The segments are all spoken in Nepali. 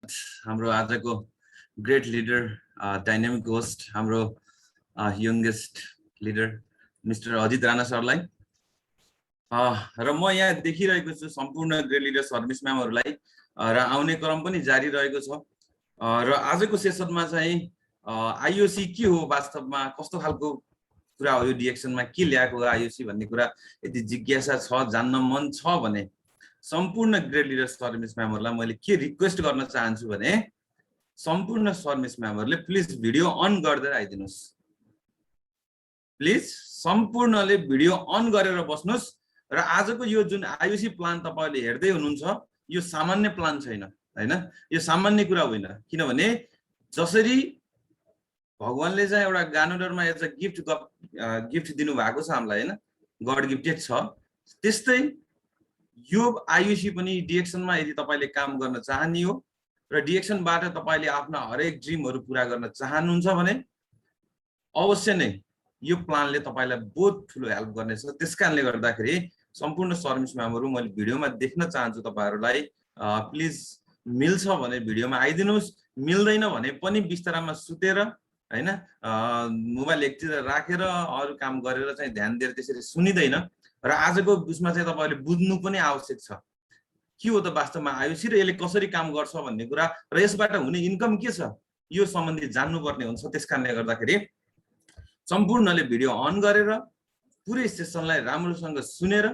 हाम्रो आजको ग्रेट लिडर डाइनामिक होस्ट हाम्रो youngest leader mister Ajit Rana सरलाई र म यहाँ देखिरहेको छु सम्पूर्ण ग्रेट लिडर सर्भिस म्यामहरुलाई र आउने क्रम पनि जारी रहेको छ र आजको सेसनमा चाहिँ आईओसी के हो वास्तवमा कस्तो खालको कुरा हो यो डिएक्सनमा के ल्याएको आईओसी भन्ने कुरा यदि जिज्ञासा छ जान्न मन छ भने सम्पूर्ण ग्रेट लिडर सर्भिस म्यामहरुलाई मैले के रिक्वेस्ट गर्न चाहन्छु भने सम्पूर्ण सर्भिस म्यामहरुले प्लिज भिडियो अन गर्दै आइदिनुस् प्लिज सम्पूर्णले भिडियो अन गरेर बस्नुस् र आजको यो जुन आईओसी प्लान तपाईले हेर्दै हुनुहुन्छ यो सामान्य प्लान छैन हैन यो सामान्य कुरा होइन किनभने जसरी भगवानले चाहिँ एउटा गानोडरमा एज अ गिफ्ट दिनु भएको छ हामीलाई हैन गड गिफ्टेड छ त्यस्तै यो आईओसी पनि डिएक्सनमा यदि तपाईले काम गर्न चाहनी हो र डिएक्सनबाट तपाईले आफ्ना हरेक ड्रिमहरु पूरा गर्न चाहनुहुन्छ भने अवश्य नै यो प्लानले तपाईलाई बहुत ठूलो हेल्प गर्नेछ त्यसकारणले गर्दाखेरि सम्पूर्ण सर्भिस म्यामहरु मैले भिडियोमा देख्न चाहन्छु तपाईहरुलाई प्लिज मिल्छ भने भिडियोमा आइदिनुस् मिल्दैन भने पनि बिस्तारामा सुतेर हैन मोबाइल एकतिर राखेर अरु काम गरेर चाहिँ ध्यान दिएर त्यसरी सुनिदैन र आजको उसमा चाहिँ तपाईले बुझ्नु पनि आवश्यक छ के हो त वास्तवमा आईओसी र यसले कसरी काम गर्छ भन्ने कुरा र यसबाट हुने इन्कम के छ यो सम्बन्धी जान्नुपर्ने हुन्छ त्यसकारणले गर्दाखेरि सम्पूर्णले भिडियो अन गरेर पुरै सेसनलाई राम्रोसँग सुनेर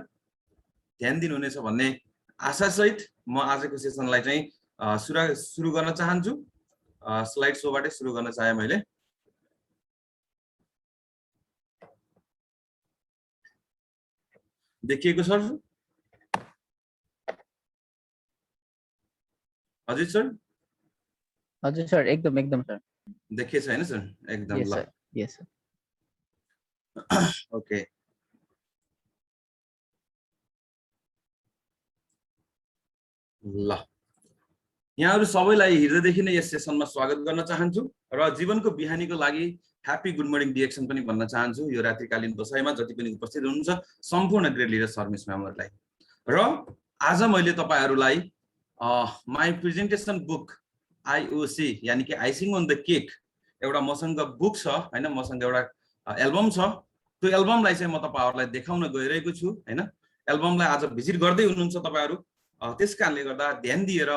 ध्यान दिनुहुनेछ भन्ने आशा सहित म आजको सेसनलाई चाहिँ सुरु गर्न चाहन्छु स्लाइड शोबाटै सुरु गर्न चाहे मैले देखिएको सर हजुर सर एकदम सर देखिएछ हैन सर एकदम ल यस सर ओके ल यहाँहरु सबैलाई हृदयदेखि नै यस सेसनमा स्वागत गर्न चाहन्छु र जीवनको बिहानीको लागि ह्यापी गुड मर्निङ डिएक्सन पनि भन्न चाहन्छु यो रात्रिकालीन बसाइमा जति पनि उपस्थित हुनुहुन्छ सम्पूर्ण ग्रेट लिडर सर्भिस म्यामहरुलाई र आज मैले तपाईहरुलाई माई प्रेजेन्टेसन बुक आईओसी यानी कि आइसिङ अन द केक एउटा मसँग बुक छ हैन मसँग एउटा एल्बम छ त्यो एल्बमलाई चाहिँ म तपाईहरुलाई देखाउन गइरहेको छु हैन एल्बमलाई आज भिजिट गर्दै हुनुहुन्छ तपाईहरु त्यसकारणले गर्दा ध्यान दिएर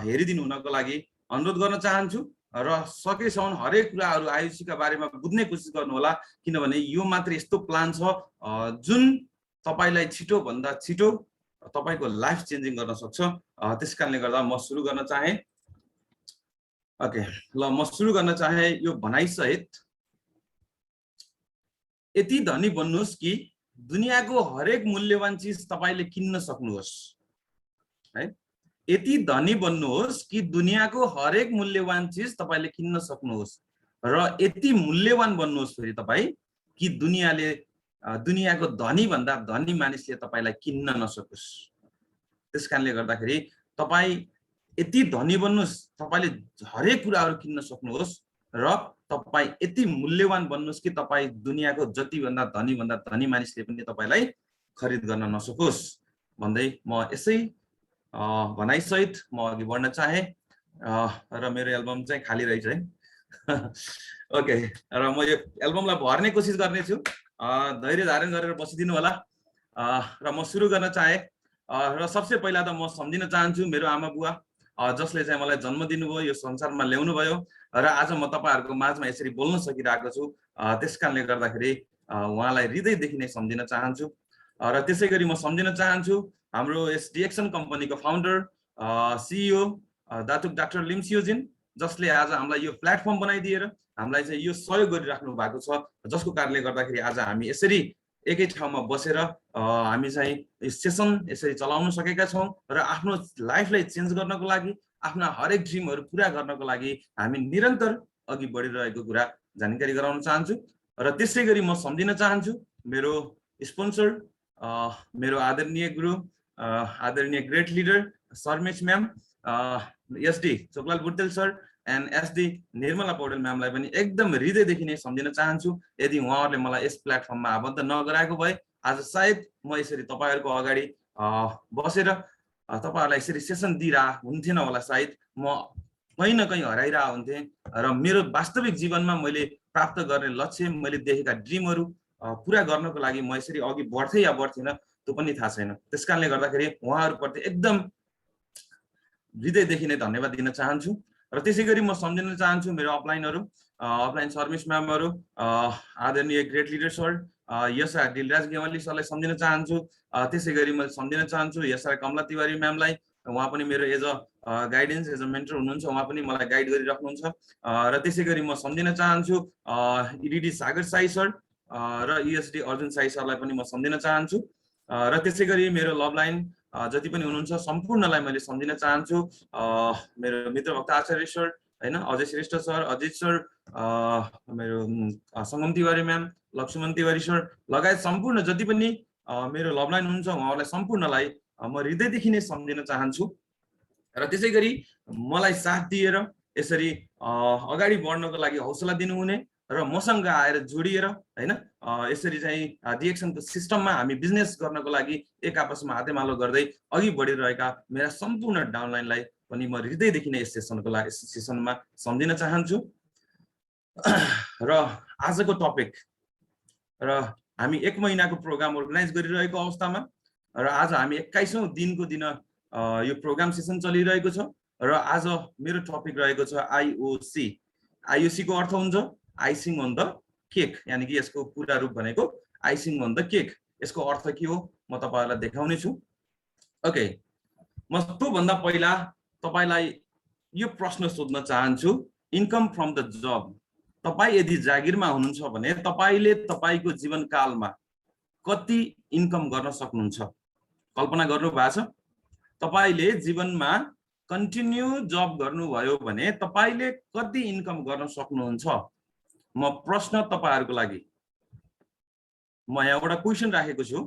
हेरिदिनु हुनको लागि अनुरोध गर्न चाहन्छु र सकेसम्म हरेक कुराहरु आईओसी का बारेमा बुझ्ने कोसिस गर्नु होला किनभने यो मात्र यस्तो प्लान छ जुन तपाईलाई छिटो भन्दा छिटो तपाईको लाइफ चेन्जिङ गर्न सक्छ त्यसकारणले गर्दा म सुरु गर्न चाहे ओके ल म सुरु गर्न चाहे यो भनाइ सहित यति धनी बन्नुस् कि दुनियाको हरेक मूल्यवान चीज तपाईले किन्न सक्नुहोस् है यति धनी बन्नुहोस् कि दुनियाको हरेक मूल्यवान चीज तपाईले किन्न सक्नुहोस् र यति मूल्यवान बन्नुहोस् फेरि तपाई कि दुनियाको धनी भन्दा धनी मानिसले तपाईलाई किन्न नसकोस् त्यसकारणले गर्दाखेरि तपाई यति धनी बन्नुहोस् तपाईले हरेक कुराहरु किन्न सक्नुहोस् र तपाई यति मूल्यवान बन्नुहोस् कि तपाई दुनियाको जति भन्दा धनी मानिसले पनि तपाईलाई खरिद गर्न नसकोस् भन्दै म यसै भनाइ सहित म अघि बढ्न चाहे र मेरो एल्बम चाहिँ खाली रहेछ है ओके र म यो एल्बमलाई भर्ने कोसिस गर्ने छु धैर्य धारण गरेर बसिदिनु होला र म सुरु गर्न चाहे र सबसे पहिला त म सम्झिन चाहन्छु मेरो आमा बुवा जसले चाहिँ मलाई जन्म दिनुभयो यो संसारमा ल्याउनु भयो र आज म तपाईहरुको माझमा यसरी बोल्न सकिरहेको छु त्यसकारणले गर्दाखेरि उहाँलाई हृदयदेखि नै सम्झिन चाहन्छु र त्यसैगरी म सम्झिन चाहन्छु हाम्रो यस डिएक्सन कम्पनीको फाउन्डर सीईओ दातुक डाक्टर लिम्सियोजिन जसले आज हामीलाई यो प्लेटफर्म बनाइदिएर हामीलाई चाहिँ यो सहयोग गरिराख्नु भएको छ जसको कारणले गर्दाखेरि आज हामी यसरी एकै ठाउँमा बसेर हामी चाहिँ सेसन यसरी चलाउन सकेका छौं र आफ्नो लाइफलाई चेन्ज गर्नको लागि आफ्ना हरेक ड्रिमहरु पूरा गर्नको लागि हामी निरन्तर अघि बढिरहेको कुरा जानकारी गराउन चाहन्छु र त्यसैगरी म सम्झिन चाहन्छु मेरो स्पोन्सर मेरो आदरणीय गुरु आदरणीय great leader Sarmesh ma'am SD Choklal Buttel sir and SD Nirmala Paudel म्यामलाई पनि एकदम हृदयदेखि नै सम्झिन चाहन्छु यदि उहाँहरुले मलाई यस प्लेटफर्ममा आबद्ध नगराएको भए आज सायद म यसरी तपाईहरुको अगाडि बसेर तपाईहरुलाई यसरी सेसन दिइरा हुन्थेन होला सायद म कहीं न कहीं हराइरा हुन्थे र मेरो वास्तविक जीवनमा मैले प्राप्त गर्ने लक्ष्य मैले देखेका ड्रिमहरु पूरा गर्नको लागि म यसरी अघि बढ्थे या बढ्थिन त्यो पनि थाहा छैन त्यसकारणले गर्दाखेरि उहाँहरुप्रति एकदम हृदयदेखि नै धन्यवाद दिन चाहन्छु र त्यसैगरी म सम्झिन चाहन्छु मेरो अपलाइन सर्भिस म्यामहरु आदरणीय ग्रेट लिडर सर यस दिलराज गेवाली सरलाई सम्झिन चाहन्छु त्यसैगरी म सम्झिन चाहन्छु यस कमला तिवारी म्यामलाई उहाँ पनि मेरो as a guidance as a mentor हुनुहुन्छ उहाँ पनि मलाई गाइड गरिराख्नुहुन्छ र त्यसैगरी म सम्झिन चाहन्छु इडीडी सागर साई सर र ईएसडी अर्जुन साई सरलाई पनि म सम्झिन चाहन्छु र त्यसैगरी मेरो लभ लाइन जति पनि हुनुहुन्छ सम्पूर्णलाई मैले सम्झिन चाहन्छु मेरो मित्र भक्त आचार्य सर हैन अजय श्रेष्ठ सर अजित सर मेरो संगम तिवारी म्याम लक्ष्मण तिवारी सर लगायत सम्पूर्ण जति पनि मेरो लभ लाइन हुनुहुन्छ उहाँहरूलाई सम्पूर्णलाई म हृदयदेखि नै सम्झिन चाहन्छु र त्यसैगरी मलाई साथ दिएर यसरी अगाडि बढ्नको लागि हौसला दिनुहुने र मसँग आएर जोडिएर हैन यसरी चाहिँ डिएक्सनको सिस्टममा हामी बिजनेस गर्नको लागि एक आपसमा हातेमालो गर्दै अघि बढिरहेका मेरा सम्पूर्ण डाउनलाइनलाई पनि म हृदयदेखि नै यस सेसनमा सम्झिन चाहन्छु र आजको टपिक र हामी 1 महिनाको प्रोग्राम अर्गनाइज गरिरहेको अवस्थामा र आज हामी 21औं दिनको दिन यो प्रोग्राम सेसन चलिरहेको छ र आज मेरो टपिक रहेको छ आईओसी को अर्थ हुन्छ आइसिङ अन द केक यानी कि यसको पूरा रूप भनेको आइसिङ अन द केक यसको अर्थ के हो म तपाईहरुलाई देखाउने छु ओके म त्यो भन्दा पहिला तपाईलाई यो प्रश्न सोध्न चाहन्छु इन्कम फ्रम द जब तपाई यदि जागिरमा हुनुहुन्छ भने तपाईले तपाईको जीवनकालमा कति इन्कम गर्न सक्नुहुन्छ कल्पना गर्नु भएको छ तपाईले जीवनमा कन्टिन्यू जब गर्नुभयो भने तपाईले कति इन्कम गर्न सक्नुहुन्छ म प्रश्न तपाईहरुको लागि म यहाँ एउटा क्वेशन राखेको छु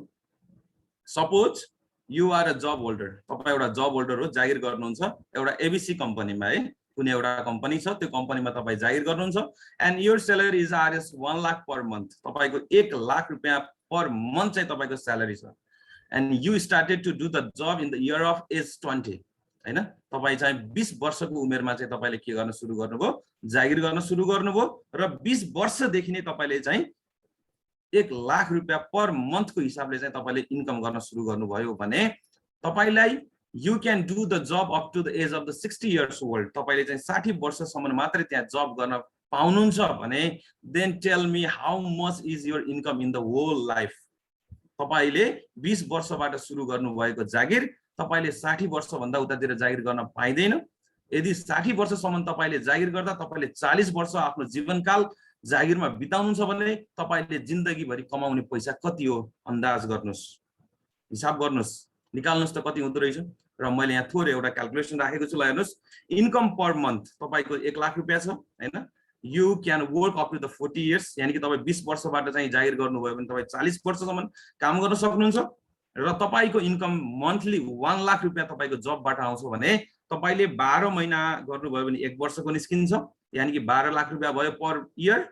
suppose you are a job holder तपाई एउटा जब होल्डर हो जागिर गर्नुहुन्छ एउटा एबीसी कम्पनीमा है कुनै एउटा कम्पनी छ त्यो कम्पनीमा तपाई जागिर गर्नुहुन्छ and your salary is RS 1 lakh per month तपाईको 1 लाख रुपैयाँ पर मन्थ चाहिँ तपाईको स्यालेरी छ and you started to do the job in the year of age 20 हैन तपाई चाहिँ 20 वर्षको उमेरमा चाहिँ तपाईले के गर्न सुरु गर्नुभयो जागिर गर्न सुरु गर्नुभयो र 20 वर्षदेखि नै तपाईले चाहिँ 1 लाख रुपैयाँ पर मन्थको हिसाबले चाहिँ तपाईले इन्कम गर्न सुरु गर्नुभयो भने तपाईलाई you can do the job up to the age of the 60 years old तपाईले चाहिँ 60 वर्षसम्म मात्रै त्यहाँ जब गर्न पाउनुहुन्छ भने then tell me how much is your income in the whole life तपाईले 20 वर्षबाट सुरु गर्नु भएको जागिर तपाईले 60 वर्ष भन्दा उतातिर जागिर गर्न पाइदैन यदि 60 वर्षसम्म तपाईले जागिर गर्दा तपाईले 40 वर्ष आफ्नो जीवनकाल जागिरमा बिताउनुहुन्छ भने तपाईले जिन्दगी भरि कमाउने पैसा कति हो अन्दाज गर्नुस् हिसाब गर्नुस् निकाल्नुस् त कति हुँदो रहेछ र मैले यहाँ थोरै एउटा क्याल्कुलेसन राखेको छु ल हेर्नुस् इन्कम पर मन्थ तपाईको 1 लाख रुपैयाँ छ हैन you can work up to the 40 years यानी कि तपाई 20 वर्षबाट चाहिँ जागिर गर्नुभयो भने तपाई 40 वर्षसम्म काम गर्न सक्नुहुन्छ र तपाईको इन्कम मन्थली 1 लाख रुपैयाँ तपाईको जबबाट आउँछ भने तपाईले 12 महिना गर्नुभयो भने 1 वर्षको निस्किन्छ यानी कि 12 लाख रुपैयाँ भयो पर इयर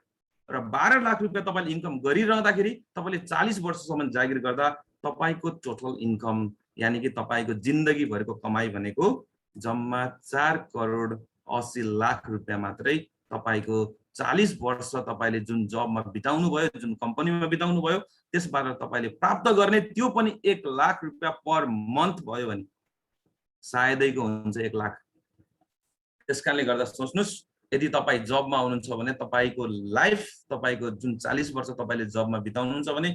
र 12 लाख रुपैयाँ तपाईले इन्कम गरिरहँदाखेरि तपाईले 40 वर्षसम्म जागिर गर्दा तपाईको टोटल इन्कम यानी कि तपाईको जिन्दगी भरको कमाई भनेको जम्मा 4 करोड 80 लाख रुपैयाँ मात्रै तपाईको 40 वर्ष तपाईले जुन जबमा बिताउनु भयो जुन कम्पनीमा बिताउनु भयो त्यसबाट तपाईले प्राप्त गर्ने त्यो पनि 1 लाख रुपैयाँ पर मन्थ भयो भने सायदैको हुन्छ 1 लाख त्यसकारणले गर्दा सोच्नुस् यदि तपाई जबमा हुनुहुन्छ भने तपाईको लाइफ तपाईको जुन 40 वर्ष तपाईले जबमा बिताउनुहुन्छ भने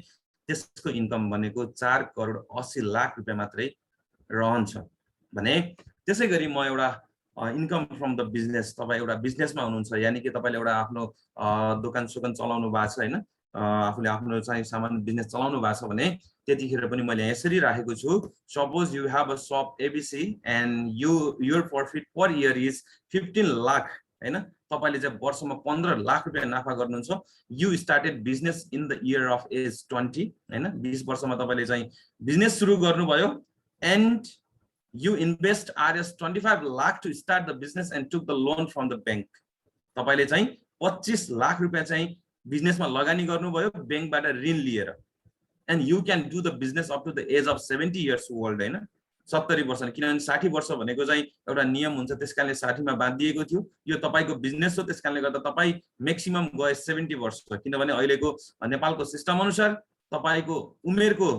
त्यसको इन्कम भनेको 4 करोड 80 लाख रुपैयाँ मात्रै रहन्छ भने त्यसैगरी म एउटा इन्कम फ्रम द बिजनेस तपाई एउटा बिजनेसमा हुनुहुन्छ यानी कि तपाईले एउटा आफ्नो दोकान सोकान चलाउनु भएको छ हैन आफूले आफ्नो चाहिँ सामान्य बिजनेस चलाउनु भएको छ भने त्यतिखेर पनि मैले यसरी राखेको छु suppose you have a shop ABC and your profit per year is 15 lakh हैन तपाईले चाहिँ वर्षमा 15 लाख रुपैयाँ नाफा गर्नुहुन्छ you started business in the year of age 20 हैन 20 वर्षमा तपाईले चाहिँ बिजनेस सुरु गर्नुभयो and you invest Rs 25 lakh to start the business and took the loan from the bank तपाईले चाहिँ 25 लाख रुपैयाँ चाहिँ बिजनेसमा लगानी गर्नुभयो बैंकबाट ऋण लिएर and you can do the business up to the age of 70 years old हैन 70 वर्ष, किनभने 60 वर्ष भनेको चाहिँ एउटा नियम हुन्छ, त्यसकारणले 60 मा बाँधिएको थियो। यो तपाईको बिजनेस हो, त्यसकारणले गर्दा तपाई म्याक्सिमम गए 70 वर्ष, किनभने अहिलेको नेपालको सिस्टम अनुसार तपाईको उमेरको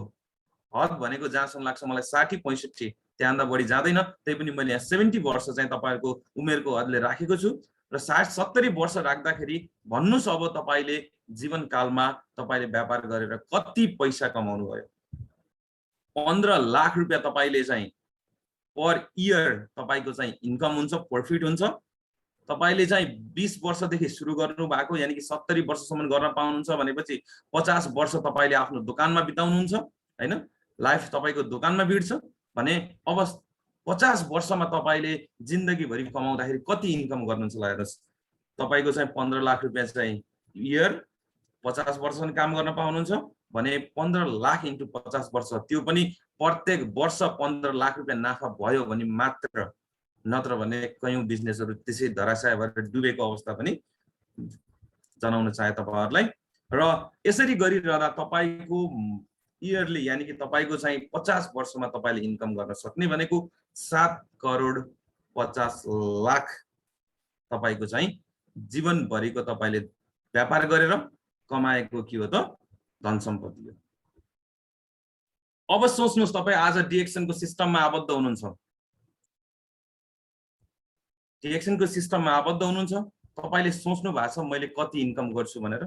हद भनेको जहाँसम्म लाग्छ मलाई 60 65 त्यहाँभन्दा बढी जाँदैन। त्यही पनि मैले यहाँ 70 वर्ष चाहिँ तपाईहरुको उमेरको हदले राखेको छु र 60-70 वर्ष राख्दाखेरि भन्नुस् अब तपाईले जीवनकालमा तपाईले व्यापार गरेर कति पैसा कमाउनु भयो। 15 लाख रुपैयाँ तपाईले चाहिँ पर इयर तपाईको चाहिँ इन्कम हुन्छ, प्रॉफिट हुन्छ। तपाईले चाहिँ 20 वर्षदेखि सुरु गर्नु भएको, यानी कि 70 वर्षसम्म गर्न पाउनुहुन्छ भनेपछि 50 वर्ष तपाईले आफ्नो दोकानमा बिताउनुहुन्छ हैन, लाइफ तपाईको दोकानमा बिट्छ भने अब 50 वर्षमा तपाईले जिन्दगीभरि कमाउँदाखेरि कति इन्कम गर्नुहुन्छ ल हेर्नुस्। तपाईको चाहिँ 15 लाख रुपैयाँ चाहिँ इयर 50 वर्षसम्म काम गर्न पाउनुहुन्छ भने 15 लाख इन्टु 50 वर्ष, त्यो पनि प्रत्येक वर्ष 15 लाख रुपैयाँ नाफा भयो भने मात्र, नत्र भने कयौं बिजनेसहरु त्यसै धराशाय भएर डुबेको अवस्था पनि जनाउन चाहे तपाईहरुलाई। र यसरी गरिरहँदा तपाईको इयरली यानी कि तपाईको चाहिँ 50 वर्षमा तपाईले इन्कम गर्न सक्ने भनेको 7 करोड 50 लाख तपाईको चाहिँ जीवनभरिको तपाईले व्यापार गरेर कमाएको के हो त धन सम्पत्ति हो। अब सोच्नुस् तपाई आज डिएक्सन को सिस्टममा आबद्ध हुनुहुन्छ, डिएक्सन को सिस्टममा आबद्ध हुनुहुन्छ, तपाईले सोच्नु भएको छ मैले कति इन्कम गर्छु भनेर।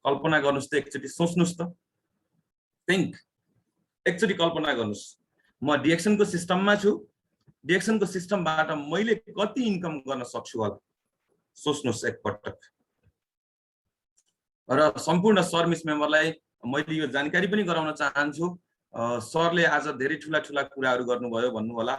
कल्पना गर्नुस् त, एकचोटी सोच्नुस् त, थिंक, एकचोटी कल्पना गर्नुस् म डिएक्सन को सिस्टममा छु, डिएक्सन को सिस्टमबाट मैले कति इन्कम गर्न सक्छु होला, सोच्नुस् एकपटक। र सम्पूर्ण सर मिस मेम्बरलाई मैले यो जानकारी पनि गराउन चाहन्छु, सरले आज धेरै ठूला ठूला कुराहरू गर्नुभयो भन्नु होला,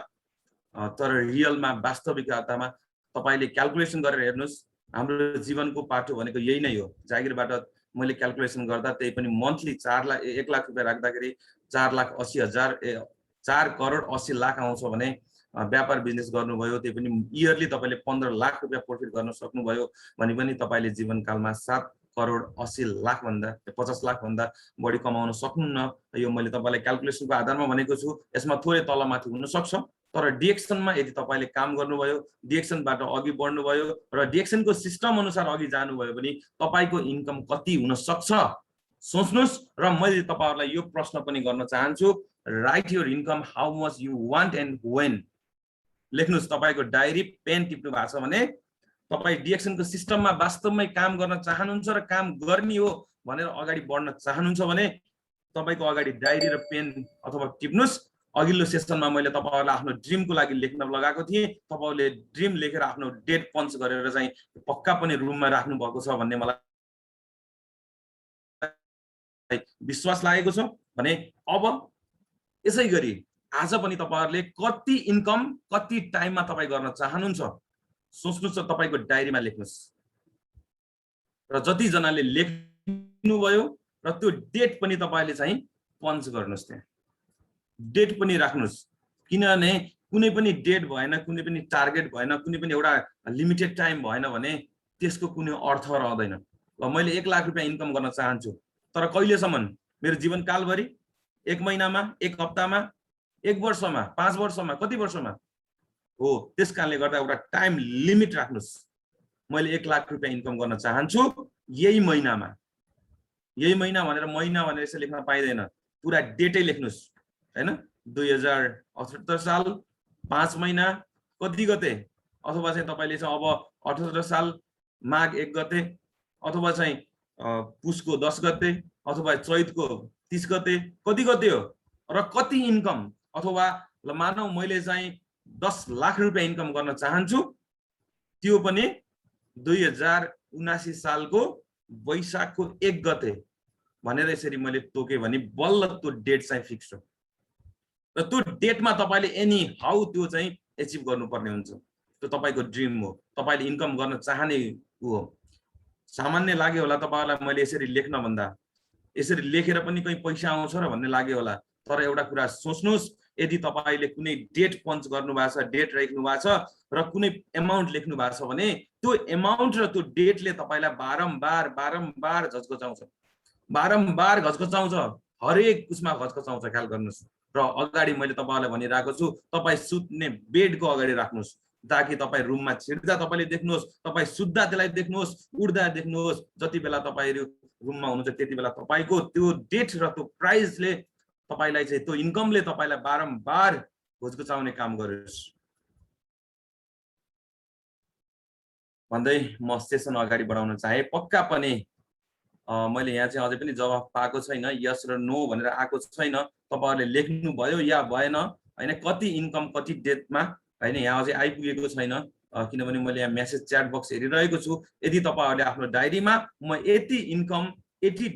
तर रियलमा वास्तविकतामा तपाईले क्याल्कुलेसन गरेर हेर्नुस्, हाम्रो जीवनको पाटो भनेको यही नै हो। जागिरबाट मैले क्याल्कुलेसन गर्दा त्यही पनि मन्थली 1 लाख रुपैयाँ राख्दाखेरि 4 करोड 80 लाख आउँछ भने व्यापार बिजनेस गर्नुभयो, त्यही पनि इयरली तपाईले 15 लाख रुपैयाँ प्रॉफिट गर्न सक्नुभयो भने पनि तपाईले जीवनकालमा 7 करोड 80 लाख भन्दा 50 लाख भन्दा बढी कमाउन सक्नुहुन्न। यो मैले तपाईलाई क्याल्कुलेसनको आधारमा भनेको छु, यसमा थोरै तलमाथि हुन सक्छ, तर डिएक्सनमा यदि तपाईले काम गर्नुभयो, डिएक्सनबाट अघि बढ्नुभयो र डिएक्सनको सिस्टम अनुसार अघि जानुभयो भने तपाईको इन्कम कति हुन सक्छ सोच्नुस्। र मैले तपाईहरुलाई यो प्रश्न पनि गर्न चाहन्छु, write your income how much you want and when. लेख्नुस्, तपाईको डायरी पेन टिप्नु भएको छ भने तपाई डिएक्सनको सिस्टममा वास्तवमै काम गर्न चाहनुहुन्छ र काम गर्ने हो भनेर अगाडि बढ्न चाहनुहुन्छ भने तपाईको अगाडि डायरी र पेन अथवा टिप्नुस्। अघिल्लो सेसनमा मैले तपाईहरुलाई आफ्नो ड्रीमको लागि लेख्न लगाएको थिएँ, तपाईले ड्रीम लेखेर आफ्नो डेट पञ्च गरेर चाहिँ पक्का पनि रुममा राख्नु भएको छ भन्ने मलाई विश्वास लागेको छ भने अब यसै गरी आज पनि तपाईहरुले कति इन्कम कति टाइममा तपाई गर्न चाहनुहुन्छ सोच्नुस्, तपाईको डायरीमा लेख्नुस्। र जति जनाले लेख्नुभयो र त्यो डेट पनि तपाईले चाहिँ पञ्च गर्नुस्, त्यहाँ डेट पनि राख्नुस्, किनभने कुनै पनि डेट भएन, कुनै पनि टार्गेट भएन, कुनै पनि एउटा लिमिटेड टाइम भएन भने त्यसको कुनै अर्थ रहँदैन। ल मैले 1 लाख रुपैयाँ इन्कम गर्न चाहन्छु, तर कहिलेसम्म? मेरो जीवनकालभरि, 1 महिनामा, 1 हप्तामा, 1 वर्षमा, 5 वर्षमा, कति वर्षमा हो। त्यसकारणले गर्दा एउटा टाइम लिमिट राख्नुस्। मैले 1 लाख रुपैयाँ इन्कम गर्न चाहन्छु यही महिनामा, यही महिना भनेर महिना भनेर यसो लेख्न पाइदैन, पुरा डेटै लेख्नुस् हैन। 2078 साल 5 महिना कति गते, अथवा चाहिँ तपाईले चाहिँ अब 78 साल माघ 1 गते, अथवा चाहिँ पुसको 10 गते, अथवा चैतको 30 गते, कति गते हो र कति इन्कम। अथवा ल मानौ मैले चाहिँ 10 लाख रुपैयाँ इन्कम गर्न चाहन्छु, त्यो पनि 2079 सालको वैशाखको 1 गते भनेर यसरी मैले तोके भने बल्ल त्यो डेट चाहिँ फिक्स हो। र त्यो डेटमा तपाईले एनी हाउ त्यो चाहिँ एचिभ गर्नुपर्ने हुन्छ। त्यो तपाईको ड्रीम हो, तपाईले इन्कम गर्न चाहने हो। सामान्य लाग्यो होला तपाईहरुलाई मैले यसरी लेख्न भन्दा, यसरी लेखेर पनि कहीं पैसा आउँछ र भन्ने लाग्यो होला, तर एउटा कुरा सोच्नुस्, यदि तपाईले कुनै डेट पञ्च गर्नु भएको छ, डेट राख्नु भएको छ र कुनै अमाउन्ट लेख्नु भएको छ भने त्यो अमाउन्ट र त्यो डेटले तपाईलाई बारम्बार झस्कचाउँछ, बारम्बार घचघचाउँछ, हरेक उसमा घचघचाउँछ। ख्याल गर्नुस्, र अगाडि मैले तपाईहरुलाई भनिरहेको छु तपाई सुत्ने बेडको अगाडि राख्नुस् ताकि तपाई रुममा छिर्दा तपाईले देख्नुहोस् तपाई सुत्दा त्यसलाई देख्नुहोस् उड्दा देख्नुहोस् जति बेला तपाईहरु रुममा हुनुहुन्छ त्यति बेला तपाईको त्यो डेट र त्यो प्राइसले तपाईलाई चाहिँ त्यो इन्कमले तपाईलाई बारम्बार घोचघोचाउने काम गरोस् भन्दै म सेसन अगाडि बढाउन चाहे पक्का पनि मैले यहाँ चाहिँ अझै पनि जवाफ पाएको छैन यस र नो भनेर आएको छैन तपाईहरुले लेख्नु भयो या भएन हैन कति इन्कम कति डेटमा हैन यहाँ अझै आइपुगेको छैन किनभने मैले यहाँ मेसेज च्याट बक्स हेरिरहेको छु यदि तपाईहरुले आफ्नो डायरीमा म यति इन्कम यति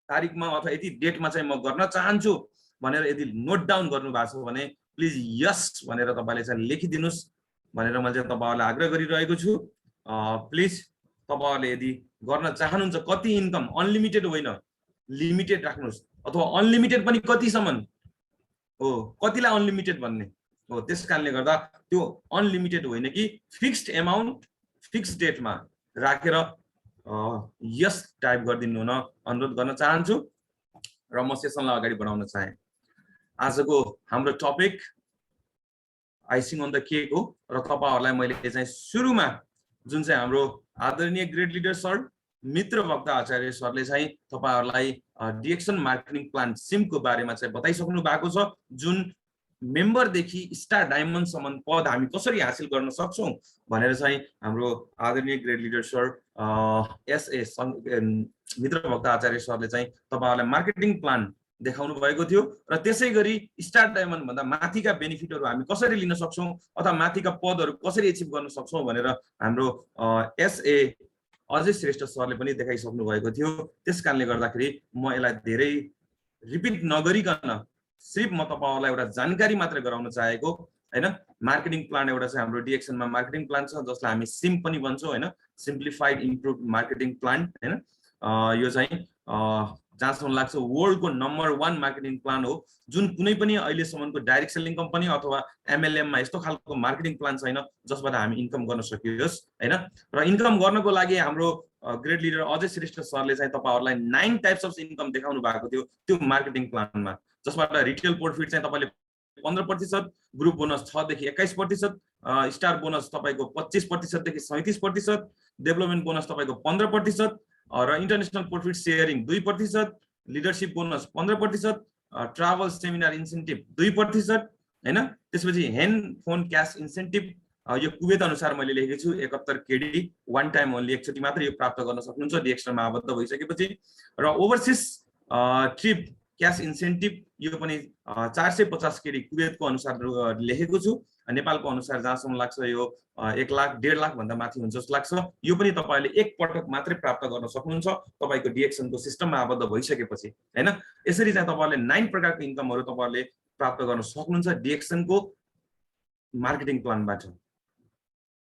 तारिखमा अथवा यति डेटमा चाहिँ म गर्न चाहन्छु भनेर यदि नोट डाउन गर्नु भएको छ भने प्लिज यस भनेर तपाईले चाहिँ लेखिदिनुस् भनेर मैले चाहिँ तपाईहरुलाई आग्रह गरिरहेको छु प्लिज तपाईहरुले यदि गर्न चाहनुहुन्छ कति इन्कम अनलिमिटेड होइन लिमिटेड राख्नुस् अथवा अनलिमिटेड पनि कतिसम्म हो कतिलाई अनलिमिटेड भन्ने हो त्यसकारणले गर्दा त्यो अनलिमिटेड होइन कि फिक्स्ड अमाउन्ट फिक्स्ड डेटमा राखेर यस टाइप गरिदिनु हुन अनुरोध गर्न चाहन्छु र म सेसनलाई अगाडि बढाउन चाहे आजको हाम्रो topic icing on the cake हो र तपाईहरुलाई मैले चाहिँ सुरुमा जुन चाहिँ हाम्रो आदरणीय ग्रेड लिडर सर मित्र भक्त आचार्य सरले चाहिँ तपाईहरुलाई डिएक्सन मार्केटिङ प्लान सिमको बारेमा चाहिँ बताइसक्नु भएको छ जुन मेम्बर देखि स्टार डायमन्ड सम्म पद हामी कसरी हासिल गर्न सक्छौं भनेर चाहिँ हाम्रो आदरणीय ग्रेड लिडर सर एसए मित्र भक्त आचार्य सरले चाहिँ तपाईहरुलाई मार्केटिङ प्लान देखाउनु भएको थियो र त्यसैगरी स्टार डायमन्ड भन्दा माथिका बेनिफिटहरु हामी कसरी लिन सक्छौं अथवा माथिका पदहरु कसरी अचिभ गर्न सक्छौं भनेर हाम्रो एसए अजय श्रेष्ठ सरले पनि देखाइसक्नु भएको थियो त्यसकारणले गर्दाखेरि म यसलाई धेरै रिपिट नगरिकन सिर्फ म तपाईहरुलाई एउटा जानकारी मात्र गराउन चाहेको हैन मार्केटिङ प्लान एउटा चाहिँ हाम्रो डिएक्सनमा मार्केटिङ प्लान छ जसलाई हामी सिम पनि भन्छौं हैन सिम्प्लिफाइड इम्प्रुभ मार्केटिङ प्लान हैन यो चाहिँ जहाँसम्म लाग्छ वर्ल्डको नम्बर 1 मार्केटिङ प्लान हो जुन कुनै पनि अहिलेसम्मको डाइरेक्ट सेलिङ कम्पनी अथवा एमएलएम मा यस्तो खालको मार्केटिङ प्लान छैन जसबाट हामी इन्कम गर्न सकियोस् हैन र इन्कम गर्नको लागि हाम्रो ग्रेड लिडर अजय श्रेष्ठ सरले चाहिँ तपाईहरुलाई 9 टाइप्स अफ इन्कम देखाउनु भएको थियो त्यो मार्केटिङ प्लानमा जसबाट रिटेल प्रॉफिट चाहिँ तपाईले 15% ग्रुप बोनस 6 देखि 21% स्टार बोनस तपाईको 25% देखि 37% डेभलपमेन्ट बोनस तपाईको 15% र international profit sharing 2% leadership bonus 15% travel seminar incentive 2% हैन त्यसपछि ह्यान्ड फोन क्याश इन्सेन्टिभ यो कुवेत अनुसार मैले लेखेको छु 71 केडी वन टाइम ओन्ली एकचोटी मात्र यो प्राप्त गर्न सक्नुहुन्छ डिएक्सनमा आबद्ध भइसकेपछि र ओभरसीज ट्रिप क्याश इन्सेन्टिभ यो पनि 450 केडी कुवेतको अनुसार लेखेको छु नेपालको अनुसार जहाँसम्म लाग्छ यो 1 लाख 1.5 लाख भन्दा माथि हुन्छ जस्तो लाग्छ यो पनि तपाईले एक पटक मात्रै प्राप्त गर्न सक्नुहुन्छ तपाईको डिएक्सनको सिस्टममा आबद्ध भइसकेपछि हैन यसरी चाहिँ तपाईले 9 प्रकारको इन्कमहरु तपाईले प्राप्त गर्न सक्नुहुन्छ डिएक्सनको मार्केटिङ प्लानबाट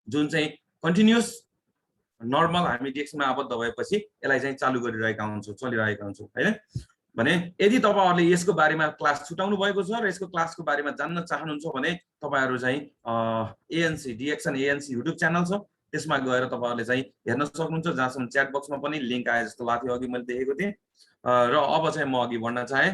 जुन चाहिँ कन्टिन्युअस नर्मल हामी डिएक्सनमा आबद्ध भएपछि यसलाई चाहिँ चालु गरिरहेका हुन्छौं चलिरहेका हुन्छौं हैन भने यदि तपाईहरुले यसको बारेमा क्लास छुटाउनु भएको छ र यसको क्लासको बारेमा जान्न चाहनुहुन्छ भने तपाईहरु चाहिँ ANC DXN ANC YouTube channel छ त्यसमा गएर तपाईहरुले चाहिँ हेर्न सक्नुहुन्छ जहाँसम्म च्याट बक्समा पनि लिंक आए जस्तो लाग्थ्यो अघि मैले देखेको थिएँ र अब चाहिँ म अघि बढ्न चाहे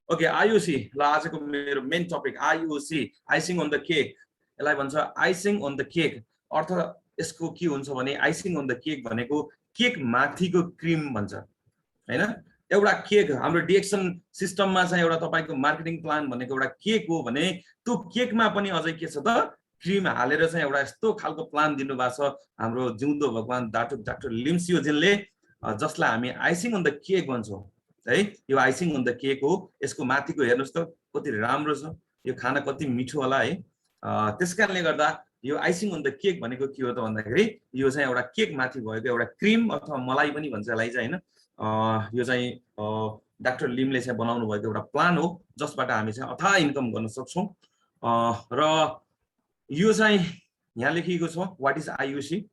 ओके आईओसी ल आजको मेरो main topic IOC icing on the cake यसलाई भन्छ आइसिङ अन द केक अर्थ यसको के हुन्छ भने आइसिङ अन द केक भनेको केक माथिको क्रीम भन्छ हैन एउटा केक हाम्रो डिएक्सन सिस्टममा चाहिँ एउटा तपाईको मार्केटिङ प्लान भनेको एउटा केक हो भने त्यो केकमा पनि अझै के छ त क्रीम हालेर चाहिँ एउटा यस्तो खालको प्लान दिनु भएको छ हाम्रो जिउँदो भगवान डाक्टर लिम्सियोजिनले जसलाई हामी आइसिङ अन द केक भन्छौं है यो आइसिङ अन द केक हो यसको माथिको हेर्नुस् त कति राम्रो छ यो खाना कति मिठो होला है त्यसकारणले गर्दा यो आइसिङ अन द केक भनेको के हो त भन्दाखेरि यो चाहिँ एउटा केक माथि भएको एउटा क्रीम अथवा मलाई पनि भन्छ यसलाई चाहिँ हैन यो चाहिँ डाक्टर लिमले चाहिँ बनाउनु भएको एउटा प्लान हो जसबाट हामी चाहिँ अथाह इन्कम गर्न सक्छौं र यो चाहिँ यहाँ लेखिएको छ what is IOC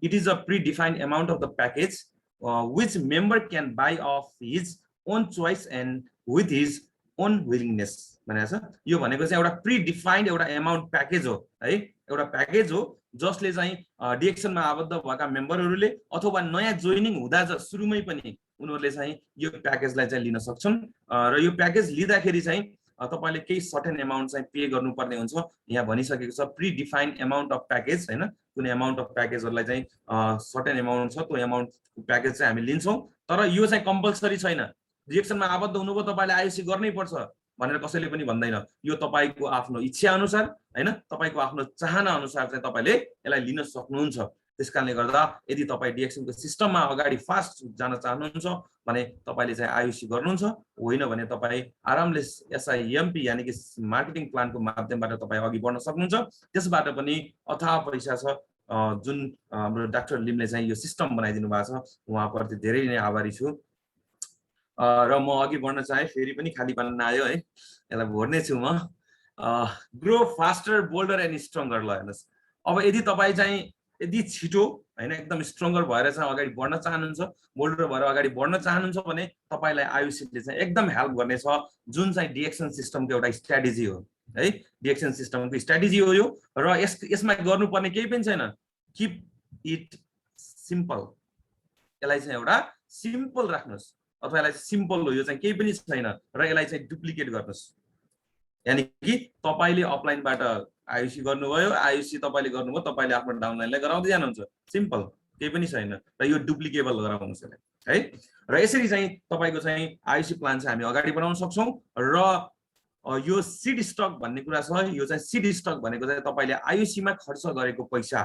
it is a predefined amount of the package which member can buy of his own choice and with his own willingness भनेको छ यो भनेको चाहिँ एउटा प्री डिफाइन्ड एउटा अमाउन्ट प्याकेज हो है एउटा प्याकेज हो जसले चाहिँ डिएक्सनमा आबद्ध भएका मेम्बरहरूले अथवा नयाँ जोइनिङ हुँदा सुरुमै पनि उनीहरूले चाहिँ यो प्याकेजलाई चाहिँ लिन सक्छन् र यो प्याकेज लिँदाखेरि चाहिँ तपाईले केही सर्टेन एमाउन्ट चाहिँ पे गर्नुपर्ने हुन्छ यहाँ भनिसकेको छ pre defined amount of package हैन कुनै एमाउन्ट अफ प्याकेजहरुलाई चाहिँ सर्टेन एमाउन्ट छ त्यो एमाउन्टको प्याकेज चाहिँ हामी लिन्छौं तर यो चाहिँ कम्पल्सरी छैन रिएक्सनमा आबद्ध हुनुभयो तपाईले आयुसी गर्नै पर्छ भनेर कसैले पनि भन्दैन यो तपाईको आफ्नो इच्छा अनुसार हैन तपाईको आफ्नो चाहना अनुसार चाहिँ तपाईले यसलाई लिन सक्नुहुन्छ त्यसकारणले गर्दा यदि तपाई डिएक्सन को सिस्टममा अगाडि फास्ट जान चाहनुहुन्छ भने तपाईले चाहिँ आयुसी गर्नुहुन्छ होइन भने तपाई आरामले एसआईएमपी यानी कि मार्केटिङ प्लानको माध्यमबाट तपाई अघि बढ्न सक्नुहुन्छ त्यसबाट पनि अथाह पैसा छ जुन हाम्रो डाक्टर लिमले चाहिँ यो सिस्टम बनाइदिनु भएको छ उहाँप्रति धेरै नै आभारी छु र म अघि बढ्न चाहे फेरि पनि खाली बन्न आयो है यसलाई भर्ने छु म grow faster boulder and stronger ल हेर्नुस् अब यदि तपाई चाहिँ यदि छिटो हैन एकदम स्ट्रङ्गर भएर चाहिँ अगाडि बढ्न चाहनुहुन्छ बोल्डर भएर अगाडि बढ्न चाहनुहुन्छ भने तपाईलाई आयुसीले चाहिँ एकदम हेल्प गर्नेछ जुन चाहिँ डिएक्सन सिस्टमको एउटा स्ट्र्याटेजी हो है डिएक्सन सिस्टमको स्ट्र्याटेजी हो यो र यसमा गर्नुपर्ने केही पनि छैन कीप इट सिम्पल यसलाई चाहिँ एउटा सिम्पल राख्नुस् अथवा यसलाई सिम्पल हो यो चाहिँ केही पनि छैन र यसलाई चाहिँ डुप्लिकेट गर्नुस् यानी कि तपाईले अपलाइनबाट आयुसी गर्नुभयो आयुसी तपाईले गर्नुभयो तपाईले आफ्नो डाउनलाइनलाई गराउँदै जानुहुन्छ सिम्पल केही पनि छैन र यो डुप्लिकेबल गराउनुस् है र यसरी चाहिँ तपाईको चाहिँ आयुसी प्लान चाहिँ हामी अगाडि बढाउन सक्छौं र यो सीड स्टक भन्ने कुरा छ यो चाहिँ सीड स्टक भनेको चाहिँ तपाईले आयुसी मा खर्च गरेको पैसा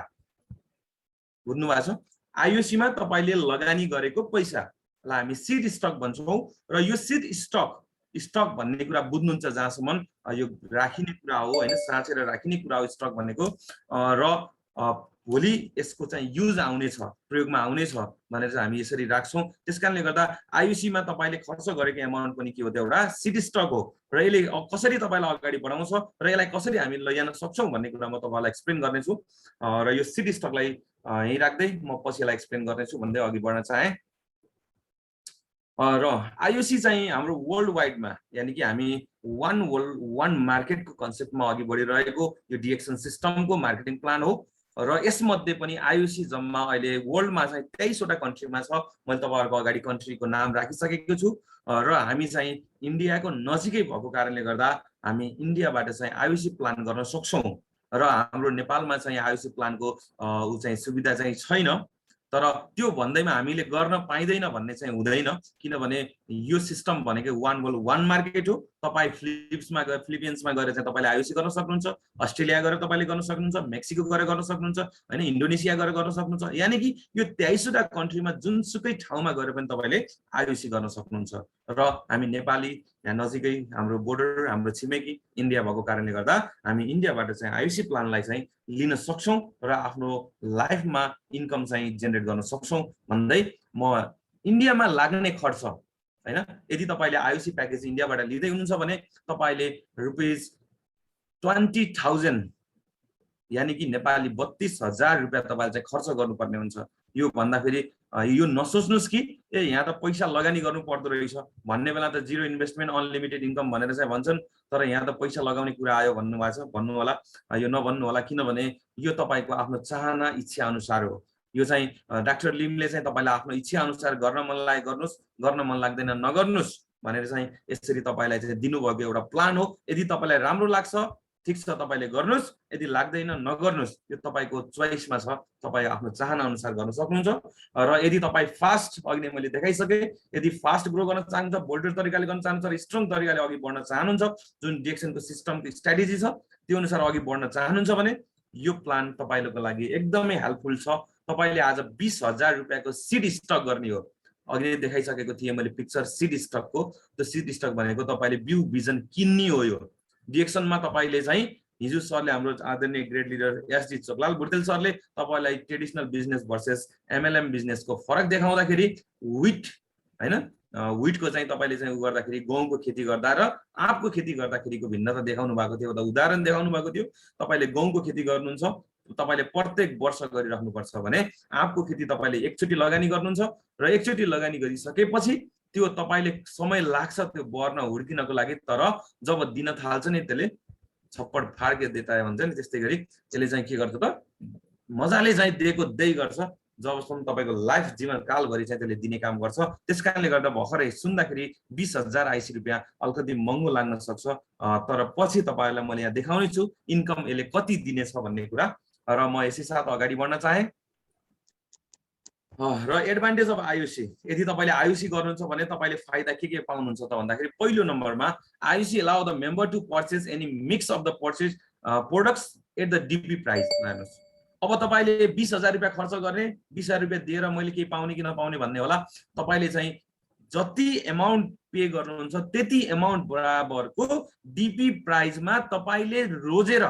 बुझ्नु भएको छ आयुसी मा तपाईले लगानी गरेको पैसालाई हामी सीड स्टक भन्छौं र यो सीड स्टक भन्ने कुरा बुझ्नुहुन्छ जहाँसम्म यो राखिने कुरा हो हैन साँचेर राखिने कुरा हो स्टक भनेको र भोलि यसको चाहिँ युज आउने छ प्रयोगमा आउने छ भनेर चाहिँ हामी यसरी राख्छौं त्यसकारणले गर्दा आयुसी मा तपाईले खर्च गरेको एमाउन्ट पनि के हो त एउटा सीड स्टक हो र यसले कसरी तपाईलाई अगाडि बढाउँछ र यसलाई कसरी हामी लैजान सक्छौं भन्ने कुरा म तपाईलाई एक्सप्लेन गर्नेछु र यो सीड स्टकलाई यही राख्दै म पछिलाई एक्सप्लेन गर्नेछु भन्दै अघि बढ्न चाहे र आयुसी चाहिँ हाम्रो वर्ल्ड वाइडमा यानी कि हामी वान मार्केटको कन्सेप्टमा अघि बढिरहेको यो डिएक्सन सिस्टमको मार्केटिङ प्लान हो र यसमध्ये पनि आयुसी जम्मा अहिले वर्ल्डमा चाहिँ 23 वटा कन्ट्रीमा छ मैले तपाईहरुको अगाडि कन्ट्रीको नाम राखिसकेको छु र हामी चाहिँ इन्डियाको नजिकै भएको कारणले गर्दा हामी इन्डियाबाट चाहिँ आयुसी प्लान गर्न सक्छौं र हाम्रो नेपालमा चाहिँ आयुसी प्लानको चाहिँ सुविधा चाहिँ छैन तर त्यो भन्दैमा हामीले गर्न पाइदैन भन्ने चाहिँ हुँदैन किनभने यो सिस्टम भनेको वान मार्केट हो तपाई फिलिपिन्समा गएर चाहिँ तपाईले आयुसी गर्न सक्नुहुन्छ अस्ट्रेलिया गएर तपाईले गर्न सक्नुहुन्छ मेक्सिको गएर गर्न सक्नुहुन्छ हैन इन्डोनेसिया गएर गर्न सक्नुहुन्छ यानी कि यो 23 वटा कन्ट्रीमा जुनसुकै ठाउँमा गएर पनि तपाईले आयुसी गर्न सक्नुहुन्छ र हामी नेपाली यहाँ नजिकै हाम्रो बोर्डर हाम्रो छिमेकी इन्डिया भएको कारणले गर्दा हामी इन्डियाबाट चाहिँ आयुसी प्लानलाई चाहिँ लिन सक्छौं र आफ्नो लाइफमा इन्कम चाहिँ जेनेरेट गर्न सक्छौं भन्दै म इन्डियामा लाग्ने खर्च हैन यदि तपाईले आयुसी प्याकेज इन्डियाबाट लिदै हुनुहुन्छ भने तपाईले ₹20,000 यानी कि नेपाली 32,000 रुपैयाँ तपाईले चाहिँ खर्च गर्नुपर्ने हुन्छ यो भन्दा फेरि यो नसोच्नुस् कि यहाँ त पैसा लगानी गर्नु पर्दो रहेछ भन्ने बेला त जिरो इन्भेस्टमेन्ट अनलिमिटेड इन्कम भनेर चाहिँ भन्छन् तर यहाँ त पैसा लगाउने कुरा आयो भन्नु भएको छ भन्नु होला यो नभन्नु होला किनभने यो तपाईको आफ्नो चाहना इच्छा अनुसार हो यो चाहिँ डाक्टर लिमले चाहिँ तपाईलाई आफ्नो इच्छा अनुसार गर्न मन लागे गर्नुस् गर्न मन लाग्दैन नगर्नुस् भनेर चाहिँ यसरी तपाईलाई चाहिँ दिनुभएको एउटा प्लान हो यदि तपाईलाई राम्रो लाग्छ ठीक छ तपाईले गर्नुस् यदि लाग्दैन नगर्नुस् यो तपाईको चोइसमा छ तपाई आफ्नो चाहना अनुसार गर्न सक्नुहुन्छ र यदि तपाई फास्ट अघि नै मैले देखाइसके यदि फास्ट ग्रो गर्न चाहनुहुन्छ बोल्डर तरिकाले गर्न चाहनुहुन्छ र स्ट्रङ तरिकाले अघि बढ्न चाहनुहुन्छ जुन डिएक्सनको सिस्टमको स्ट्र्याटेजी छ त्यो अनुसार अघि बढ्न चाहनुहुन्छ भने यो प्लान तपाईको लागि एकदमै हेल्पफुल छ तपाईले आज 20,000 रुपैयाँको सीड स्टक गर्ने हो अघि नै देखाइसकेको थिए मैले पिक्चर सीड स्टकको त्यो सीड स्टक भनेको तपाईले ब्यू भिजन किन्ने हो यो डिएक्सनमा तपाईले चाहिँ हिजो सरले हाम्रो आदरणीय ग्रेड लिडर एसडी चोकलाल बुर्तेल सरले तपाईलाई ट्रेडिसनल बिजनेस भर्सेस एमएलएम बिजनेसको फरक देखाउँदाखेरि व्हीट हैन व्हीटको चाहिँ तपाईले चाहिँ गर्दाखेरि गहुँको खेती गर्दा र आँपको खेती गर्दाखेरिको भिन्नता देखाउनु भएको थियो एउटा उदाहरण देखाउनु भएको थियो तपाईले गहुँको खेती गर्नुहुन्छ तपाईले प्रत्येक वर्ष गरिराख्नु पर्छ भने आँपको खेती तपाईले एकचोटी लगानी गर्नुहुन्छ र एकचोटी लगानी गरिसकेपछि त्यो तपाईले समय लाग्छ त्यो बढ्न हुर्किनको लागि तर जब दिन थाल्छ नि त्यसले छप्पड फाड्के देता भन्छ नि त्यस्तै गरी त्यसले चाहिँ के गर्छ त मजाले चाहिँ दिएको गर्छ जबसम्म तपाईको लाइफ जीवनकालभरि चाहिँ त्यसले दिने काम गर्छ। त्यसकारणले गर्दा भर्खरै सुन्दाखेरि 20,000 आइसी रुपियाँ अलिकति महँगो लाग्न सक्छ, तर पछि तपाईहरुलाई मैले यहाँ देखाउने छु इन्कम यसले कति दिनेछ भन्ने कुरा। र म यसै साथ अगाडि बढ्न चाहे। र एडभान्टेज अफ आयुसी, यदि तपाईले आयुसी गर्नुहुन्छ भने तपाईले फाइदा के पाउनुहुन्छ त भन्दाखेरि पहिलो नम्बरमा आयुसी allow the member to purchase any mix of the purchase products at the DP price. हेर्नुस्, अब तपाईले 20,000 रुपियाँ खर्च गर्ने, 20,000 रुपियाँ दिएर मैले केही पाउने कि नपाउने भन्ने होला। तपाईले चाहिँ जति अमाउन्ट पे गर्नुहुन्छ त्यति अमाउन्ट बराबरको डीपी प्राइसमा तपाईले रोजेर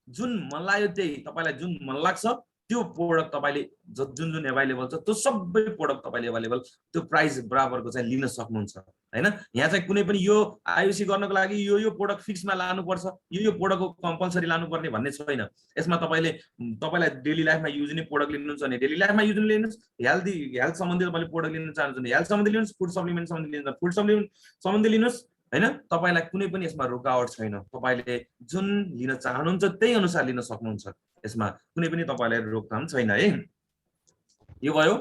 जुन मन लाग्यो त्यही, तपाईलाई जुन मन लाग्छ त्यो प्रोडक्ट तपाईले जुन जुन अवेलेबल छ त्यो सबै प्रोडक्ट तपाईले अवेलेबल त्यो प्राइस बराबरको चाहिँ लिन सक्नुहुन्छ हैन। यहाँ चाहिँ कुनै पनि यो आयुसी गर्नको लागि यो प्रोडक्ट फिक्समा लानुपर्छ, यो प्रोडक्टको कम्पल्सरी लानुपर्ने भन्ने छैन। यसमा तपाईलाई डेली लाइफमा युज हुने प्रोडक्ट लिनुहुन्छ भने डेली लाइफमा युज हुने लिनुस्, हेल्थ सम्बन्धी तपाईले प्रोडक्ट लिन चाहनुहुन्छ भने हेल्थ सम्बन्धी लिनुस्, फुड सप्लिमेन्ट सम्बन्धी लिनुहुन्छ फुड सप्लिमेन्ट सम्बन्धी लिनुस् हैन। तपाईलाई कुनै पनि यसमा रुकावट छैन, तपाईले जुन लिन चाहनुहुन्छ त्यही अनुसार लिन सक्नुहुन्छ, यसमा कुनै पनि तपाईलाई रोकथाम छैन है। यो भयो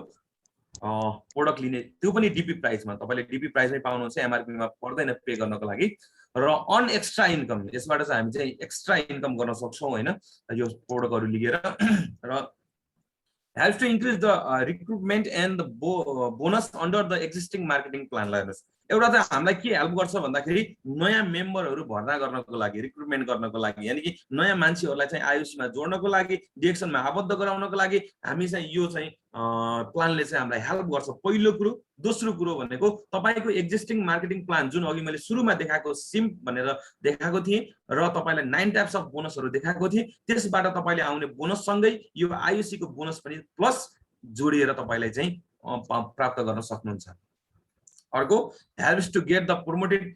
प्रोडक्ट लिने, त्यो पनि डीपी प्राइसमा तपाईले डीपी प्राइसमै पाउनुहुन्छ, एमआरपी मा पर्दैन पे गर्नको लागि। र अन एक्स्ट्रा इन्कम, यसबाट चाहिँ हामी चाहिँ एक्स्ट्रा इन्कम गर्न सक्छौं हैन यो प्रोडक्टहरु लिएर। र helps to increase the recruitment and the bonus under the existing marketing plan। हेर्नुस्, एउटा चाहिँ हामीलाई के हेल्प गर्छ भन्दाखेरि नयाँ मेम्बरहरु भर्ना गर्नको लागि, रिक्रुटमेन्ट गर्नको लागि, यानी कि नयाँ मान्छेहरुलाई चाहिँ आयुषमा जोड्नको लागि, डिएक्सनमा आबद्ध गराउनको लागि हामी चाहिँ यो चाहिँ प्लानले चाहिँ हामीलाई हेल्प गर्छ, पहिलो कुरो। दोस्रो कुरो भनेको तपाईको एक्जिस्टिङ मार्केटिङ प्लान जुन अघि मैले सुरुमा देखाएको सिम्प भनेर देखाएको थिएँ र तपाईलाई 9 टाइप्स अफ बोनसहरु देखाएको थिएँ, त्यसबाट तपाईले आउने बोनस सँगै यो आयुसी को बोनस पनि प्लस जोडिएर तपाईलाई चाहिँ प्राप्त गर्न सक्नुहुन्छ। अर्को, helps to get the promoted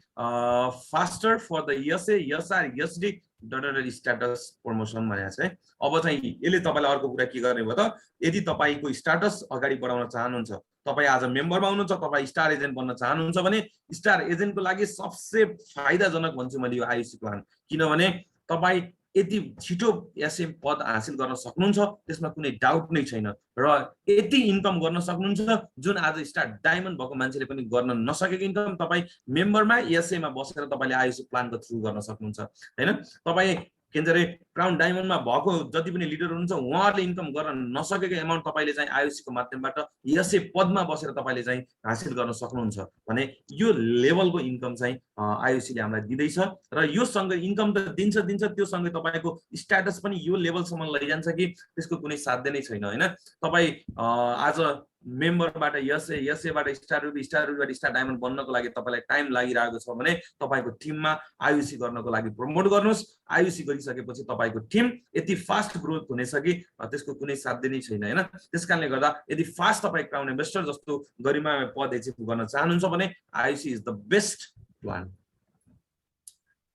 faster for the SA, SR, SD status promotion भनेको चाहिँ अब चाहिँ यसले तपाईलाई अर्को कुरा के गर्ने भयो त, यदि तपाईको स्ट्याटस अगाडि बढाउन चाहनुहुन्छ, तपाई आज मेम्बरमा हुनुहुन्छ, तपाई स्टार एजेन्ट बन्न चाहनुहुन्छ भने स्टार एजेन्टको लागि सबसे फाइदाजनक भन्छु मैले यो आयुसी प्लान, किनभने तपाई यति छिटो एसएम पद हासिल गर्न सक्नुहुन्छ, त्यसमा कुनै डाउट नै छैन। र यति इन्कम गर्न सक्नुहुन्छ जुन आज स्टार डायमन्ड भएको मान्छेले पनि गर्न नसकेको इन्कम तपाई मेम्बरमा एसएमा बसेर तपाईले आयुसी प्लानको थ्रु गर्न सक्नुहुन्छ हैन। तपाई के भन्छ रे क्राउन डायमन्डमा भएको जति पनि लिडर हुनुहुन्छ उहाँहरूले इन्कम गर्न नसकेको अमाउन्ट तपाईले चाहिँ आयुसी को माध्यमबाट एसए पदमा बसेर तपाईले चाहिँ हासिल गर्न सक्नुहुन्छ भने यो लेभलको इन्कम चाहिँ आयुसी ले हामीलाई दिदैछ। र यो सँगै इन्कम त दिन्छ त्यो सँगै तपाईको स्ट्याटस पनि यो लेभलसम्म लैजान्छ कि त्यसको कुनै साध्य नै छैन हैन। तपाई आज मेम्बरबाट एसएबाट स्टार रुबीबाट स्टार डायमन्ड बन्नको लागि तपाईलाई टाइम लागिरहेको छ भने तपाईको टिममा आयुसी गर्नको लागि प्रमोट गर्नुस्। आयुसी गरिसकेपछि तपाईको टिम यति फास्ट ग्रोथ हुनेछ कि त्यसको कुनै साध्य नै छैन हैन। त्यसकारणले गर्दा यदि फास्ट तपाई क्राउन इन्भेस्टर जस्तो गरिमा पद एचिभ गर्न चाहनुहुन्छ भने IOC is the best plan.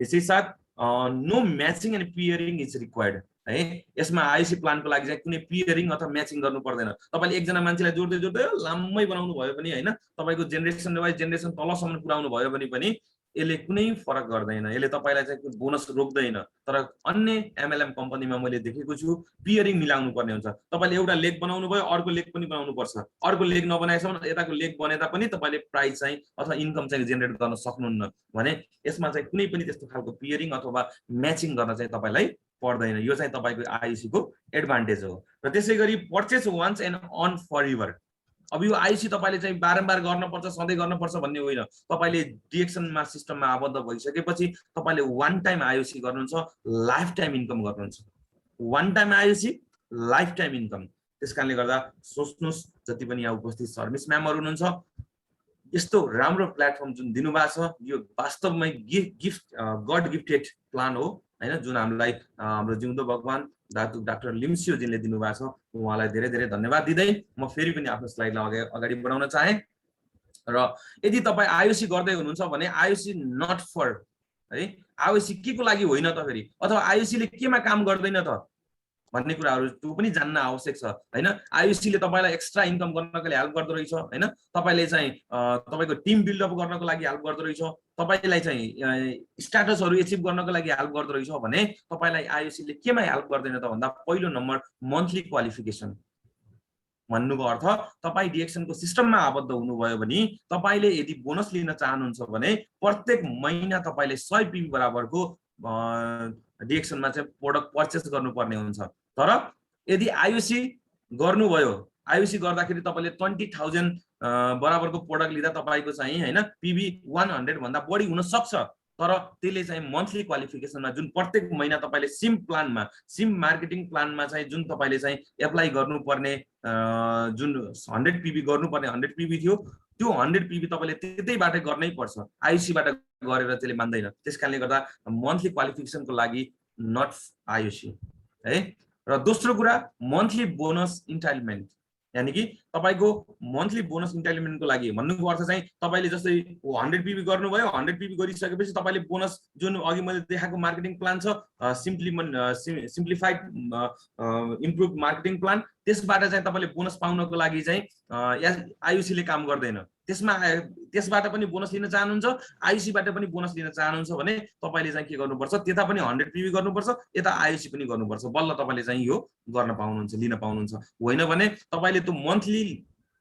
यसै साथ no matching and pairing is required है। यसमा आयुसी प्लानको लागि चाहिँ कुनै पियरिङ अथवा म्याचिङ गर्नु पर्दैन। तपाईले एकजना मान्छेलाई जोड्दै लामै बनाउनु भयो पनि हैन, तपाईको जेनेरेसन वाइज जेनेरेसन तलसम्म पुर्याउनु भयो भने पनि यसले कुनै फरक गर्दैन, यसले तपाईलाई चाहिँ बोनस रोक्दैन। तर अन्य एमएलएम कम्पनीमा मैले देखेको छु पियरिङ मिलाउनु पर्ने हुन्छ। तपाईले एउटा लेग बनाउनु भयो, अर्को लेग पनि बनाउनु पर्छ, अर्को लेग नबनाएसम्म यताको लेग बनेता पनि तपाईले प्राइस चाहिँ अथवा इन्कम चाहिँ जेनेरेट गर्न सक्नुहुन्न भने यसमा चाहिँ कुनै पनि त्यस्तो खालको पियरिङ अथवा म्याचिङ गर्न चाहिँ तपाईलाई पर्दैन। यो चाहिँ तपाईको आयुसी को एडभान्टेज हो। र त्यसैगरी पर्चेज वान्स एन्ड अन फरएभर। अब यो आयुसी तपाईले चाहिँ बारम्बार गर्नुपर्छ, सधैँ गर्नुपर्छ भन्ने होइन। तपाईले डिएक्सनमा सिस्टममा आबद्ध भइसकेपछि तपाईले वान टाइम आयुसी गर्नुहुन्छ, लाइफ टाइम इन्कम गर्नुहुन्छ। वान टाइम आयुसी, लाइफ टाइम इन्कम। त्यसकारणले गर्दा सोच्नुस् जति पनि यहाँ उपस्थित सर्भिस म्यामहरु हुनुहुन्छ, यस्तो राम्रो प्लेटफर्म जुन दिनुभएको छ यो वास्तवमै गिफ्ट गड गिफ्टेड प्लान हो हैन, जुन हामीलाई हाम्रो जिउँदो भगवान डाक्टर लिम्सियोजीले दिनुभएको छ। उहाँलाई धेरै धेरै धन्यवाद दिँदै म फेरि पनि आफ्नो स्लाइडलाई अगाडि बढाउन चाहे। र यदि तपाई आयुसी गर्दै हुनुहुन्छ भने आयुसी नट फर है, आयुसी के को लागि होइन त फेरि, अथवा आयुसीले केमा काम गर्दैन त भन्ने कुराहरु त्यो पनि जान्न आवश्यक छ हैन। आयुसीले तपाईलाई एक्स्ट्रा इन्कम गर्नको लागि हेल्प गर्दो रहेछ हैन, तपाईले चाहिँ तपाईको टिम बिल्डअप गर्नको लागि हेल्प गर्दो रहेछ, तपाईलाई चाहिँ स्ट्याटसहरु एचिभ गर्नको लागि हेल्प गर्दो रहेछ भने तपाईलाई आयुसीले केमा हेल्प गर्दैन त भन्दा पहिलो नम्बर मन्थली क्वालिफिकेसन। भन्नुको अर्थ तपाई डिएक्सनको सिस्टममा आबद्ध हुनुभयो भने तपाईले यदि बोनस लिन चाहनुहुन्छ भने प्रत्येक महिना तपाईले 100 पीबी बराबरको डिएक्सनमा चाहिँ प्रोडक्ट पर्चेस गर्नुपर्ने हुन्छ। तर यदि आईओसी गर्नुभयो, आईओसी गर्दाखेरि तपाईले 20,000 बराबरको प्रोडक्ट लिँदा तपाईको चाहिँ हैन पीबी 100 भन्दा बढी हुन सक्छ। तर त्यसले चाहिँ मन्थली क्वालिफिकेसनमा जुन प्रत्येक महिना तपाईले सिम प्लानमा, सिम मार्केटिङ प्लानमा चाहिँ जुन तपाईले चाहिँ एप्लाई गर्नुपर्ने जुन 100 पीबी गर्नुपर्ने 100 पीबी थियो, त्यो 100 पीबी तपाईले त्यतैबाट गर्नै पर्छ। आईओसी बाट गरेर त्यसले मान्दैन। त्यसकारणले गर्दा मन्थली क्वालिफिकेसनको लागि नट आईओसी है। र दोस्रो कुरा मन्थली बोनस इन्टाइटलमेन्ट, यानी कि तपाईको मन्थली बोनस इन्टाइटलमेन्टको लागि भन्नुको अर्थ चाहिँ तपाईले जस्तै 100 पीबी गर्नुभयो, 100 पीबी गरिसकेपछि तपाईले बोनस जुन अघि मैले देखाएको मार्केटिङ प्लान छ, सिम्प्लिफाइड इम्प्रुभ मार्केटिङ प्लान, त्यसबाट चाहिँ तपाईले बोनस पाउनको लागि चाहिँ आईओसी ले काम गर्दैन। त्यसबाट पनि बोनस लिन चाहनुहुन्छ, आईओसी बाट पनि बोनस लिन चाहनुहुन्छ भने तपाईले चाहिँ के गर्नुपर्छ, त्यता पनि 100 पीबी गर्नुपर्छ, यता आईओसी पनि गर्नुपर्छ, बल्ल तपाईले चाहिँ यो गर्न पाउनुहुन्छ, लिन पाउनुहुन्छ। होइन भने तपाईले त्यो मन्थली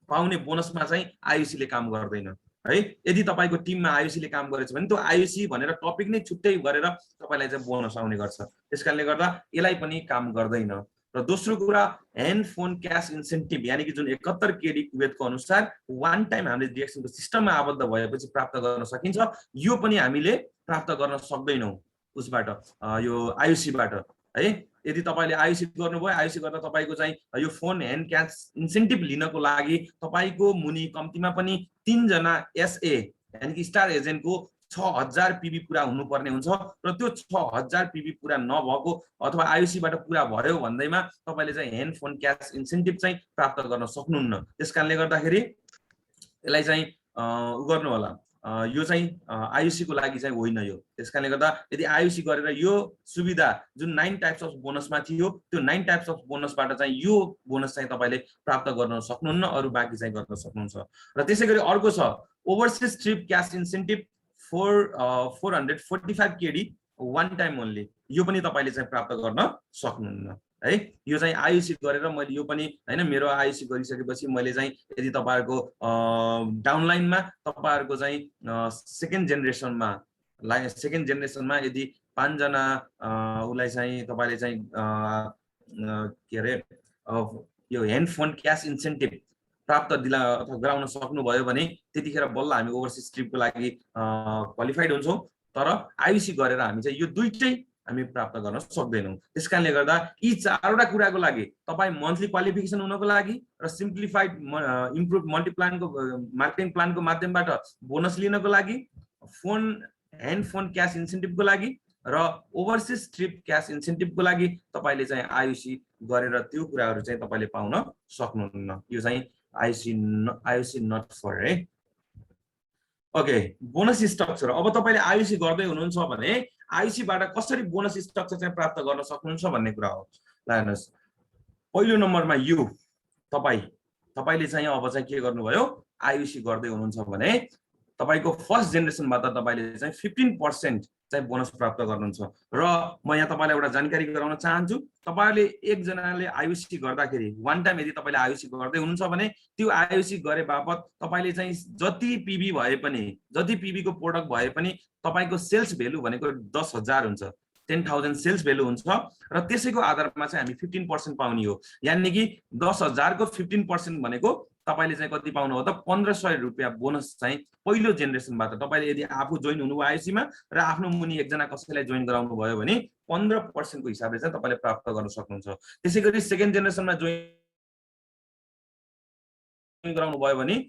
पाउने बोनसमा चाहिँ आईओसी ले काम गर्दैन है। यदि तपाईको टिममा आईओसी ले काम गरेछ भने त्यो आईओसी भनेर टपिक नै छुट्टै गरेर तपाईलाई चाहिँ बोनस आउने गर्छ। त्यसकारणले गर्दा यसलाई पनि काम गर्दैन। र दोस्रो कुरा ह्यान्ड फोन क्याश इन्सेन्टिभ, यानी कि जुन 71 केडी कुवेतको अनुसार वान टाइम हामीले डिएक्सनको सिस्टममा आबद्ध भएपछि प्राप्त गर्न सकिन्छ, यो पनि हामीले प्राप्त गर्न सक्दैनौँ उसबाट, यो आईओसी बाट है। यदि तपाईले आईओसी गर्नुभयो, आईओसी गर्दा तपाईको चाहिँ यो फोन ह्यान्ड क्याश इन्सेन्टिभ लिनको लागि तपाईको मुनि कम्तीमा पनि 3 जना एसए यानी कि स्टार एजेन्टको 6000 पीबी पूरा हुनुपर्ने हुन्छ। र त्यो 6000 पीबी पूरा नभएको अथवा आईओसी बाट पूरा भयो भन्दैमा तपाईले चाहिँ ह्यान्ड फोन क्याश इन्सेन्टिभ चाहिँ प्राप्त गर्न सक्नुहुन्न। त्यसकारणले गर्दाखेरि यसलाई चाहिँ गर्नु होला, यो चाहिँ आईओसी को लागि चाहिँ होइन यो। त्यसकारणले गर्दा यदि आईओसी गरेर यो सुविधा जुन 9 टाइप्स अफ बोनसमा थियो, त्यो 9 टाइप्स अफ बोनसबाट चाहिँ यो बोनस चाहिँ तपाईले प्राप्त गर्न सक्नुहुन्न, अरु बाँकी चाहिँ गर्न सक्नुहुन्छ। र त्यसैगरी अर्को छ overseas trip cash incentive 445 KD one time only, यो पनि तपाईले चाहिँ प्राप्त गर्न सक्नुहुन्न है। यो चाहिँ आईओसी गरेर मैले यो पनि हैन, मेरो आईओसी गरिसकेपछि मैले चाहिँ यदि तपाईहरुको डाउनलाइनमा तपाईहरुको चाहिँ सेकेन्ड जेनेरेसनमा यदि 5 जना उलाई चाहिँ तपाईले चाहिँ के अरे यो ह्यान्ड फोन क्याश इन्सेन्टिभ प्राप्त गराउन सक्नुभयो भने त्यतिखेर बल्ल हामी ओभरसीज ट्रिपको लागि क्वालिफाइड हुन्छौं। तर आईओसी गरेर हामी चाहिँ यो दुईटै हामी प्राप्त गर्न सक्दैनौं। त्यसकारणले गर्दा यी चारवटा कुराको लागि तपाई मन्थली क्वालिफिकेसन हुनको लागि र सिम्प्लिफाइड इम्प्रुभ मल्टी प्लानको मार्केटिङ प्लानको माध्यमबाट बोनस लिनको लागि, ह्यान्ड फोन क्याश इन्सेन्टिभको लागि र ओभरसीज ट्रिप क्याश इन्सेन्टिभको लागि तपाईले चाहिँ आईओसी गरेर त्यो कुराहरु चाहिँ तपाईले पाउन सक्नुहुन्न। यो चाहिँ आईओसी नट फर है। Okay, bonus structure. अब तपाईले आईओसी गर्दै हुनुहुन्छ भने आईओसी बाट कसरी बोनस स्ट्रक्चर चाहिँ प्राप्त गर्न सक्नुहुन्छ भन्ने कुरा हो। ल हेर्नुस्, पहिलो नम्बरमा यो तपाईले चाहिँ अब चाहिँ के गर्नुभयो, आईओसी गर्दै हुनुहुन्छ भने तपाईको फर्स्ट जेनेरेसनबाट तपाईले चाहिँ 15% चाहिँ बोनस प्राप्त गर्नुहुन्छ। र म यहाँ तपाईलाई एउटा जानकारी गराउन चाहन्छु, तपाईहरुले एक जनाले आईओसी गर्दाखेरि वान टाइम यदि तपाईले आईओसी गर्दै हुनुहुन्छ भने त्यो आईओसी गरे बापत तपाईले चाहिँ जति पीबी भए पनि, जति पीबी को प्रोडक्ट भए पनि तपाईको सेल्स भ्यालु भनेको 10,000 हुन्छ, 10,000 सेल्स भ्यालु हुन्छ। र त्यसैको आधारमा चाहिँ हामी 15% पाउने हो। यानी कि 10,000 को 15% भनेको तपाईले चाहिँ कति पाउनु हो त 1500 रुपैयाँ बोनस चाहिँ पहिलो जेनेरेसनबाट तपाईले यदि आफू जोइन हुनुभयो आईओसी मा र आफ्नो मुनि एकजना कसैलाई जोइन गराउनु भयो भने 15% को हिसाबले चाहिँ तपाईले प्राप्त गर्न सक्नुहुन्छ। त्यसैगरी सेकेन्ड जेनेरेसनमा जोइन गराउनु भयो भने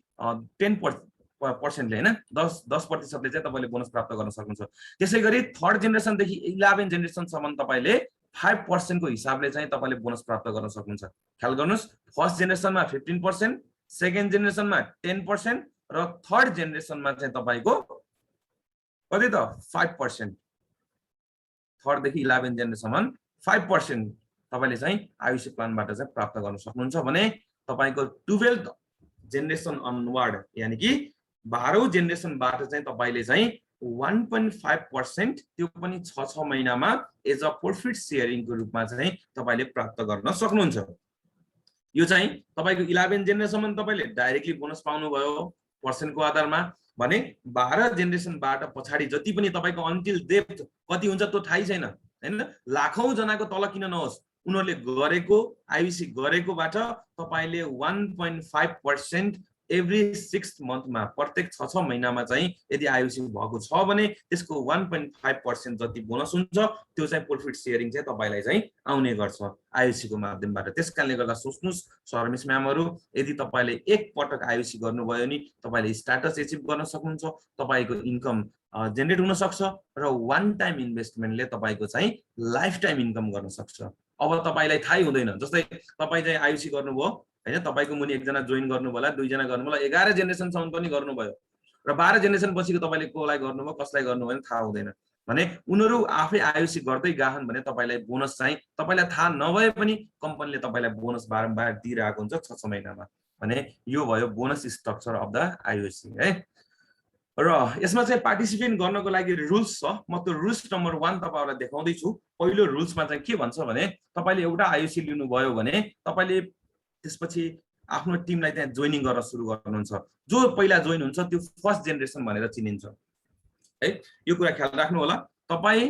10% ले हैन 10% ले चाहिँ तपाईले बोनस प्राप्त गर्न सक्नुहुन्छ। त्यसैगरी थर्ड जेनेरेसन देखि 11 जेनेरेसन सम्म तपाईले 5% को हिसाबले चाहिँ तपाईले बोनस प्राप्त गर्न सक्नुहुन्छ। ख्याल गर्नुस्, फर्स्ट जेनेरेसनमा 15%, सेकेन्ड जेनेरेसनमा 10% र थर्ड जेनेरेसनमा चाहिँ तपाईको कति त 5%। थर्ड देखि 11 जेनेरेसनसम्म 5% तपाईले चाहिँ आईओसी प्लानबाट चाहिँ प्राप्त गर्न सक्नुहुन्छ भने तपाईको 12th जेनेरेसन अनवर्ड यानी कि 12औं जेनेरेसनबाट चाहिँ तपाईले चाहिँ 1.5% त्यो पनि 6 महिनामा एज अ प्रॉफिट शेयरिङ को रूपमा चाहिँ तपाईले प्राप्त गर्न सक्नुहुन्छ। यो चाहिँ तपाईको 11 जेनेरेसनसम्म तपाईले डाइरेक्टली बोनस पाउनुभयो पर्सेन्टको आधारमा भने 12 जेनेरेसनबाट पछाडी जति पनि तपाईको अन्टिल डेथ कति हुन्छ त्यो थाहै छैन हैन लाखौं जनाको तल किन नहोस् उनीहरुले गरेको आईयूसी गरेकोबाट तपाईले 1.5% एभ्री 6 मन्थमा प्रत्येक 6 महिनामा चाहिँ यदि आईयूसी भएको छ भने त्यसको 1.5% जति बोनस हुन्छ त्यो चाहिँ प्रॉफिट शेयरिङ चाहिँ तपाईलाई चाहिँ आउने गर्छ आईयूसी को माध्यमबाट त्यसकारणले गर्दा सोच्नुस् सर्भिस म्यामहरु यदि तपाईले एक पटक आईयूसी गर्नुभयो नि तपाईले स्ट्याटस अचिभ गर्न सक्नुहुन्छ तपाईको इन्कम जेनेरेट हुन सक्छ र वान टाइम इन्भेस्टमेन्टले तपाईको चाहिँ लाइफ टाइम इन्कम गर्न सक्छ अब तपाईलाई थाहै हुँदैन जस्तै तपाई चाहिँ आईयूसी गर्नुभयो हैन तपाईको मुनि एकजना जोइन गर्नु होला दुईजना गर्नु होला 11 जेनेरेसन सम्म पनि गर्नुभयो र 12 जेनेरेसन पछिको तपाईले कोलाई गर्नुभयो कसलाई गर्नुभयो थाहा हुँदैन भने उनीहरु आफै आईयूसी गर्दै गाहन भने तपाईलाई बोनस चाहिँ तपाईलाई थाहा नभए पनि कम्पनीले तपाईलाई बोनस बारम्बार दिइरहेको हुन्छ 6 महिनामा भने यो भयो bonus structure of the IUC है र यसमा चाहिँ पार्टिसिपेट गर्नको लागि रुल्स छ म त्यो रुल्स नम्बर 1 तपाईहरुलाई देखाउँदै छु पहिलो रुल्समा चाहिँ के भन्छ भने तपाईले एउटा आईयूसी लिनु भयो भने तपाईले त्यसपछि आफ्नो टिमलाई त्यहाँ जोइनिङ गर्न सुरु गर्नुहुन्छ जो पहिला जोइन हुन्छ त्यो फर्स्ट जेनेरेसन भनेर चिनिन्छ है यो कुरा ख्याल राख्नु होला तपाई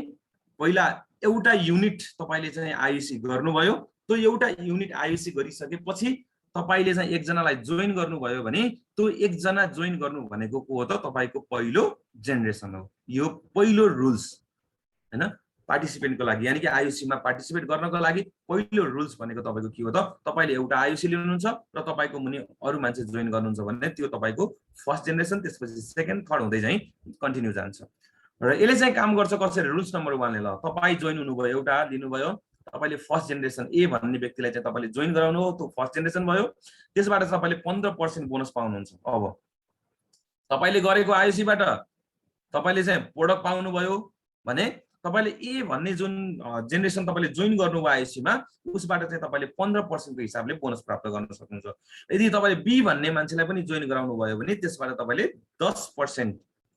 पहिला एउटा युनिट तपाईले चाहिँ आईयूसी गर्नुभयो त्यो एउटा युनिट आईयूसी गरिसकेपछि तपाईले चाहिँ एकजनालाई जोइन गर्नुभयो भने त्यो एकजना जोइन गर्नु भनेको को हो त तपाईको पहिलो जेनेरेसन हो यो पहिलो रुल्स हैन पार्टिसिपेन्टको लागि यानी कि आईयूसी मा पार्टिसिपेट गर्नको लागि पहिलो रुल्स भनेको तपाईको के हो त तपाईले एउटा आईयूसी लिनुहुन्छ र तपाईको मुनि अरु मान्छे जोइन गर्नुहुन्छ भने त्यो तपाईको फर्स्ट जेनेरेसन त्यसपछि सेकेन्ड थर्ड हुँदै चाहिँ कन्टिन्यू जान्छ र यसले चाहिँ काम गर्छ कसरी रुल्स नम्बर 1 ले ल तपाई जोइन हुनुभयो एउटा लिनुभयो तपाईले फर्स्ट जेनेरेसन ए भन्ने व्यक्तिलाई चाहिँ तपाईले जोइन गराउनु हो त्यो फर्स्ट जेनेरेसन भयो त्यसबाट तपाईले 15% बोनस पाउनुहुन्छ अब तपाईले गरेको आईयूसी बाट तपाईले चाहिँ प्रोडक्ट पाउनु भयो भने तपाईले ए भन्ने जुन जेनेरेसन तपाईले जोइन गर्नुभयो आईयूसी मा उसबाट चाहिँ तपाईले 15% को हिसाबले बोनस प्राप्त गर्न सक्नुहुन्छ यदि तपाईले बी भन्ने मान्छेलाई पनि जोइन गराउनु भयो भने त्यसबाट तपाईले 10%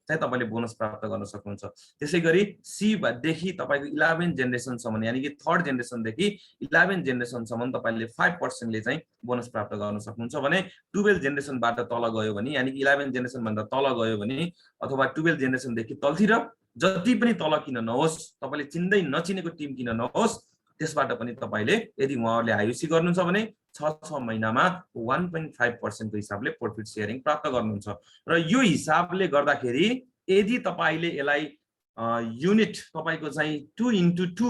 चाहिँ तपाईले बोनस प्राप्त गर्न सक्नुहुन्छ त्यसैगरी सी देखि तपाईको 11 जेनेरेसन सम्म यानी कि थर्ड जेनेरेसन देखि 11 जेनेरेसन सम्म तपाईले 5% ले चाहिँ बोनस प्राप्त गर्न सक्नुहुन्छ भने 12 जेनेरेसन बाट तल गयो भने यानी कि 11 जेनेरेसन भन्दा तल गयो भने अथवा 12 जेनेरेसन देखि तलतिर जति पनि तल किन नहोस् तपाईले चिन्दै नचिनेको टिम किन नहोस् त्यसबाट पनि तपाईले यदि उहाँहरुले आईयूसी गर्नुहुन्छ भने 6 महिनामा 1.5% को हिसाबले प्रॉफिट शेयरिङ प्राप्त गर्नुहुन्छ र यो हिसाबले गर्दाखेरि यदि तपाईले यसलाई युनिट तपाईको चाहिँ 2x2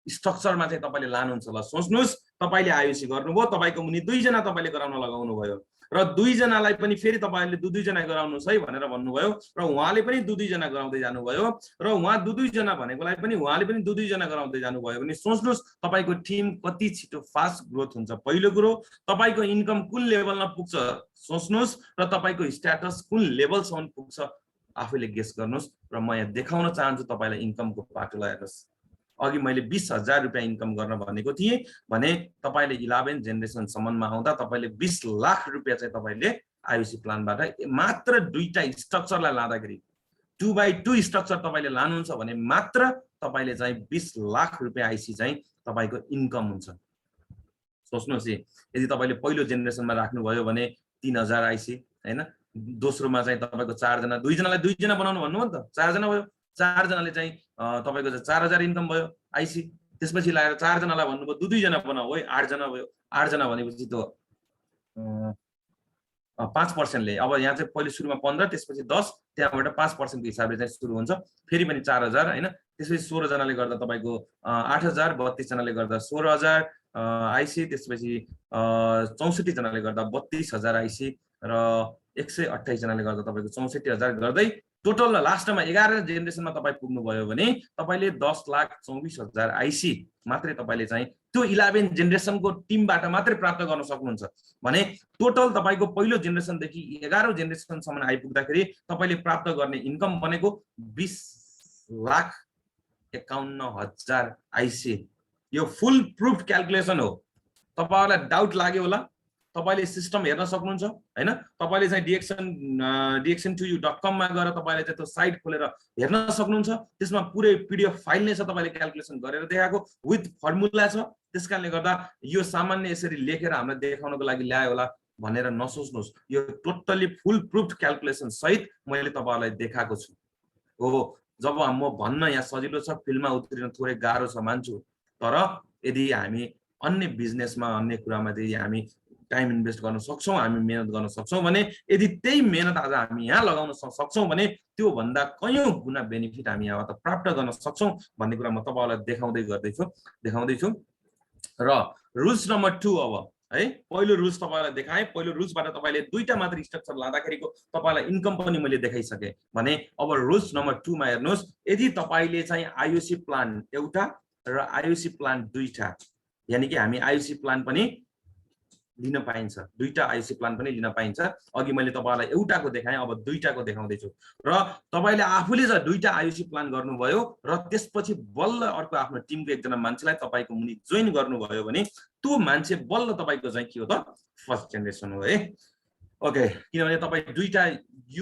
स्ट्रक्चरमा चाहिँ तपाईले लानुहुन्छ ल सोच्नुस् तपाईले आईयूसी गर्नुभयो तपाईको मुनि दुई जना तपाईले गराउन लगाउनु भयो र दुई जनालाई पनि फेरि तपाईले दुई जना गराउनुस् है भनेर भन्नुभयो र उहाँले पनि दुई जना गराउँदै जानुभयो र उहाँ दुई जना भनेकोलाई पनि उहाँले पनि दुई जना गराउँदै जानुभयो भने सोच्नुस् तपाईको टिम कति छिटो फास्ट ग्रोथ हुन्छ पहिलो कुरो तपाईको इन्कम कुन लेभलमा पुग्छ सोच्नुस् र तपाईको स्ट्याटस कुन लेभलसम्म पुग्छ आफैले गेस गर्नुस् र म यहाँ देखाउन चाहन्छु तपाईलाई इन्कमको पाटोलाई हेर्नुस् अघि मैले 20,000 रुपैयाँ इन्कम गर्न भनेको थिए भने तपाईले 11 जेनेरेसन सम्ममा आउँदा तपाईले 20 लाख रुपैयाँ चाहिँ तपाईले आईयूसी प्लानबाट मात्र दुईटा स्ट्रक्चरलाई लाँदाखेरि 2x2 स्ट्रक्चर तपाईले लानुहुन्छ भने मात्र तपाईले चाहिँ 20 लाख रुपैयाँ आईसी चाहिँ तपाईको इन्कम हुन्छ सोच्नुस् यदि तपाईले पहिलो जेनेरेसनमा राख्नु भयो भने 3000 आईसी हैन दोस्रोमा चाहिँ तपाईको 4 जना दुई जनालाई दुई जना बनाउनु भन्नु हो नि त 4 जना भयो 4 जनाले चाहिँ तपाईको 4000 इन्कम भयो आईसी त्यसपछि लाएर 4 जनालाई भन्नुभयो दुई जना बनाऊ है 8 जना भयो 8 जना भनेपछि त्यो 5% ले अब यहाँ चाहिँ पहिले सुरुमा 15 त्यसपछि 10 त्यहाँबाट 5% को हिसाबले चाहिँ सुरु हुन्छ फेरि पनि 4000 हैन त्यसपछि 16 जनाले गर्दा तपाईको 8000 32 जनाले गर्दा 16000 आईसी त्यसपछि 64 जनाले गर्दा 32000 आईसी र 128 जनाले गर्दा तपाईको 64000 गर्दै टोटल लास्टमा 11 जेनेरेसनमा तपाई पुग्नु भयो भने तपाईले 10,24,000 आईसी मात्रै तपाईले चाहिँ त्यो 11 जेनेरेसनको टिमबाट मात्रै प्राप्त गर्न सक्नुहुन्छ भने टोटल तपाईको पहिलो जेनेरेसन देखि 11 जेनेरेसन सम्म आइपुग्दाखेरि तपाईले प्राप्त गर्ने इन्कम भनेको 20,51,000 आईसी यो फुल प्रुफ क्याल्कुलेसन हो तपाईहरुलाई डाउट लाग्यो होला तपाईले सिस्टम हेर्न सक्नुहुन्छ हैन तपाईले चाहिँ dxn2u.com मा गएर तपाईले चाहिँ त्यो साइट खोलेर हेर्न सक्नुहुन्छ त्यसमा पुरै पीडीएफ फाइल नै छ तपाईले क्याल्कुलेसन गरेर देखाएको विथ फर्मुला छ त्यसकारणले गर्दा यो सामान्य यसरी लेखेर हामीलाई देखाउनको लागि ल्यायो होला भनेर नसोच्नुस् यो टोटली फुल प्रुफ क्याल्कुलेसन सहित मैले तपाईहरुलाई देखाएको छु हो जब म भन्न यहाँ सजिलो छ फिल्डमा उत्रिन थोरै गाह्रो छ मान्छु तर यदि हामी अन्य बिजनेसमा अन्य कुरामा यदि हामी टाइम इन्भेस्ट गर्न सक्छौं हामी मेहनत गर्न सक्छौं भने यदि त्यही मेहनत आज हामी यहाँ लगाउन सक्छौं भने त्यो भन्दा कयौं गुना बेनिफिट हामी यहाँबाट प्राप्त गर्न सक्छौं भन्ने कुरा म तपाईहरुलाई देखाउँदै छु र रुल्स नम्बर 2 अब है पहिलो रुल्स तपाईहरुलाई देखाए पहिलो रुल्सबाट तपाईले दुईटा मात्र स्ट्रक्चर लाँदाखेरिको तपाईलाई इन्कम पनि मैले देखाइसके भने अब रुल्स नम्बर 2 मा हेर्नुस् यदि तपाईले चाहिँ आईओसी प्लान एउटा र आईओसी प्लान दुईटा यानी कि हामी आईओसी प्लान पनि लिन पाइन्छ दुईटा आईओसी प्लान पनि लिन पाइन्छ अघि मैले तपाईहरुलाई एउटाको देखाएँ अब दुईटाको देखाउँदै छु र तपाईले आफूले चाहिँ दुईटा आईओसी प्लान गर्नुभयो र त्यसपछि बल्ल अर्को आफ्नो टिमको एकजना मान्छेलाई तपाईको मुनि जोइन गर्नुभयो भने त्यो मान्छे बल्ल तपाईको चाहिँ के हो त फर्स्ट जेनेरेसन हो है ओके किनभने तपाई दुईटा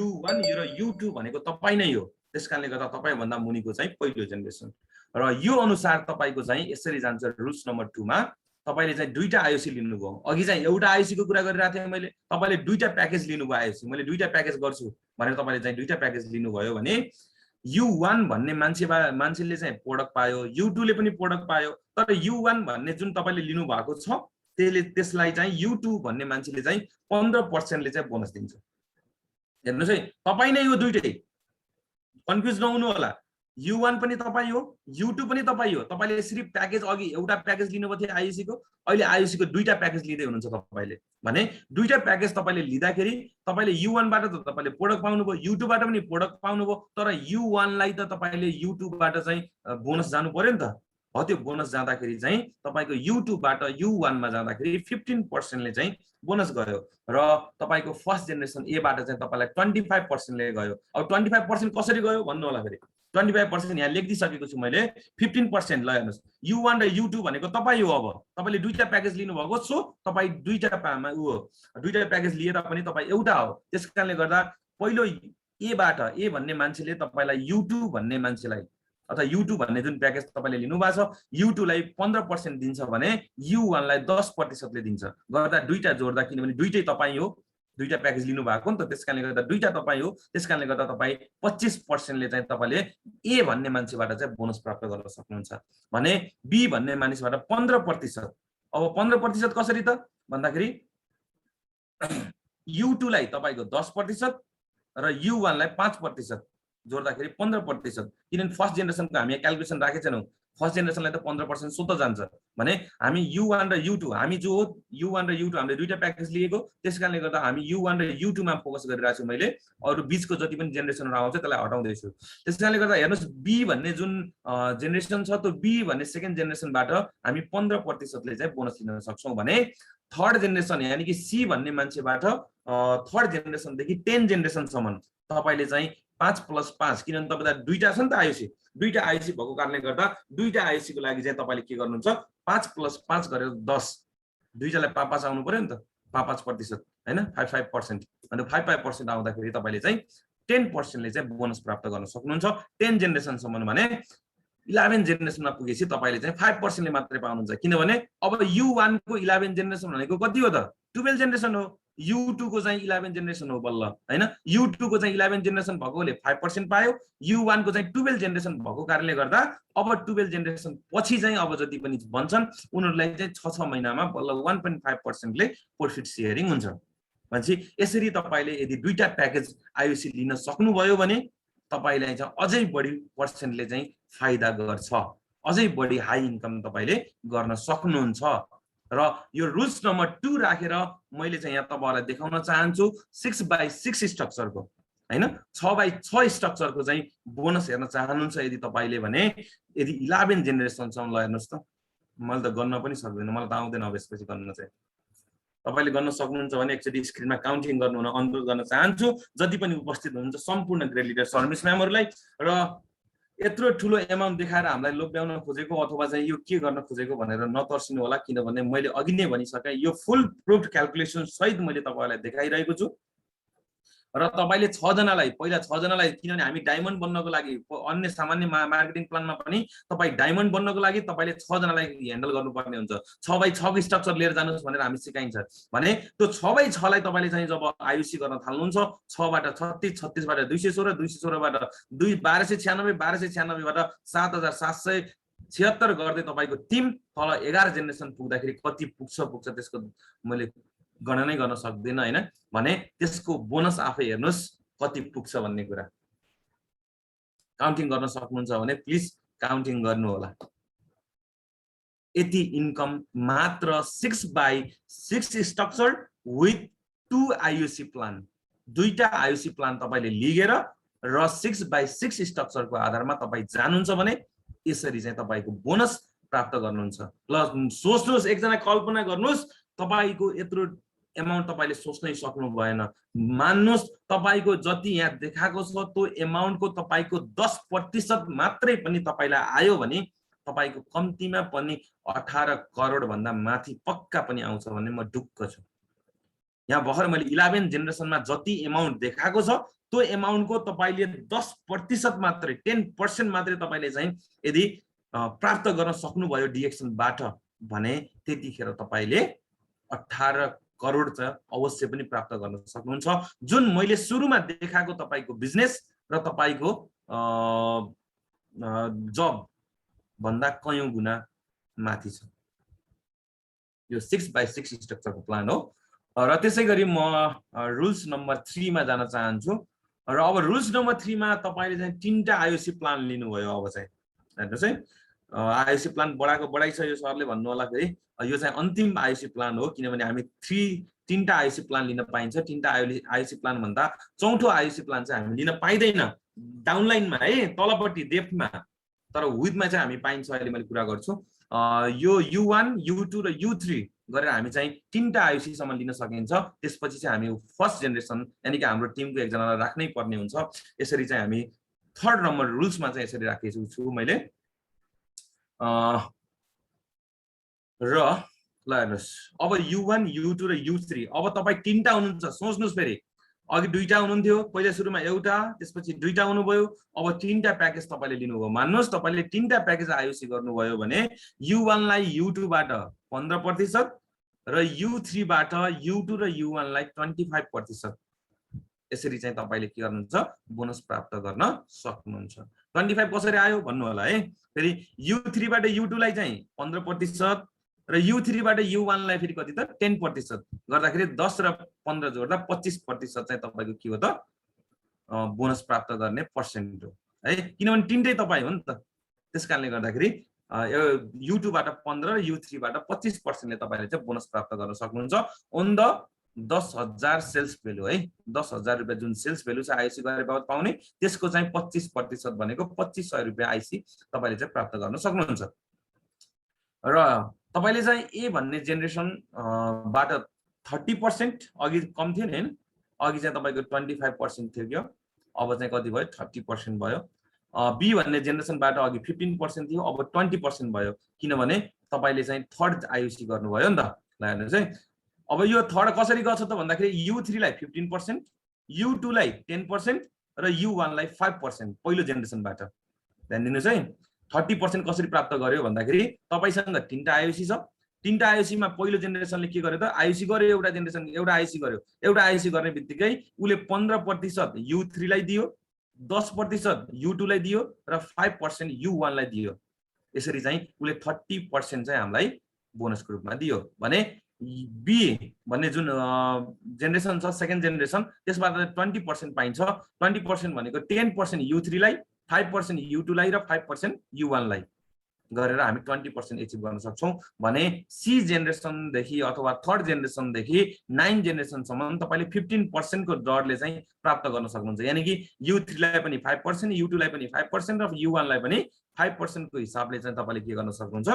U1 र U2 भनेको तपाई नै हो त्यसकारणले गर्दा तपाई भन्दा मुनिको चाहिँ पहिलो जेनेरेसन र यो अनुसार तपाईको चाहिँ यसरी जान्छ रुल्स नम्बर 2 मा तपाईले चाहिँ दुईटा आईओसी लिनुभयो अघि चाहिँ एउटा आईओसी को कुरा गरिरहेको थिएँ मैले तपाईले दुईटा प्याकेज लिनुभयो आईओसी मैले दुईटा प्याकेज गर्छु भनेर तपाईले चाहिँ दुईटा प्याकेज लिनुभयो भने U1 भन्ने मान्छेले चाहिँ प्रोडक्ट पायो U2 ले पनि प्रोडक्ट पायो तर U1 भन्ने जुन तपाईले लिनु भएको छ त्यसलाई चाहिँ U2 भन्ने मान्छेले चाहिँ 15% ले चाहिँ बोनस दिन्छ हेर्नुस् है तपाई नै यो दुईटै कन्फ्युज नहुनु होला U1 पनि तपाई हो U2 पनि तपाई हो तपाईले सिर्फ प्याकेज अघि एउटा प्याकेज लिनुभयो थियो आईओसी को अहिले आईओसी को दुईटा प्याकेज लिँदै हुनुहुन्छ तपाईले भने दुईटा प्याकेज तपाईले लिँदाखेरि तपाईले U1 बाट त तपाईले प्रोडक्ट पाउनुभयो U2 बाट पनि प्रोडक्ट पाउनुभयो तर U1 लाई त तपाईले U2 बाट चाहिँ बोनस जानु पर्यो नि त हो त्यो बोनस जाँदाखेरि चाहिँ तपाईको U2 बाट U1 मा जाँदाखेरि 15% ले चाहिँ बोनस गयो र तपाईको फर्स्ट जेनेरेसन ए बाट चाहिँ तपाईलाई 25% ले गयो अब 25% कसरी गयो भन्नु होला फेरि 25% यहाँ लेखिदिसकेको छु मैले 15% ल हेर्नुस् U1 र U2 भनेको तपाई हो अब तपाईले दुईटा प्याकेज लिनु भएको छ तपाई दुईटा प्याकेज लिएर पनि तपाई एउटा हो त्यसकारणले गर्दा पहिलो ए बाट ए भन्ने मान्छेले तपाईलाई U2 भन्ने मान्छेलाई अथवा U2 भन्ने जुन प्याकेज तपाईले लिनु भएको छ U2 लाई 15% दिन्छ भने U1 लाई 10% ले दिन्छ गर्दा दुईटा जोड्दा किनभने दुईटै तपाई हो दुईटा प्याकेज लिनु भएको नि त त्यसकारणले गर्दा दुईटा तपाई हो त्यसकारणले गर्दा तपाई 25% ले चाहिँ तपाईले ए भन्ने मान्छेबाट चाहिँ बोनस प्राप्त गर्न सक्नुहुन्छ भने बी भन्ने मानिसबाट 15% अब 15% कसरी त भन्दाखेरि U2 लाई तपाईको 10% र U1 लाई 5% जोड्दाखेरि 15% किनभने फर्स्ट जेनेरेसनको हामी क्याल्कुलेसन राखेका छैनौं फर्स्ट जेनेरेसनलाई त 15% सुत जान्छ भने हामी U1 र U2 हामी जो U1 र U2 हामीले दुईटा प्याकेज लिएको त्यसकारणले गर्दा हामी U1 र U2 मा फोकस गरिरहेको छु मैले अरु बीचको जति पनि जेनेरेसनहरु आउँछ त्यसलाई हटाउँदै छु त्यसकारणले गर्दा हेर्नुस् बी भन्ने जुन जेनेरेसन छ त्यो बी भन्ने सेकेन्ड जेनेरेसनबाट हामी 15% ले चाहिँ बोनस लिन सक्छौं भने थर्ड जेनेरेसन यानी कि सी भन्ने मान्छेबाट थर्ड जेनेरेसन देखि 10 जेनेरेसन सम्म तपाईले चाहिँ 5+5 किनभने तपाईलाई दुईटा छ नि त आईओसी दुईटा आईओसी भएको कारणले गर्दा दुईटा आईओसी को लागि चाहिँ तपाईले के गर्नुहुन्छ 5+5 गरेर 10 दुईटालाई 5 आउनु पर्यो नि त 5% हैन 5% अनि 5% आउँदाखेरि तपाईले चाहिँ 10% ले चाहिँ बोनस प्राप्त गर्न सक्नुहुन्छ 10 जेनेरेसन सम्म भने 11 जेनेरेसनमा पुगेपछि तपाईले चाहिँ 5% ले मात्रै पाउनुहुन्छ किनभने अब U1 को 11 जेनेरेसन भनेको कति हो त 12 जेनेरेसन हो U2 को चाहिँ 11 जेनेरेसन हो बल्ल हैन U2 को चाहिँ 11 जेनेरेसन भएकोले 5% पायो U1 को चाहिँ 12 जेनेरेसन भएको कारणले गर्दा अब 12 जेनेरेसन पछि चाहिँ अब जति पनि बन्छन् उनीहरुलाई चाहिँ 6 महिनामा बल्ल 1.5% ले प्रॉफिट शेयरिङ हुन्छ भनेपछि यसरी तपाईले यदि दुईटा प्याकेज आईओसी लिन सक्नुभयो भने तपाईलाई चाहिँ अझै बढी पर्सेन्टले चाहिँ फाइदा गर्छ अझै बढी हाई इन्कम तपाईले गर्न सक्नुहुन्छ र यो रुल्स नम्बर 2 राखेर मैले चाहिँ यहाँ तपाईहरुलाई देखाउन चाहन्छु 6/6 स्ट्रक्चरको हैन 6/6 स्ट्रक्चरको चाहिँ बोनस हेर्न चाहनुहुन्छ यदि तपाईले भने यदि 11 जेनेरेसन सम्म ल हेर्नुस् त मैले त गर्न पनि सक्दिन मलाई त आउँदैन अब यसपछि गर्न चाहिँ तपाईले गर्न सक्नुहुन्छ भने एकचोटी स्क्रिनमा काउन्टिङ गर्नु अनुरोध गर्न चाहन्छु जति पनि उपस्थित हुनुहुन्छ सम्पूर्ण ग्रेड लिडर सर्भिस म्यामहरुलाई र यत्रो ठुलो एमाउन्ट देखाएर हामीलाई लोभ्याउन खोजेको अथवा चाहिँ यो के गर्न खोजेको भनेर नतर्सिनु होला, किनभने मैले अघि नै भनिसकेँ यो फुल प्रुफ क्याल्कुलेसन सहित मैले तपाईहरुलाई देखाइरहेको छु। र तपाईले 6 जनालाई पहिला 6 जनालाई, किनभने हामी डायमन्ड बन्नको लागि अन्य सामान्य मार्केटिङ प्लानमा पनि तपाई डायमन्ड बन्नको लागि तपाईले 6 जनालाई ह्यान्डल गर्नुपर्ने हुन्छ। 6x6 को स्ट्रक्चर लिएर जानुस् भनेर हामी सिकाइन्छ भने त्यो 6x6 लाई तपाईले चाहिँ जब आयुसी गर्न थाल्नुहुन्छ 6 बाट 36, 36 बाट 216, 216 बाट 1296, 1296 बाट 7776 गर्दै तपाईको टिम तल 11 जेनेरेसन पुग्दाखेरि कति पुग्छ त्यसको मैले गणनै गर्न सक्दैन हैन भने त्यसको बोनस आफै हेर्नुस् कति पुग्छ भन्ने कुरा काउन्टिङ गर्न सक्नुहुन्छ भने प्लिज काउन्टिङ गर्नु होला। यति इन्कम मात्र 6x6 structure with 2 IUC plan, दुईटा आईयूसी प्लान तपाईले लिएर र 6x6 स्ट्रक्चरको आधारमा तपाई जानुहुन्छ भने यसरी चाहिँ तपाईको बोनस प्राप्त गर्नुहुन्छ। ल सोच्नुस्, एकजना कल्पना गर्नुस्, तपाईको यत्रो एमाउन्ट तपाईले सोच्नै सक्नु भएन। मान्नुस् तपाईको जति यहाँ देखाएको छ त्यो एमाउन्टको तपाईको 10% मात्रै पनि तपाईलाई आयो भने तपाईको कम्तीमा पनि 18 करोड भन्दा माथि पक्का पनि आउँछ भन्ने म ढुक्क छु। यहाँ भर्खर मैले 11 जेनेरेसनमा जति एमाउन्ट देखाएको छ त्यो एमाउन्टको तपाईले 10% मात्रै 10% मात्रै तपाईले चाहिँ यदि प्राप्त गर्न सक्नुभयो डिएक्सनबाट भने त्यतिखेर तपाईले 18 करोड चाहिँ अवश्य पनि प्राप्त गर्न सक्नुहुन्छ, जुन मैले सुरुमा देखाएको तपाईको बिजनेस र तपाईको जब भन्दा कयौं गुना माथि छ। यो 6x6 स्ट्रक्चरको प्लान हो। र त्यसैगरी म रुल्स नम्बर 3 मा जान चाहन्छु। र अब रुल्स नम्बर 3 मा तपाईले चाहिँ 3टा आईयूसी प्लान लिनुभयो। अब चाहिँ हेर्नुस् है, आईयूसी प्लान बढाइ छ यो सरले भन्नु होला फेरि यो चाहिँ अन्तिम आईयूसी प्लान हो, किनभने हामी 3टा आईयूसी प्लान लिन पाइन्छ। 3टा आईयूसी प्लान भन्दा चौथो आईयूसी प्लान चाहिँ हामी लिन पाइदैन डाउनलाइनमा है, तलपट्टि डेप्थमा, तर विथमा चाहिँ हामी पाइन्छ। अहिले मैले कुरा गर्छु यो U1, U2 र U3 गरेर हामी चाहिँ 3टा आईयूसी सम्म लिन सकिन्छ। त्यसपछि चाहिँ हामी फर्स्ट जेनेरेसन यानी कि हाम्रो टिमको एकजनालाई राख्नै पर्ने हुन्छ। यसरी चाहिँ हामी थर्ड नम्बर रुल्समा चाहिँ यसरी राखेको छु मैले। र ल हेर्नुस्, अब U1, U2 र U3 अब तपाई 3टा हुनुहुन्छ। सोच्नुस् फेरि अघि 2टा हुनुहुन्थ्यो, पहिला सुरुमा एउटा, त्यसपछि 2टा हुनुभयो, अब 3टा प्याकेज तपाईले लिनुभयो। मान्नुस् तपाईले 3टा प्याकेज आईयूसी गर्नुभयो भने U1 लाई U2 बाट 15% र U3 बाट U2 र U1 लाई 25%। यसरी चाहिँ तपाईले के गर्नुहुन्छ बोनस प्राप्त गर्न सक्नुहुन्छ। 25 कसरी आयो भन्नु होला है। फेरि U3 बाट U2 लाई चाहिँ 15% र U3 बाट U1 लाई फेरि कति त 10% गर्दाखेरि 10 र 15 जोड्दा 25% चाहिँ तपाईको के हो त बोनस प्राप्त गर्ने पर्सेन्ट हो है, किनभने 3टै तपाई हो नि त। त्यसकारणले गर्दाखेरि U2 बाट 15 र U3 बाट 25% ले तपाईले चाहिँ बोनस प्राप्त गर्न सक्नुहुन्छ अन द 10,000 सेल्स भ्यालु है। 10,000 रुपैयाँ जुन सेल्स भ्यालु छ आईसी गरेर पाउने त्यसको चाहिँ 25% भनेको 2500 रुपैयाँ आईसी तपाईले चाहिँ प्राप्त गर्न सक्नुहुन्छ। र तपाईले चाहिँ ए भन्ने जेनेरेसन बाट 30% अघि कम थियो नि हैन, अघि चाहिँ तपाईको 25% थियो क्या, अब चाहिँ कति भयो 30% भयो। बी भन्ने जेनेरेसनबाट अघि 15% थियो, अब 20% भयो, किनभने तपाईले चाहिँ थर्ड आईयूसी गर्नुभयो नि त। ल हेर्नुस् है, अब यो थर्ड कसरी गर्छ त भन्दाखेरि U3 लाई 15%, U2 लाई 10% र U1 लाई 5% पहिलो जेनेरेसनबाट। ध्यान दिनुस् है, 30% कसरी प्राप्त गर्यो भन्दाखेरि तपाईसँग 3टा आईयूसी छ। 3टा आईयूसी मा पहिलो जेनेरेसनले के गर्यो त आईयूसी गर्यो, एउटा जेनेरेसन एउटा आईयूसी गर्यो। एउटा आईयूसी गर्ने बित्तिकै उले 15% U3 लाई दियो, 10% U2 लाई दियो र 5% U1 लाई दियो। यसरी चाहिँ उले 30% चाहिँ हामीलाई बोनसको रूपमा दियो भने बी भन्ने जुन जेनेरेसन छ सेकेन्ड जेनेरेसन त्यसबाट 20% पाइन्छ। 20% भनेको 10% U3 लाई, 5% U2 लाई र 5% U1 लाई गरेर हामी 20% एचिभ गर्न सक्छौं भने सी जेनेरेसन देखि अथवा थर्ड जेनेरेसन देखि 9 जेनेरेसन सम्म तपाईले 15% को दरले चाहिँ प्राप्त गर्न सक्नुहुन्छ। यानी कि U3 लाई पनि 5%, U2 लाई पनि 5% र U1 लाई पनि 5% को हिसाबले चाहिँ तपाईले के गर्न सक्नुहुन्छ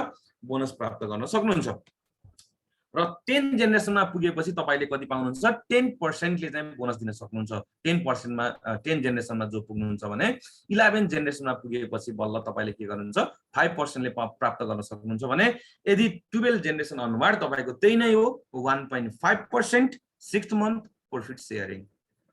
बोनस प्राप्त गर्न सक्नुहुन्छ। र 10 जेनेरेसनमा पुगेपछि तपाईले कति पाउनुहुन्छ 10% ले चाहिँ बोनस दिन सक्नुहुन्छ 10% मा 10 जेनेरेसनमा जो पुग्नुहुन्छ भने 11 जेनेरेसनमा पुगेपछि बल्ल तपाईले के गर्नुहुन्छ 5% ले प्राप्त गर्न सक्नुहुन्छ भने यदि 12 जेनेरेसन अनुसार तपाईको त्यही नै हो 1.5% 6th month प्रॉफिट शेयरिङ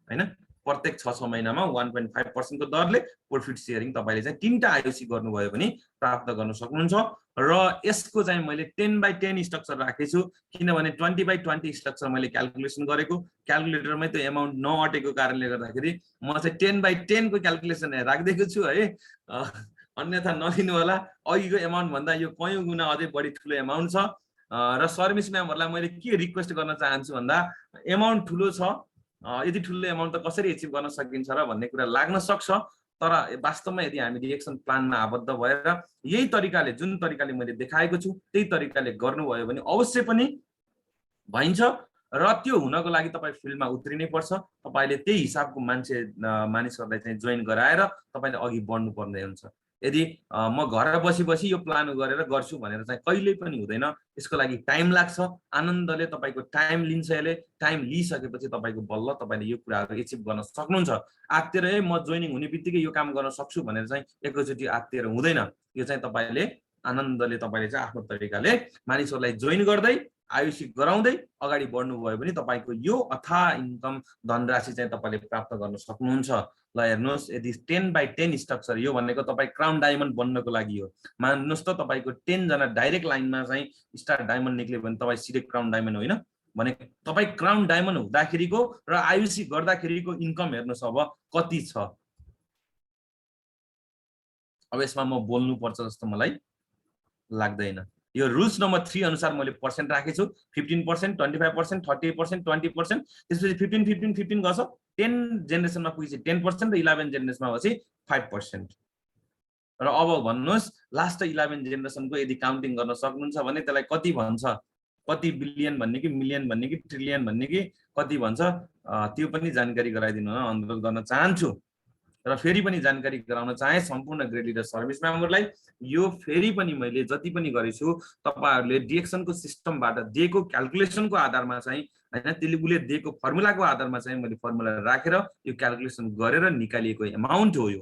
हैन प्रत्येक 6 महिनामा 1.5% को दरले प्रॉफिट शेयरिङ तपाईले चाहिँ तीनटा आईओसी गर्नुभयो भने प्राप्त गर्न सक्नुहुन्छ र यसको चाहिँ मैले 10/10 स्ट्रक्चर राखेछु किनभने 20/20 स्ट्रक्चर मैले क्याल्कुलेसन गरेको क्याल्कुलेटरमै त्यो अमाउन्ट नअटेको कारणले गर्दाखेरि म चाहिँ 10/10 को क्याल्कुलेसन राख्दैछु छु है अन्यथा नलिनु होला अघिको अमाउन्ट भन्दा यो कयौं गुना अझै बढी ठुलो अमाउन्ट छ र सर्भिस म्यामहरुलाई मैले के रिक्वेस्ट गर्न चाहन्छु भन्दा अमाउन्ट ठुलो छ यदि ठुलो अमाउन्ट त कसरी एचिभ गर्न सकिन्छ र भन्ने कुरा लाग्न सक्छ तर वास्तवमा यदि हामी रिएक्सन प्लानमा आबद्ध भएर यही तरिकाले जुन तरिकाले मैले देखाएको छु त्यही तरिकाले गर्नुभयो भने अवश्य पनि भइन्छ र त्यो हुनको लागि तपाई फिल्डमा उत्रिनै पर्छ तपाईले त्यही हिसाबको मानिसहरुलाई चाहिँ जोइन गराएर तपाईले अघि बढ्नु पर्ने हुन्छ यदि म घर बसी यो प्लान गरेर गर्छु भनेर चाहिँ कहिल्यै पनि हुँदैन यसको लागि टाइम लाग्छ आनन्दले तपाईको टाइम लिन्छ यसले टाइम लिइसकेपछि तपाईको बल्ल तपाईले यो कुराहरु एचिभ गर्न सक्नुहुन्छ आत्तेर म जोइनिङ हुने बित्तिकै यो काम गर्न सक्छु भनेर चाहिँ एकैचोटी आत्तेर हुँदैन यो चाहिँ तपाईले आनन्दले तपाईले चाहिँ आफ्नो तरिकाले मानिसहरुलाई जोइन गर्दै आयुषी गराउँदै अगाडि बढ्नु भयो भने तपाईको यो अथाह इन्कम धनराशि चाहिँ तपाईले प्राप्त गर्न सक्नुहुन्छ ल हेर्नुस् यदि 10/10 स्ट्रक्चर यो भनेको तपाई क्राउन डायमन्ड बन्नको लागि हो मान्नुस् त तपाईको 10 जना डाइरेक्ट लाइनमा चाहिँ स्टार डायमन्ड निक्ल्यो भने तपाई सिधै क्राउन डायमन्ड होइन भने तपाई क्राउन डायमन्ड हुँदाखेरिको र आयुषी गर्दाखेरिको इन्कम हेर्नुस् अब कति छ अब यसमा म बोल्नु पर्छ जस्तो मलाई लाग्दैन यो रुल्स नम्बर 3 अनुसार मैले पर्सेन्ट राखेछु 15% 25% 30% 20% त्यसपछि 15 गर्छ 10 जेनेरेसनमा पुगेपछि 10% र 11 जेनेरेसनमा भएपछि 5% र अब भन्नुस् लास्ट 11 जेनेरेसनको यदि काउन्टिङ गर्न सक्नुहुन्छ भने त्यसलाई कति भन्छ कति बिलियन भन्ने कि मिलियन भन्ने कि ट्रिलियन भन्ने कि कति भन्छ त्यो पनि जानकारी गराइदिनु न अनुरोध गर्न चाहन्छु र फेरि पनि जानकारी गराउन चाहे सम्पूर्ण ग्रेड लिडर सर्भिस मेम्बरलाई यो फेरि पनि मैले जति पनि गरेछु तपाईहरुले डिएक्सनको सिस्टमबाट दिएको क्याल्कुलेसनको आधारमा चाहिँ हैन त्यसले उले दिएको फर्मुलाको आधारमा चाहिँ मैले फर्मुला राखेर यो क्याल्कुलेसन गरेर निकालिएको अमाउन्ट हो यो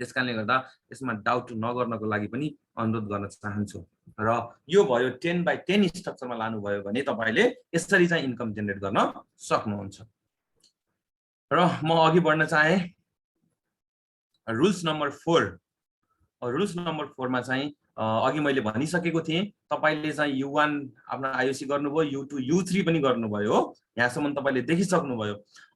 त्यसकारणले गर्दा यसमा डाउट नगर्नको लागि पनि अनुरोध गर्न चाहन्छु र यो भयो 10/10 स्ट्रक्चरमा लानु भयो भने तपाईले यसरी चाहिँ इन्कम जेनेरेट गर्न सक्नुहुन्छ र म अघि बढ्न चाहे रुल्स नम्बर 4 मा चाहिँ अघि मैले भनिसकेको थिएँ तपाईले चाहिँ U1 आफ्नो आईओसी गर्नुभयो U2 U3 पनि गर्नुभयो हो यहाँसम्म तपाईले देखिसक्नु भयो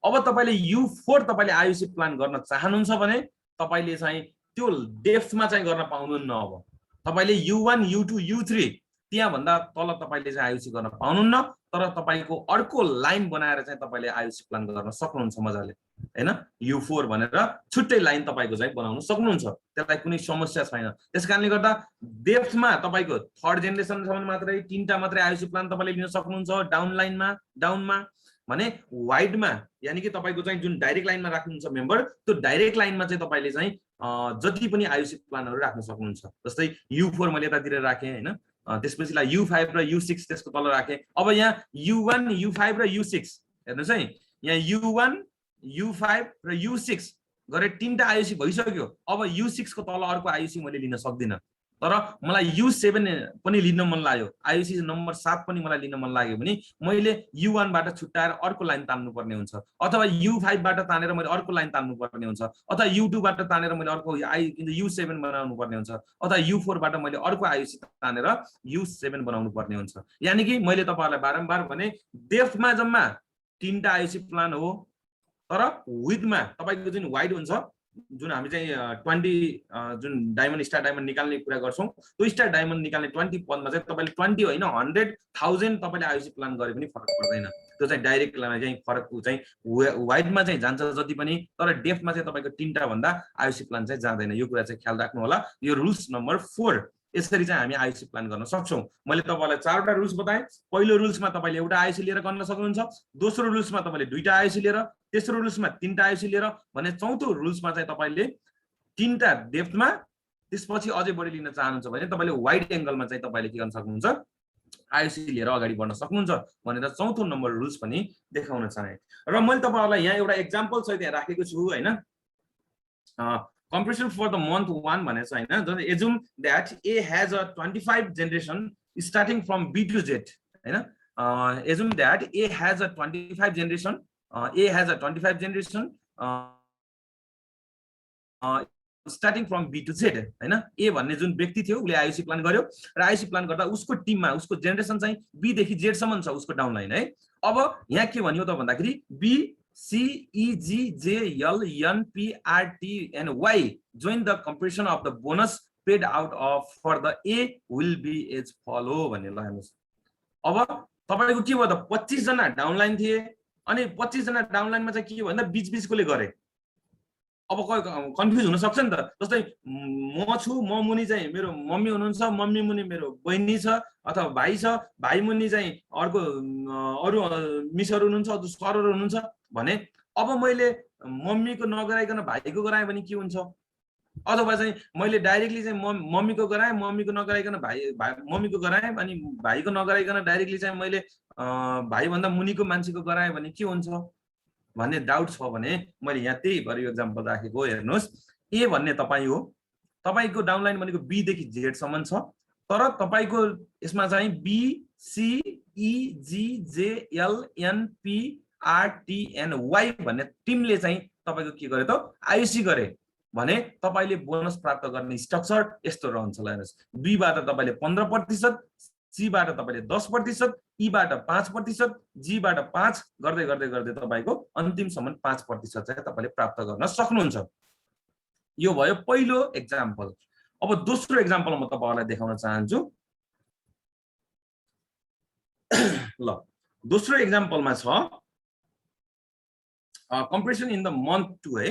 अब तपाईले U4 तपाईले आईओसी प्लान गर्न चाहनुहुन्छ भने तपाईले चाहिँ त्यो डेप्थमा चाहिँ गर्न पाउनुहुन्न अब तपाईले U1 U2 U3 त्यहाँ भन्दा तल तपाईले चाहिँ आईओसी गर्न पाउनुहुन्न तर तपाईको अर्को लाइन बनाएर चाहिँ तपाईले आईओसी प्लान गर्न सक्नुहुन्छ मजाले हैन U4 भनेर छुट्टै लाइन तपाईको चाहिँ बनाउन सक्नुहुन्छ त्यसलाई कुनै समस्या छैन त्यसकारणले गर्दा डेप्थमा तपाईको थर्ड जेनेरेसन सम्म मात्रै तीनटा मात्रै आईओसी प्लान तपाईले लिन सक्नुहुन्छ डाउनमा भने वाइडमा यानी कि तपाईको चाहिँ जुन डाइरेक्ट लाइनमा राख्नुहुन्छ मेम्बर त्यो डाइरेक्ट लाइनमा चाहिँ तपाईले चाहिँ जति पनि आईओसी प्लानहरु राख्न सक्नुहुन्छ जस्तै U4 मैले यतातिर राखे हैन त्यसपछि U5 र U6 त्यसको तल राखे अब यहाँ U1 U5 र U6 हेर्नुस् है यहाँ U1 U5 र U6 गरे तीनटा आईओसी भइसक्यो अब U6 को तल अर्को आईओसी मैले लिन सक्दिन तर मलाई U7 पनि लिन मन लाग्यो आईओसी नम्बर 7 पनि मलाई लिन मन लाग्यो भने मैले U1 बाट छुट्याएर अर्को लाइन तान्नु पर्ने हुन्छ अथवा U5 बाट तानेर मैले अर्को लाइन तान्नु पर्ने हुन्छ अथवा U2 बाट तानेर मैले अर्को U7 बनाउनु पर्ने हुन्छ अथवा U4 बाट मैले अर्को आईओसी तानेर U7 बनाउनु पर्ने हुन्छ यानी कि मैले तपाईहरुलाई बारम्बार भने डेप्थमा जम्मा तीनटा आईओसी प्लान हो तर विथमा तपाईको जुन वाइड हुन्छ जुन हामी चाहिँ 20 जुन डायमन्ड स्टार डायमन्ड निकाल्ने कुरा गर्छौं त्यो स्टार डायमन्ड निकाल्ने 20 पदमा चाहिँ तपाईले 20 हैन 100,000 तपाईले आईओसी प्लान गरे पनि फरक पर्दैन त्यो चाहिँ डाइरेक्ट लाइन चाहिँ फरक चाहिँ वाइडमा चाहिँ जान्छ जति पनि तर डेप्थमा चाहिँ तपाईको तीनटा भन्दा आईओसी प्लान चाहिँ जाँदैन यो कुरा चाहिँ ख्याल राख्नु होला यो रुल्स नम्बर 4 यसरी चाहिँ हामी आईओसी प्लान गर्न सक्छौं मैले तपाईलाई चारवटा रुल्स बताए पहिलो रुल्समा तपाईले एउटा आईओसी लिएर गर्न सक्नुहुन्छ दोस्रो रुल्समा तपाईले दुईटा आईओसी लिएर तेस्रो रुल्समा तीनटा आईओसी लिएर भने चौथो रुल्समा चाहिँ तपाईले तीनटा डेप्थमा त्यसपछि अझै बढी लिन चाहनुहुन्छ भने तपाईले वाइड एंगलमा चाहिँ तपाईले के गर्न सक्नुहुन्छ आयुसी लिएर अगाडि बढ्न सक्नुहुन्छ भनेर चौथो नम्बर रुल्स पनि देखाउन चाहे। र मैले तपाईहरुलाई यहाँ एउटा एक्जाम्पल सहित यहाँ राखेको छु हैन। Compression for the month 1 भनेको छ हैन। Assume that A has a 25 generation starting from B to Z हैन। Assume that A has a 25 generation starting from B to Z हैन। A भन्ने जुन व्यक्ति थियो उले आयुसी प्लान गर्यो र आयुसी प्लान गर्दा उसको टिममा उसको जेनेरेसन चाहिँ B देखि Z सम्म छ उसको डाउनलाइन है। अब यहाँ के भनियो त भन्दाखेरि B C E G J L N P R T and Y join the compression of the bonus paid out of for the A will be as follow भन्ने ल हेर्नुस्। अब तपाईको के भयो त 25 जना डाउनलाइन थिए अनि 25 जना डाउनलाइनमा चाहिँ के भन्दा बीच बीचकोले गरे। अब कन्फ्युज हुन सक्छ नि त। जस्तै म छु, म मुनि चाहिँ मेरो मम्मी हुनुहुन्छ, मम्मी मुनि मेरो बहिनी छ अथवा भाइ छ, भाइ मुनि चाहिँ अर्को अरु मिसहरु हुनुहुन्छ अथवा सरहरु हुनुहुन्छ भने अब मैले मम्मीको नगराइकन भाइको गराए भने के हुन्छ? अथवा चाहिँ मैले डाइरेक्टली चाहिँ मम्मीको गराए, मम्मीको नगराइकन मम्मीको गराए अनि भाइको नगराइकन डाइरेक्टली चाहिँ मैले भाइ भन्दा मुनिको मान्छेको गराए भने के हुन्छ भन्ने डाउट छ भने मैले यहाँ त्यही भएर यो एक्जाम्पल राखेको। हेर्नुस्, ए भन्ने तपाई हो, तपाईको डाउनलाइन भनेको बी देखि जेड सम्म छ, तर तपाईको यसमा चाहिँ B C E G J L N P R T N Y भन्ने टिमले चाहिँ तपाईको के गर्यो त आयुसी गरे भने तपाईले बोनस प्राप्त गर्ने स्ट्रक्चर यस्तो रहन्छ। ल हेर्नुस्, बी बाट तपाईले 15%, सी बाट तपाईले 10%, ई बाट 5%, जी बाट 5 गर्दै गर्दै गर्दै तपाईको अन्तिमसम्म 5% चाहिँ तपाईले प्राप्त गर्न सक्नुहुन्छ। यो भयो पहिलो एक्जाम्पल। अब दोस्रो एक्जाम्पल म तपाईहरुलाई देखाउन चाहन्छु। ल दोस्रो एक्जाम्पलमा छ compression in the month 2 है।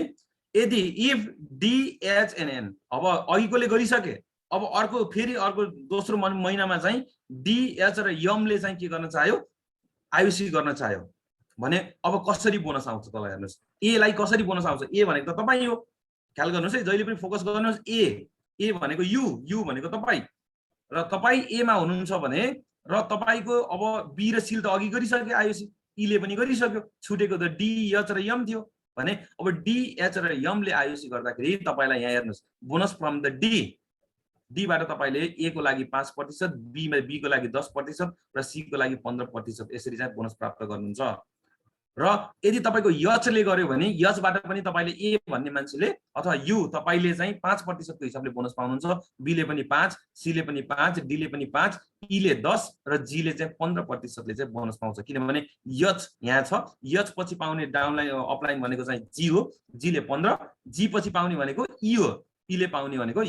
यदि if D H and N अब अघिकोले गरिसके, अब अर्को फेरि अर्को दोस्रो महिनामा चाहिँ डी एच र यम ले चाहिँ के गर्न चाह्यो आयुसी गर्न चाह्यो भने अब कसरी बोनस आउँछ त हेर्नुस्। ए लाई कसरी बोनस आउँछ? ए भनेको त तपाई हो, ख्याल गर्नुस् है, जहिले पनि फोकस गर्नुस्। ए भनेको यु भनेको तपाई र तपाई ए मा हुनुहुन्छ भने र तपाईको अब बी र सी त अघि गरिसके आयुसी, ई ले पनि गरिसक्यो, छुटेको त डी एच र यम थियो भने अब डी एच र यम ले आयुसी गर्दाखेरि तपाईलाई यहाँ हेर्नुस् बोनस फ्रम द डी बाट तपाईले ए को लागि 5%, बी को लागि 10% र सी को लागि 15% यसरी चाहिँ बोनस प्राप्त गर्नुहुन्छ। र यदि तपाईको यच ले गर्यो भने यच बाट पनि तपाईले ए भन्ने मान्छेले अथवा यु तपाईले चाहिँ 5% को हिसाबले बोनस पाउनुहुन्छ, बी ले पनि 5, सी ले पनि 5, डी ले पनि 5, ई ले 10 र जी ले चाहिँ 15% ले चाहिँ बोनस पाउँछ। किनभने यच यहाँ छ, यच पछि पाउने डाउनलाइन अपलाइन भनेको चाहिँ जी हो, जी ले 15, जी पछि पाउने भनेको ई हो, ई ले पाउने भनेको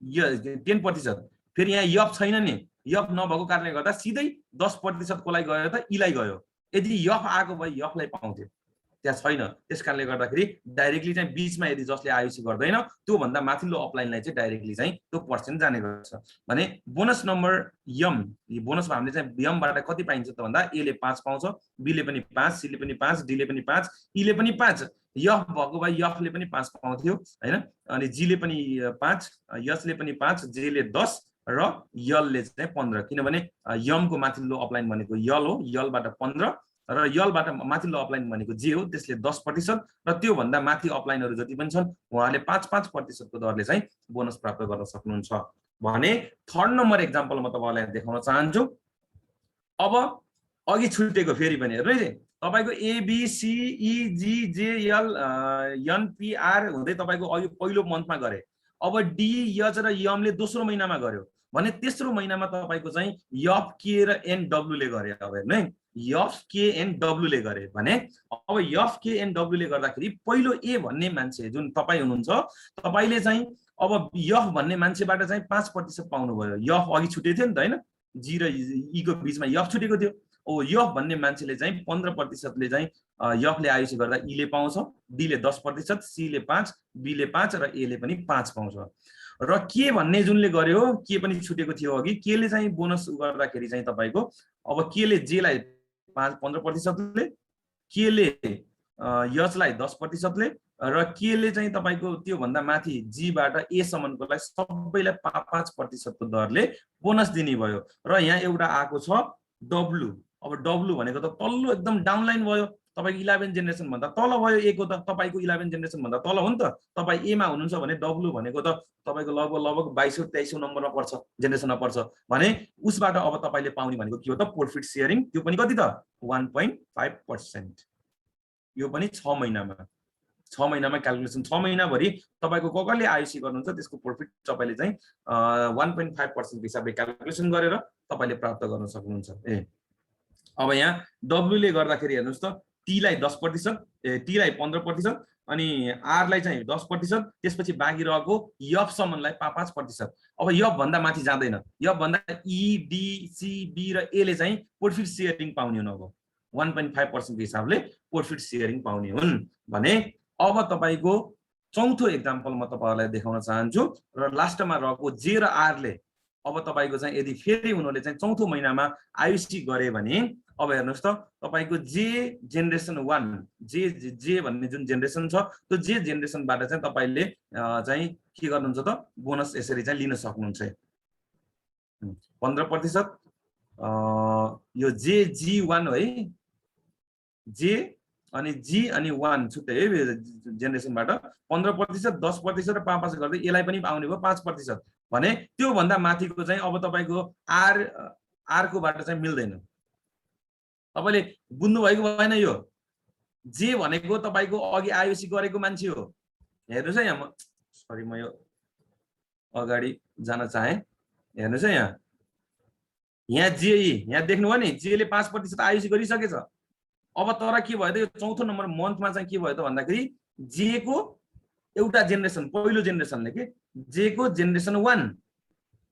10%। फेरि यहाँ यफ छैन नि, यफ नभएको कारणले गर्दा सिधै 10% को लागि गयो त ई लाई गयो। यदि यफ आएको भए यफलाई पाउँथ्यो, त्यहाँ छैन। त्यसकारणले गर्दाखेरि डाइरेक्टली चाहिँ बीचमा यदि जसले आयुसी गर्दैन त्यो भन्दा माथिल्लो अपलाइनलाई चाहिँ डाइरेक्टली चाहिँ त्यो पर्सेन्ट जाने गर्छ। भने बोनस नम्बर यम, यो बोनसमा हामीले चाहिँ यम बाट कति पाइन्छ त भन्दा ए ले 5 पाउँछ, बी ले पनि 5, सी ले पनि 5, डी ले पनि 5, ई ले पनि 5, यफ भएको भए यफ ले पनि 5 पाउँथ्यो हैन, अनि जी ले पनि 5, यस ले पनि 5, जे ले 10 र यल ले चाहिँ 15। किनभने यम को माथिल्लो अपलाइन भनेको यल हो, यल बाट 15 र यल बाट माथिल्लो अपलाइन भनेको जे हो, त्यसले 10% र त्यो भन्दा माथि अपलाइनहरु जति पनि छन् उहाँले 5% को दरले चाहिँ बोनस प्राप्त गर्न सक्नुहुन्छ। भने थर्ड नम्बर एक्जाम्पल म तपाईलाई देखाउन चाहन्छु। अब अघि छुटेको फेरि पनि हेर्नु है, तपाईको A B C E G J L N P are हुँदै तपाईको अघि पहिलो मन्थमा गरे, अब डी एच र यम ले दोस्रो महिनामा गर्यो भने तेस्रो महिनामा तपाईको चाहिँ यफ के र एन डब्ल्यू ले गरे। अब हेर्नु है, यफ के एन डब्ल्यू ले गरे भने अब यफ के एन डब्ल्यू ले गर्दाखेरि पहिलो ए भन्ने मान्छे जुन तपाई हुनुहुन्छ, तपाईले चाहिँ अब यफ भन्ने मान्छेबाट चाहिँ 5% पाउनु भयो। यफ अघि छुटेको थियो नि त हैन, जी र ई को बीचमा यफ छुटेको थियो। ओ यफ भन्ने मान्छेले चाहिँ 15% ले चाहिँ यफ ले आयुसी गर्दा ई ले पाउँछ, डी ले 10%, सी ले 5, बी ले 5 र ए ले पनि 5 पाउँछ। र के भन्ने जुनले गर्यो, के पनि छुटेको थियो अघि, के ले चाहिँ बोनस गर्दाखेरि चाहिँ तपाईको अब के ले जे लाई 15% ले, के ले यच लाई 10% ले र के ले चाहिँ तपाईको त्यो भन्दा माथि जी बाट ए सम्मको लागि सबैलाई 5% को दरले बोनस दिने भयो। र यहाँ एउटा आको छ W अब W भनेको त तल्लो एकदम डाउनलाइन भयो तपाईको 11 जेनेरेसन भन्दा तल भयो A को त तपाईको 11 जेनेरेसन भन्दा तल हो नि त तपाई A मा हुनुहुन्छ भने W भनेको त तपाईको लगभग 22औं 23औं नम्बरमा पर्छ जेनेरेसनमा पर्छ भने उसबाट अब तपाईले पाउने भनेको के हो त प्रॉफिट शेयरिङ त्यो पनि कति त 1.5% यो पनि 6 महिनामा 6 महिनामा क्याल्कुलेसन 6 महिना भरि तपाईको कसले आयुसी गर्नुहुन्छ त्यसको प्रॉफिट तपाईले चाहिँ 1.5% हिसाबले क्याल्कुलेसन गरेर तपाईले प्राप्त गर्न सक्नुहुन्छ ए अब यहाँ W ले गर्दाखेरि हेर्नुस् त T लाई 10% T लाई 15% अनि R लाई चाहिँ 10% त्यसपछि बाँकी रहेको F सम्मलाई 5% अब F भन्दा माथि जाँदैन F भन्दा E D C B र A ले चाहिँ प्रॉफिट शेयरिङ पाउने हुन अब 1.5% को हिसाबले प्रॉफिट शेयरिङ पाउने हुन् भने अब तपाईको चौथो एक्जाम्पल म तपाईहरुलाई देखाउन चाहन्छु र लास्टमा रहेको J र R ले अब तपाईको चाहिँ यदि फेरि उनीहरुले चाहिँ चौथो महिनामा आयुसी गरे भने अब हेर्नुस् त तपाईको J जेनेरेसन 1 J भन्ने जुन जेनेरेसन छ त्यो J जेनेरेसनबाट चाहिँ तपाईले चाहिँ के गर्नुहुन्छ त बोनस यसरी चाहिँ लिन सक्नुहुन्छ 15% यो JG1 है J अनि G अनि 1 छुट्टै है जेनेरेसनबाट 15% 10% र 5% गर्दै यसलाई पनि आउने भयो 5% भने त्यो भन्दा माथिको चाहिँ अब तपाईको R को बाट चाहिँ मिल्दैन तपाईले बुझ्नु भएको भएन यो J भनेको तपाईको अघि आयुसी गरेको मान्छे हो हेर्नुस् है यहाँ सरी म यो अगाडि जान चाहे हेर्नुस् है यहाँ J यहाँ देख्नु भयो नि J ले 5% आयुसी गरिसकेछ अब तर के भयो त यो चौथो नम्बर मन्थमा चाहिँ के भयो त भन्दाखेरि J को एउटा जेनेरेसन पहिलो जेनेरेसनले के J को जेनेरेसन 1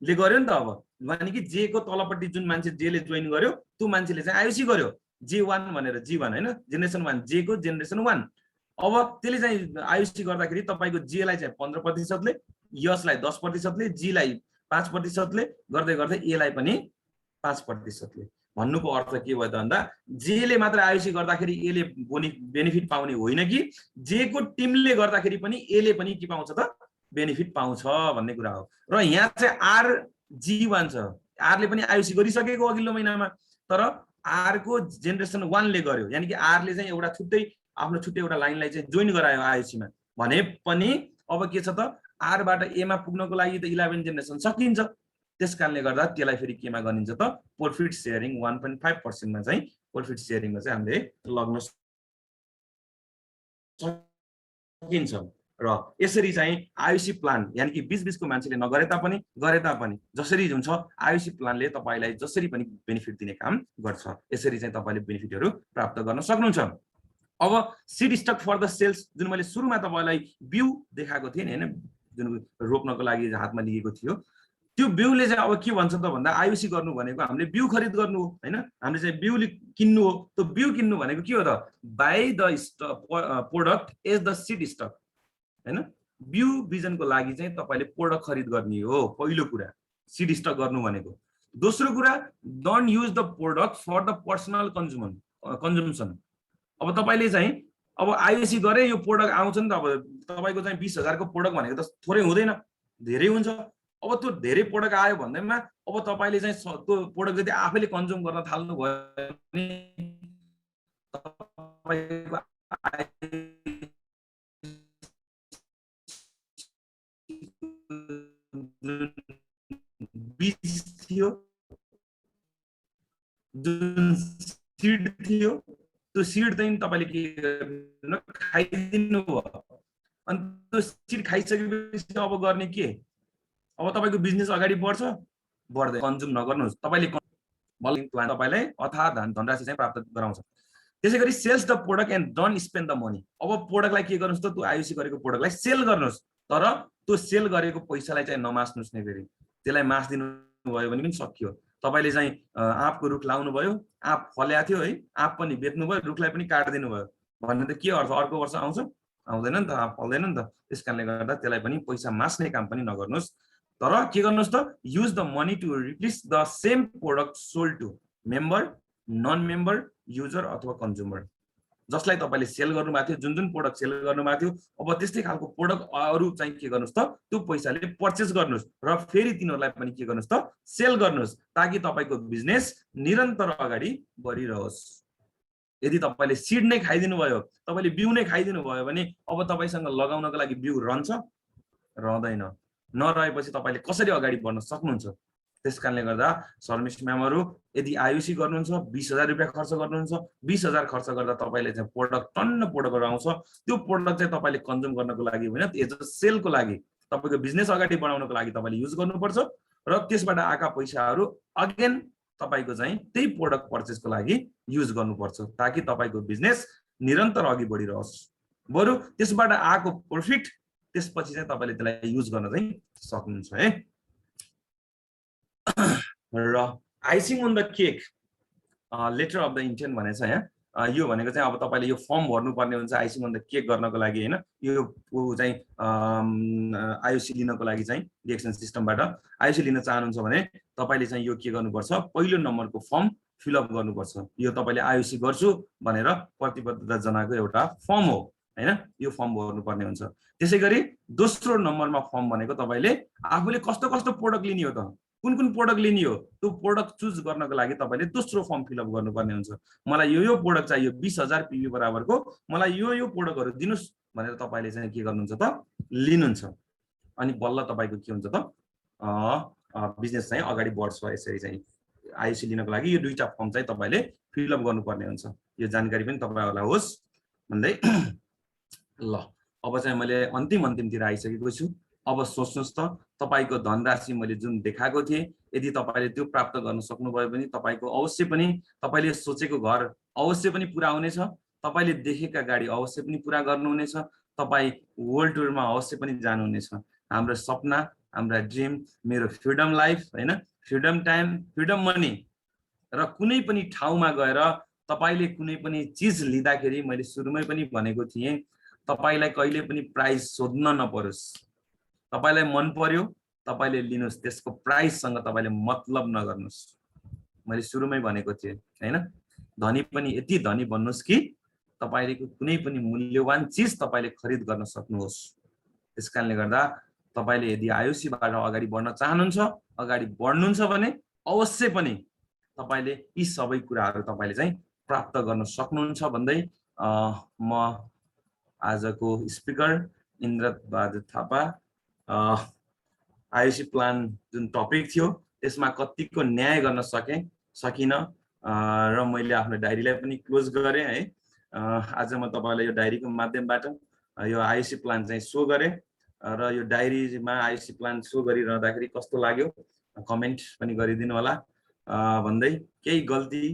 ले गर्यो नि त अब माने कि J को तलपट्टि जुन मान्छे J ले जोइन गर्यो त्यो मान्छेले चाहिँ आयुसी गर्यो J1 भनेर G1 हैन जेनेरेसन 1 J को जेनेरेसन 1 अब त्यसले चाहिँ आयुसी गर्दाखेरि तपाईको J लाई चाहिँ 15% ले S लाई 10% ले G लाई 5% ले गर्दै गर्दै A लाई पनि 5% ले भन्नुको अर्थ के भयो त भन्दा J ले मात्र आयुसी गर्दाखेरि A ले बेनिफिट पाउने होइन कि J को टिमले गर्दाखेरि पनि A ले पनि के पाउँछ त बेनिफिट पाउँछ भन्ने कुरा हो र यहाँ चाहिँ R G1 छ R ले पनि आयुसी गरिसकेको अघिल्लो महिनामा तर R को जेनेरेसन 1 ले गर्यो यानी कि R ले चाहिँ एउटा छुट्टै आफ्नो छुट्टै एउटा लाइनलाई चाहिँ जोइन गरायो आयुसीमा भने पनि अब के छ त R बाट A मा पुग्नको लागि त 11 जेनेरेसन सकिन्छ त्यसकारणले गर्दा त्यसलाई फेरि केमा गनिन्छ त प्रॉफिट शेयरिङ 1.5% मा चाहिँ प्रॉफिट शेयरिङमा चाहिँ हामीले लग्न सकिन्छ र यसरी चाहिँ आयुसी प्लान यानी कि बीच-बीचको मान्छेले नगरे तापनि जसरी हुन्छ आयुसी प्लानले तपाईलाई जसरी पनि बेनिफिट दिने काम गर्छ यसरी चाहिँ तपाईले बेनिफिटहरु प्राप्त गर्न सक्नुहुन्छ अब seed stock for the sales जुन मैले सुरुमा तपाईलाई बिउ देखाएको थिए नि हैन जुन रोप्नको लागि हातमा लिएको थियो त्यो बिउले चाहिँ अब के भन्छ त भन्दा आयुसी गर्नु भनेको हामीले बिउ खरिद गर्नु हो हैन हामीले चाहिँ बिउ किन्नु हो त्यो बिउ किन्नु भनेको के हो त buy the product as the seed stock हैन बिउ बिजनको लागि चाहिँ तपाईले प्रोडक्ट खरिद गर्ने हो पहिलो कुरा सीड स्टक गर्नु भनेको दोस्रो कुरा don't use the product for the personal consumption अब तपाईले चाहिँ अब आयुसी गरे यो प्रोडक्ट आउँछ नि त अब तपाईको चाहिँ 20000 को प्रोडक्ट भनेको त थोरै हुँदैन धेरै हुन्छ अब त्यो धेरै प्रोडक्ट आयो भन्दैमा अब तपाईले चाहिँ त्यो प्रोडक्ट जति आफैले कन्ज्युम गर्न थाल्नु भयो भने बीज थियो जुन सीड थियो त्यो सीड चाहिँ तपाईले के गर्नु खाइदिनु भयो अनि त्यो सीड खाइसकेपछि अब गर्ने के अब तपाईको बिजनेस अगाडि बढ्छ बढ्दै कन्ज्युम नगर्नुस् तपाईले तपाईलाई अथाह धनराशि चाहिँ प्राप्त गराउँछ त्यसैगरी sells the product and don't spend the money अब प्रोडक्टलाई के गर्नुस् त त्यो आयुसी गरेको प्रोडक्टलाई सेल गर्नुस् तर त्यो सेल गरेको पैसालाई चाहिँ नमास्नुस् नै फेरि त्यसलाई मास दिनु भयो भने पनि सकियो तपाईले चाहिँ आँपको रुख लाउनु भयो आँप फल्या थियो है आँप पनि बेच्नु भयो रुखलाई पनि काट्दिनु भयो भन्ने त के अर्थ अर्को वर्ष आउँछ आउँदैन नि त आँप फल्दैन नि त त्यसकारणले गर्दा त्यसलाई पनि पैसा मास्ने काम पनि नगर्नुस् तर के गर्नुस् त use the money to replace the same product sold to member non member user अथवा कन्ज्युमर जसलाई तपाईँले सेल गर्नुभएको थियो, जुन जुन प्रोडक्ट सेल गर्नुभएको थियो, अब त्यस्तै खालको प्रोडक्ट अरू चाहिँ के गर्नुहोस् त त्यो पैसाले पर्चेस गर्नुहोस् र फेरि तिनीहरूलाई पनि के गर्नुहोस् त सेल गर्नुहोस्, ताकि तपाईँको बिजनेस निरन्तर अगाडि बढिरहोस्। यदि तपाईँले सिड नै खाइदिनु भयो, तपाईँले बिउ नै खाइदिनु भयो भने अब तपाईँसँग लगाउनको लागि बिउ रहन्छ, रहँदैन। नरहेपछि तपाईँले कसरी अगाडि बढ्न सक्नुहुन्छ? त्यसकारणले गर्दा शर्मिष्ठ म्यामहरू यदि आयुसी गर्नुहुन्छ 20,000 रुपियाँ खर्च गर्नुहुन्छ, 20,000 खर्च गर्दा तपाईँले चाहिँ प्रोडक्ट टन्न प्रोडक्टहरू आउँछ, त्यो प्रोडक्ट चाहिँ तपाईँले कन्ज्युम गर्नको लागि होइन, एज अ सेलको लागि, तपाईँको बिजनेस अगाडि बढाउनको लागि तपाईँले युज गर्नुपर्छ र त्यसबाट आएका पैसाहरू अगेन तपाईँको चाहिँ त्यही प्रोडक्ट पर्चेसको लागि युज गर्नुपर्छ, ताकि तपाईँको बिजनेस निरन्तर अघि बढिरहोस्। बरु त्यसबाट आएको प्रफिट त्यसपछि चाहिँ तपाईँले त्यसलाई युज गर्न चाहिँ सक्नुहुन्छ है। र icing on the cake letter of the intent भनेको छ यहाँ। यो भनेको चाहिँ अब तपाईँले यो फर्म भर्नुपर्ने हुन्छ आइसिङ अन द केक गर्नको लागि होइन। यो चाहिँ आयुसी लिनको लागि चाहिँ डिएक्सन सिस्टमबाट आयुसी लिन चाहनुहुन्छ भने तपाईँले चाहिँ यो के गर्नुपर्छ, पहिलो नम्बरको फर्म फिलअप गर्नुपर्छ। यो तपाईँले आयुसी गर्छु भनेर प्रतिबद्धता जनाएको एउटा फर्म हो होइन, यो फर्म भर्नुपर्ने हुन्छ। त्यसै गरी दोस्रो नम्बरमा फर्म भनेको तपाईँले आफूले कस्तो कस्तो प्रोडक्ट लिने हो त, कुन कुन प्रोडक्ट लिने हो, त्यो प्रोडक्ट चुज गर्नको लागि तपाईँले दोस्रो फर्म फिलअप गर्नुपर्ने हुन्छ। मलाई यो प्रोडक्ट चाहियो 20,000 पीबी बराबरको, मलाई यो प्रोडक्टहरू दिनुहोस् भनेर तपाईँले चाहिँ के गर्नुहुन्छ त लिनुहुन्छ। अनि बल्ल तपाईँको के हुन्छ त बिजनेस चाहिँ अगाडि बढ्छ। यसरी चाहिँ आयुसी लिनको लागि यो दुईटा फर्म चाहिँ तपाईँले फिलअप गर्नुपर्ने हुन्छ। यो जानकारी पनि तपाईँहरूलाई होस् भन्दै ल अब चाहिँ मैले अन्तिमतिर आइसकेको छु। अब सोच्नुहोस् त तपाईँको धनराशि मैले जुन देखाएको थिएँ, यदि तपाईँले त्यो प्राप्त गर्न सक्नुभयो भने तपाईँको अवश्य पनि तपाईँले सोचेको घर अवश्य पनि पुरा हुनेछ, तपाईँले देखेका गाडी अवश्य पनि पुरा गर्नुहुनेछ, तपाईँ वर्ल्ड टुरमा अवश्य पनि जानुहुनेछ। हाम्रो सपना, हाम्रा ड्रिम, मेरो फ्रिडम लाइफ होइन, फ्रिडम टाइम, फ्रिडम मनी र कुनै पनि ठाउँमा गएर तपाईँले कुनै पनि चिज लिँदाखेरि मैले सुरुमै पनि भनेको थिएँ, तपाईँलाई कहिले पनि प्राइस सोध्न नपरोस्। तपाईलाई मन पर्यो तपाईले लिनुस्, त्यसको प्राइससँग तपाईले मतलब नगर्नुस्। मैले सुरुमै भनेको थिएँ हैन, धनी पनि यति धनी बन्नुस् कि तपाईले कुनै पनि मूल्यवान चीज तपाईले खरिद गर्न सक्नुहोस्। त्यसकारणले गर्दा तपाईले यदि आयुसीबाट अगाडि बढ्न चाहनुहुन्छ, अगाडि बढ्नुहुन्छ भने अवश्य पनि तपाईले यी सबै कुराहरू तपाईले चाहिँ प्राप्त गर्न सक्नुहुन्छ भन्दै म आजको स्पिकर इन्द्रबहादुर थापा आयुसी प्लान जुन टपिक थियो त्यसमा कतिको न्याय गर्न सकिन र मैले आफ्नो डायरीलाई पनि क्लोज गरेँ है। आज म तपाईलाई यो डायरीको माध्यमबाट यो आयुसी प्लान चाहिँ शो गरेँ र यो डायरीमा आयुसी प्लान शो गरिरहँदाखेरि कस्तो लाग्यो कमेन्ट पनि गरिदिनु होला भन्दै केही गल्ती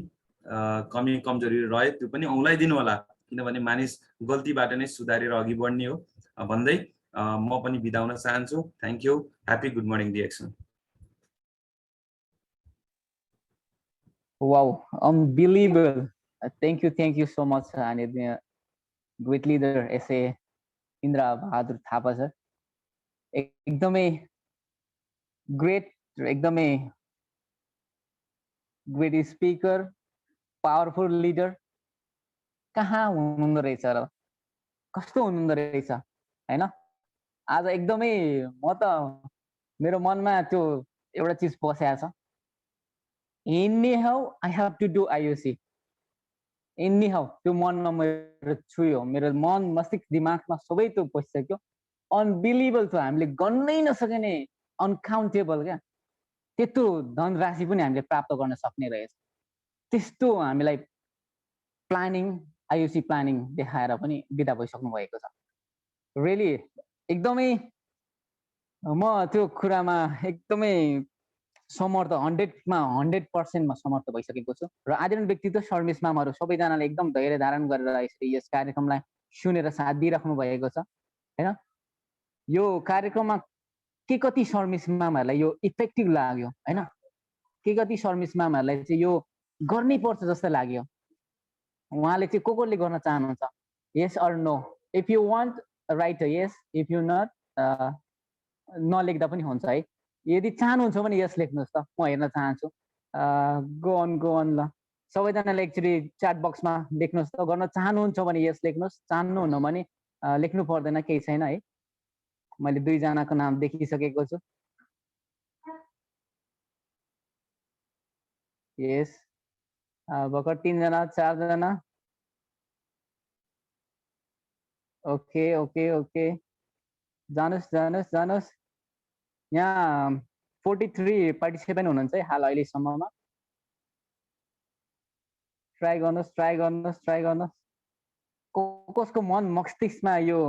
कमी कमजोरी रहे त्यो पनि औँलाइदिनु होला, किनभने मानिस गल्तीबाट नै सुधारेर अघि बढ्ने हो भन्दै म पनि बिदा हुन चाहन्छु। Thank you, happy good morning DXN. Wow, unbelievable. Thank you so much, and great leader SA Indra Bahadur Thapa sir. एकदमै ग्रेट, एकदमै ग्रेट स्पिकर, पावरफुल लिडर। कहाँ हुनुहुँदो रहेछ र, कस्तो हुनुहुँदो रहेछ हैन। आज एकदमै म त मेरो मनमा त्यो एउटा चीज बसेको छ, anyhow I have to do IOC, anyhow त्यो मनमा मेरो छुयो, मेरो मन मस्तिष्क दिमागमा सबै त्यो बसिसक्यो। अनबिलिभेबल थियो, हामीले गर्नै नसकिने अनकाउन्टेबल क्या, त्यत्रो धनराशि पनि हामीले प्राप्त गर्न सक्ने रहेछ। त्यस्तो हामीलाई प्लानिङ, आयुसी प्लानिङ देखाएर पनि बिदा भइसक्नु भएको छ। रियली एकदमै म त्यो कुरामा एकदमै समर्थ, 100मा 100% समर्थ भइसकेको छु। र आदरणीय व्यक्तित्व शर्मिष्ठ म्यामहरू सबैजनाले एकदम धैर्य धारण गरेर यसरी यस कार्यक्रमलाई सुनेर साथ दिइराख्नु भएको छ हैन। यो कार्यक्रममा के कति शर्मिष्ठ म्यामहरूलाई यो इफेक्टिभ लाग्यो हैन, के कति शर्मिष्ठ म्यामहरूलाई चाहिँ यो गर्नै पर्छ जस्तो लाग्यो। उहाँले चाहिँ को गर्न चाहनुहुन्छ, yes or no, if you want write yes, if you not नलेख्दा पनि हुन्छ है। यदि चाहनुहुन्छ भने यस लेख्नुहोस् त, म हेर्न चाहन्छु। गो अन ल, सबैजनाले एक्चुअली च्याट बक्समा लेख्नुहोस् त, गर्न चाहनुहुन्छ भने यस लेख्नुहोस्, चाहनुहुन्न भने लेख्नु पर्दैन, केही छैन है। मैले 2 जनाको नाम देखिसकेको छु। यस भर्खर 3 जना 4 जना। ओके ओके ओके, जानुहोस्। यहाँ 43 पार्टिसिपेन्ट हुनुहुन्छ है हाल अहिलेसम्ममा। ट्राई गर्नुहोस्। कसको मन मस्तिष्कमा यो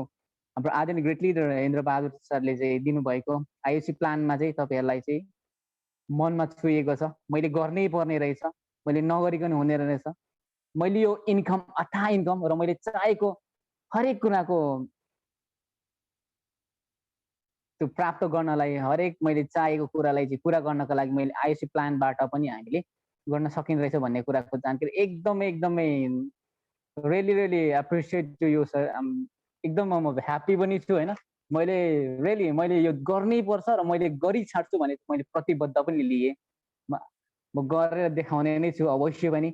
हाम्रो आदरणीय ग्रेट लिडर इन्द्र बहादुर सरले चाहिँ दिनुभएको आइओसी प्लानमा चाहिँ तपाईहरुलाई चाहिँ मनमा छुएको छ, मैले गर्नै पर्ने रहेछ, मैले नगरिकन हुने रहेछ, मैले यो इन्कम अथाह इन्कम र मैले चाहेको हरेक कुराको त्यो प्राप्त गर्नलाई, हरेक मैले चाहेको कुरालाई चाहिँ पुरा गर्नको लागि मैले आइओसी प्लानबाट पनि हामीले गर्न सकिने रहेछ भन्ने कुराको जानकारी एकदमै really appreciate to you sir. एकदम म ह्याप्पी पनि छु हैन। मैले यो गर्नै पर्छ र मैले गरि छाड्छु भने मैले प्रतिबद्ध पनि लिए। म गरेर देखाउने नै छु अवश्य पनि।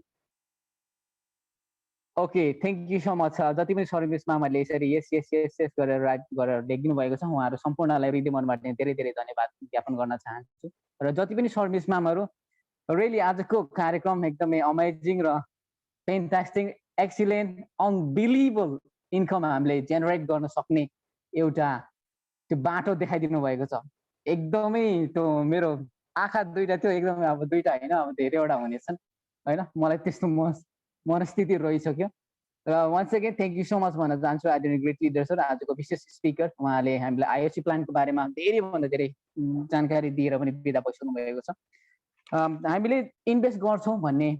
Okay, thank you so much. जति पनि सर्भिस मामाहरूले यसरी यस गरेर राइट गरेर लेखिदिनु भएको छ, उहाँहरू सम्पूर्णलाई हृदय मनबाट धेरै धन्यवाद ज्ञापन गर्न चाहन्छु। र जति पनि सर्भिस मामहरू रियली आजको कार्यक्रम एकदमै अमेजिङ र फेन्टास्टिक, एक्सिलेन्ट, अनबिलिभेबल इन्कम हामीले जेनेरेट गर्न सक्ने एउटा त्यो बाटो देखाइदिनु भएको छ। एकदमै त्यो मेरो आँखा दुईटा थियो, एकदमै अब दुईटा हैन, अब धेरैवटा हुनेछन् हैन। मलाई त्यस्तो मनस्थिति रहिसक्यो। र once again thank you so much भन्न चाहन्छु आदरणीय ग्रेट लिडर सर, आजको विशेष स्पिकर। उहाँले हामीलाई आइओसी प्लानको बारेमा धेरैभन्दा धेरै जानकारी दिएर पनि बिदा भइसक्नु भएको छ। हामीले इन्भेस्ट गर्छौँ भन्ने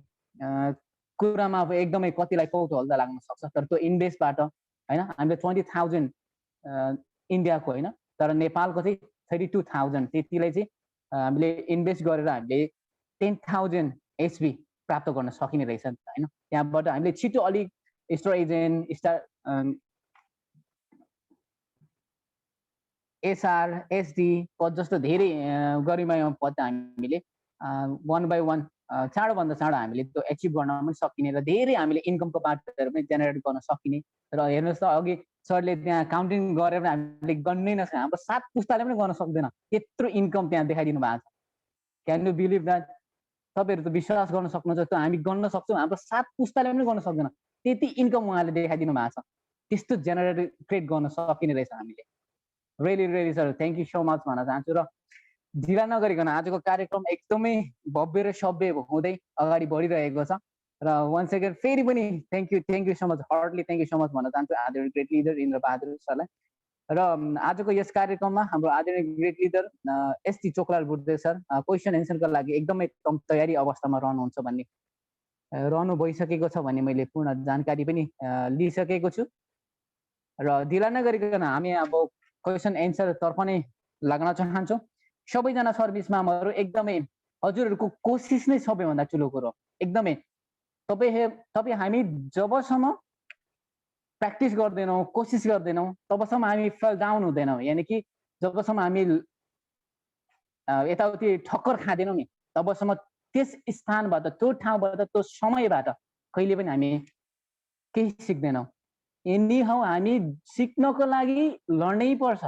कुरामा अब एकदमै कतिलाई कौतूहलता लाग्न सक्छ, तर त्यो इन्भेस्टबाट हैन हामीले 20,000 इन्डियाको हैन, तर नेपालको चाहिँ 32,000 त्यतिलाई चाहिँ हामीले इन्भेस्ट गरेर हामीले 10,000 एचपी प्राप्त गर्न सकिने रहेछ हैन। त्यहाँबाट हामीले छिटो अलिक स्टार एजेन्ट, एसआर, एसडी पद जस्तो धेरै गरिमाया पद हामीले 1 by 1 चाँडोभन्दा चाँडो हामीले त्यो एचिभ गर्न पनि सकिने र धेरै हामीले इन्कमको बाटोहरू पनि जेनेरेट गर्न सकिने। र हेर्नुहोस् त अघि सरले त्यहाँ काउन्टिङ गरेर हामीले गर्नै नसक्ने, हाम्रो 7 पुस्ताले पनि गर्न सक्दैन त्यत्रो इन्कम त्यहाँ देखाइदिनु भएको छ। Can you believe that? तपाईहरु त विश्वास गर्न सक्नुहुन्छ त्यो हामी गर्न सक्छौँ, हाम्रो 7 पुस्ताले पनि गर्न सक्दैन त्यति इन्कम उहाँले देखाइदिनु भएको छ। त्यस्तो जेनेरेट क्रिएट गर्न सकिने रहेछ हामीले। Really sir thank you so much भन्न चाहन्छु। र ढिला नगरिकन आजको कार्यक्रम एकदमै भव्य र सभ्य हुँदै अगाडि बढिरहेको छ। र वन्स अगेन फेरि पनि thank you so much, hardly thank you so much भन्न चाहन्छु आदरणीय ग्रेट लिडर इन्द्र बहादुर सरलाई। र आजको यस कार्यक्रममा हाम्रो आदरणीय great leader ST Choklal Burde sir question एन्सरको लागि एकदमै तयारी अवस्थामा रहनुहुन्छ भन्ने रहनु भइसकेको छ भन्ने मैले पूर्ण जानकारी पनि लिइसकेको छु। र ढिला नगरिकन हामी अब क्वेसन एन्सर तर्फ नै लाग्न चाहन्छौँ। सबैजना सर्भिस मामहरू एकदमै हजुरहरूको कोसिस नै सबैभन्दा ठुलो कुरो। एकदमै तपाईँ हामी जबसम्म प्र्याक्टिस गर्दैनौँ, कोसिस गर्दैनौँ, तबसम्म हामी फेल डाउन हुँदैनौँ। यानि कि जबसम्म हामी यताउति ठक्कर खाँदैनौँ नि, तबसम्म त्यस स्थानबाट, त्यो ठाउँबाट, त्यो समयबाट कहिले पनि हामी केही सिक्दैनौँ। एनी हाउ हामी सिक्नको लागि लड्नै पर्छ।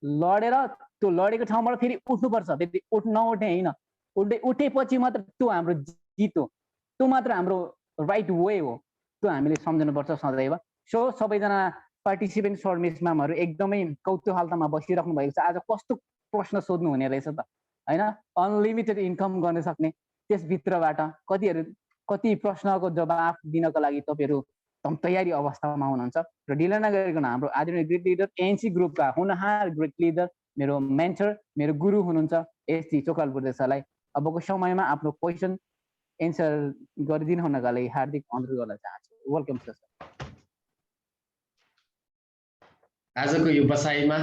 लडेर त्यो लडेको ठाउँबाट फेरि उठ्नुपर्छ। त्यति नउठ्ने होइन, उठेपछि मात्र त्यो हाम्रो जित हो, त्यो मात्र हाम्रो राइट वे हो। त्यो हामीले सम्झनुपर्छ सदैव। सो सबैजना पार्टिसिपेन्ट सर्भिस म्यामहरू एकदमै कौतूहलतामा बसिराख्नु भएको छ। आज कस्तो प्रश्न सोध्नु हुने रहेछ त हैन। अनलिमिटेड इन्कम गर्न सक्ने, त्यसभित्रबाट कति प्रश्नको जवाफ दिनको लागि तपाईँहरू एकदम तयारी अवस्थामा हुनुहुन्छ। र ढिला नगरिकन हाम्रो आदरणीय ग्रेट लिडर एनसी ग्रुपका हुनहार ग्रेट लिडर, मेरो मेन्टर, मेरो गुरु हुनुहुन्छ एसटी चोकलाल बुर्दे सरलाई अबको समयमा आफ्नो क्वेसन एन्सर गरिदिनु हुनका लागि हार्दिक अनुरोध गर्न चाहन्छु। Welcome sir. आजको यो बसाइमा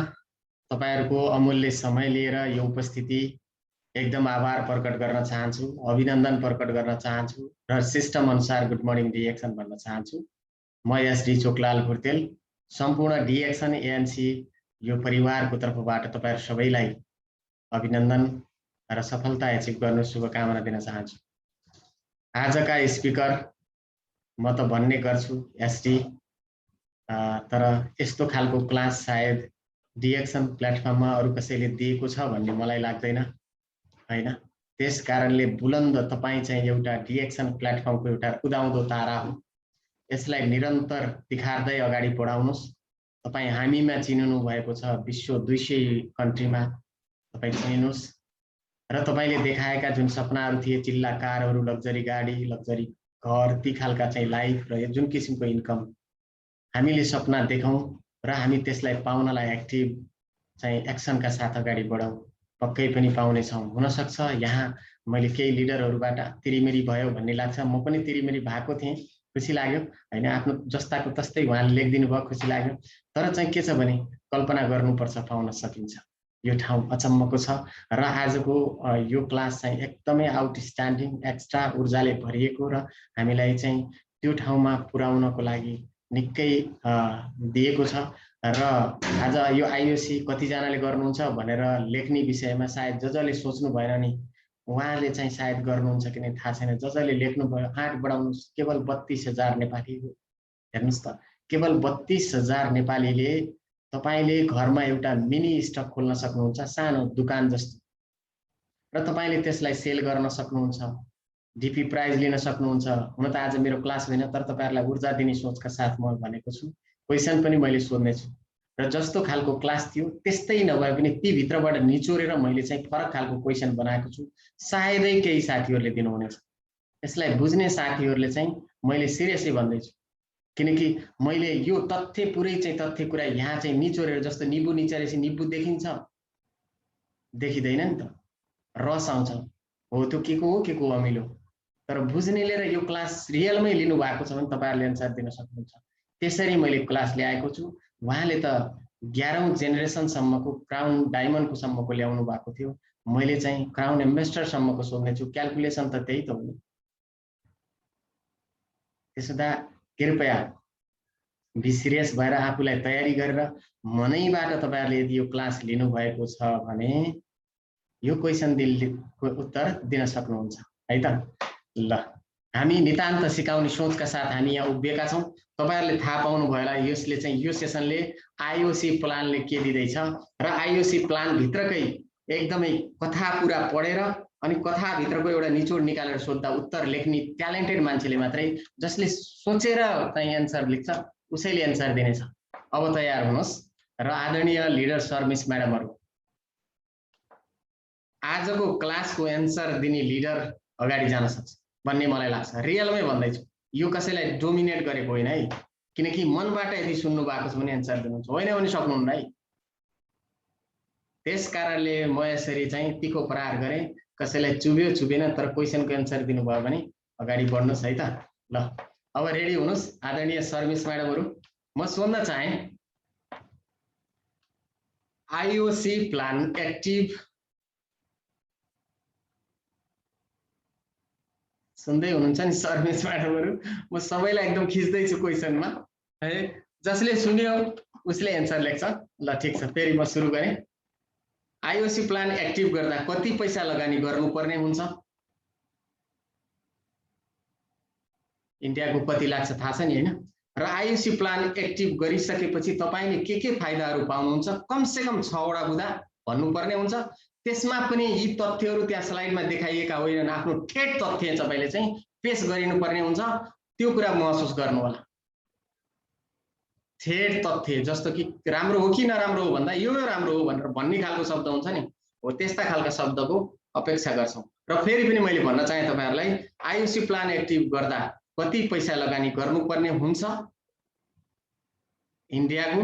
तपाईहरुको अमूल्य समय लिएर यो उपस्थिति एकदम आभार प्रकट गर्न चाहन्छु, अभिनन्दन प्रकट गर्न चाहन्छु र सिस्टम अनुसार गुड मर्निङ डिएक्सन भन्न चाहन्छु। म एसडी चोकलाल बुर्देल सम्पूर्ण डिएक्सन एएनसी यो परिवारको तर्फबाट तपाईहरु सबैलाई अभिनन्दन र सफलता एचिभ गर्नु शुभकामना दिन चाहन्छु। आजका स्पिकर म त भन्ने गर्छु एसडी, तर यस्तो खालको क्लास सायद डिएक्सन प्लेटफर्ममा अरू कसैले दिएको छ भन्ने मलाई लाग्दैन हैन। त्यस कारणले बुलन्द तपाईँ चाहिँ एउटा डिएक्सन प्लेटफर्मको एउटा उदाउँदो तारा हो। यसलाई निरन्तर तिखार्दै अगाडि बढाउनुहोस्। तपाईँ हामीमा चिनिनु भएको छ, विश्व 200 कन्ट्रीमा तपाईँ चिनिनुहोस् र तपाईँले देखाएका जुन सपनाहरू थिए, चिल्ला कारहरू, लग्जरी गाडी, लग्जरी घर, ती खालका चाहिँ लाइफ र जुन किसिमको इन्कम हामीले सपना देखौँ र हामी त्यसलाई पाउनलाई एक्टिभ चाहिँ एक्सनका साथ अगाडि बढौँ, पक्कै पनि पाउनेछौँ। हुनसक्छ यहाँ मैले केही लिडरहरूबाट तिरिमेरी भयो भन्ने लाग्छ, म पनि तिरिमेरी भएको थिएँ, खुसी लाग्यो हैन। आफ्नो जस्ताको तस्तै उहाँले लेखिदिनु भयो, खुसी लाग्यो। तर चाहिँ के छ भने कल्पना गर्नुपर्छ, पाउन सकिन्छ। यो ठाउँ अचम्मको छ र आजको यो क्लास चाहिँ एकदमै आउटस्ट्यान्डिङ, एक्स्ट्रा ऊर्जाले भरिएको र हामीलाई चाहिँ त्यो ठाउँमा पुर्याउनको लागि निकै दिएको छ। र आज यो आइओसी कतिजनाले गर्नुहुन्छ भनेर लेख्ने विषयमा सायद जसले सोच्नु भएन नि उहाँले चाहिँ सायद गर्नुहुन्छ कि नै थाहा छैन। जसले लेख्नुभयो आँट बढाउनुहोस्, केवल 32,000 नेपाली हो। हेर्नुहोस् त, केवल 32,000 नेपालीले तपाईले घरमा एउटा मिनी स्टक खोल्न सक्नुहुन्छ, सानो दुकान जस्तो, र तपाईले त्यसलाई सेल गर्न सक्नुहुन्छ, डिपी प्राइज लिन सक्नुहुन्छ। हुन त आज मेरो क्लास होइन, तर तपाईहरुलाई ऊर्जा दिने सोचका साथ म भनेको छु। क्वेशन पनि मैले सोध्ने छु र जस्तो खालको क्लास थियो त्यस्तै नभए पनि ती भित्रबाट निचोरेर मैले चाहिँ फरक खालको क्वेशन बनाएको छु। सायदै केही साथीहरुले दिनुहुनेछ। यसलाई बुझ्ने साथीहरुले चाहिँ मैले सिरियसली भन्दैछु, किनकि मैले यो तथ्य पुरै चाहिँ तथ्य कुरा यहाँ चाहिँ निचोरेर, जस्तो निबु निचोरेपछि निबु देखिन्छ, देखिदैन नि त, रस आउँछ, हो त्यो के को अमिलो। तर बुझ्नेले र यो क्लास रियलमै लिनु भएको छ भने तपाईहरुले आन्सर दिन सक्नुहुन्छ। त्यसरी मैले क्लास ल्याएको छु। उहाँले त 11औं जेनेरेसन सम्मको क्राउन डायमन्डको सम्मको ल्याउनु भएको थियो, मैले चाहिँ क्राउन एम्बेसडर सम्मको सोध्ने छु। क्याल्कुलेसन त त्यही त हो नि। त्यसैदा कृपया बी सिरियस भएर आफूलाई तयारी गरेर मनैबाट तपाईहरुले यदि यो क्लास लिनु भएको छ भने यो क्वेशन दिलको उत्तर दिन सक्नुहुन्छ है त। ल, हामी नितान्त सिकाउने सोचका साथ हामी यहाँ उभिएका छौं। तपाईहरुले थाहा पाउनु भयो होला यसले चाहिँ यो सेसनले आईओसी प्लानले के दिदैछ र आईओसी प्लान भित्रकै एकदमै कथा पूरा पढेर अनि कथा भित्रको एउटा निचोड निकालेर सोध्दा उत्तर लेख्ने ट्यालेन्टेड मान्छेले मात्रै, जसले सोचेर चाहिँ एन्सर लेख्छ उसैले एन्सर दिनेछ। अब तयार हुनुहोस् र आदरणीय लिडर सर मिस म्याडमहरु, आजको क्लासको एन्सर दिने लिडर अगाडि जान सक्छ भन्ने मलाई लाग्छ। रियलमै भन्दैछु, यो कसैलाई डोमिनेट गरेको होइन है, किनकि मनबाट यदि सुन्नु भएको छ भने एन्सर दिनुहुन्छ, होइन भने सक्नुहुन्न है। त्यस कारणले म यसरी चाहिँ तिखो प्रहार गरे, कसैलाई चुब्यो चुबेन, तर क्वेशनको एन्सर दिनुभयो भने अगाडि बढ्नुहोस् है त। ल, अब रेडी हुनुहोस् आदरणीय सर मिस म्याडमहरु। म सोध्न चाहे आईओसी प्लान एक्टिभ सुन्दै हुनुहुन्छ नि सर मिस म्याडमहरु? म सबैलाई एकदम खिच्दै छु क्वेशनमा है, जसले सुन्यो उसले एन्सर लेख्छ। ल ठीक छ, फेरि म सुरु गरे। आईओसी प्लान एक्टिभ गर्दा कति पैसा लगानी गर्नुपर्ने हुन्छ? इन्डियाको कति लाग्छ थाहा छ नि हैन? र आईओसी प्लान एक्टिभ गरिसकेपछि तपाईले के फाइदाहरु पाउनुहुन्छ? कम से कम 6 वटा बुदा भन्नुपर्ने हुन्छ। त्यसमा पनि यी तथ्यहरु त्यहाँ स्लाइडमा देखाइएका होइनन्, आफ्नो ठेट तथ्य तपाईले चाहिँ पेश गरिनुपर्ने हुन्छ। त्यो कुरा महसुस गर्नु होला। ठेट तथ्य, जस्तो कि राम्रो हो कि नराम्रो हो भन्दा यो राम्रो हो भनेर भन्ने खालको शब्द हुन्छ नि, हो त्यस्ता खालका शब्दको अपेक्षा गर्छौं। र फेरि पनि मैले भन्न चाहे तपाईहरुलाई, आईओसी प्लान एक्टिभ गर्दा कति पैसा लगानी गर्नुपर्ने हुन्छ इन्डियाको,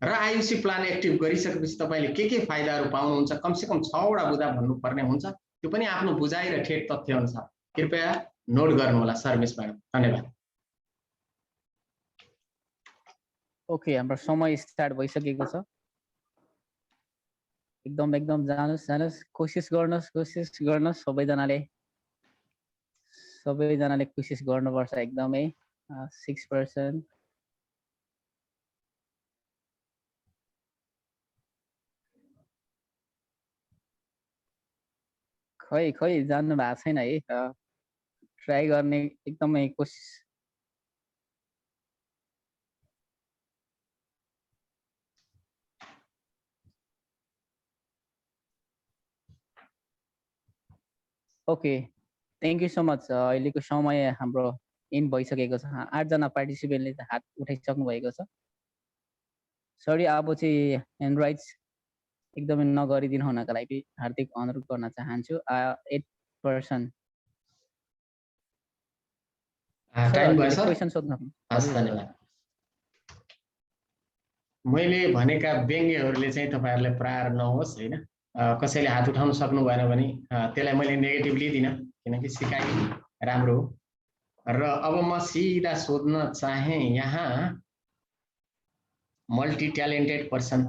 र आईओसी प्लान एक्टिभ गरिसकेपछि तपाईले के फाइदाहरु पाउनुहुन्छ? कम से कम 6 वटा बुदा भन्नुपर्ने हुन्छ। त्यो पनि आफ्नो बुझाइ र ठेट तथ्य अनुसार। कृपया नोट गर्नु होला सर मिस म्याडम। धन्यवाद। ओके, हाम्रो समय स्टार्ट भइसकेको छ। एकदम जानुस्, कोसिस गर्नुस् सबैजनाले कोसिस गर्नुपर्छ एकदमै। 6% खै जान्नु भएको छैन है। ट्राई गर्ने एकदमै कोसिस। Okay, thank you so much. अहिलेको समय हाम्रो इन भइसकेको छ। 8 जना पार्टिसिपेन्टले हात उठाइसक्नु भएको छ। सरी, अब चाहिँ ह्यान्ड राइज एकदमै नगरिदिनु हुनका लागि हार्दिक अनुरोध गर्न चाहन्छु। 8%। टाइम भयो सर। क्वेसन सोध्नु। हस्, धन्यवाद। मैले भनेका व्यङ्ग्यहरूले चाहिँ तपाईहरुलाई प्रहार नहोस् हैन। कसैले हात उठाउन सक्नु भएन भने त्यसलाई मैले नेगेटिभ लिदिनँ, किनकि सिकाइ राम्रो हो। र अब म सिधा सोध्न चाहे यहाँ multi talented person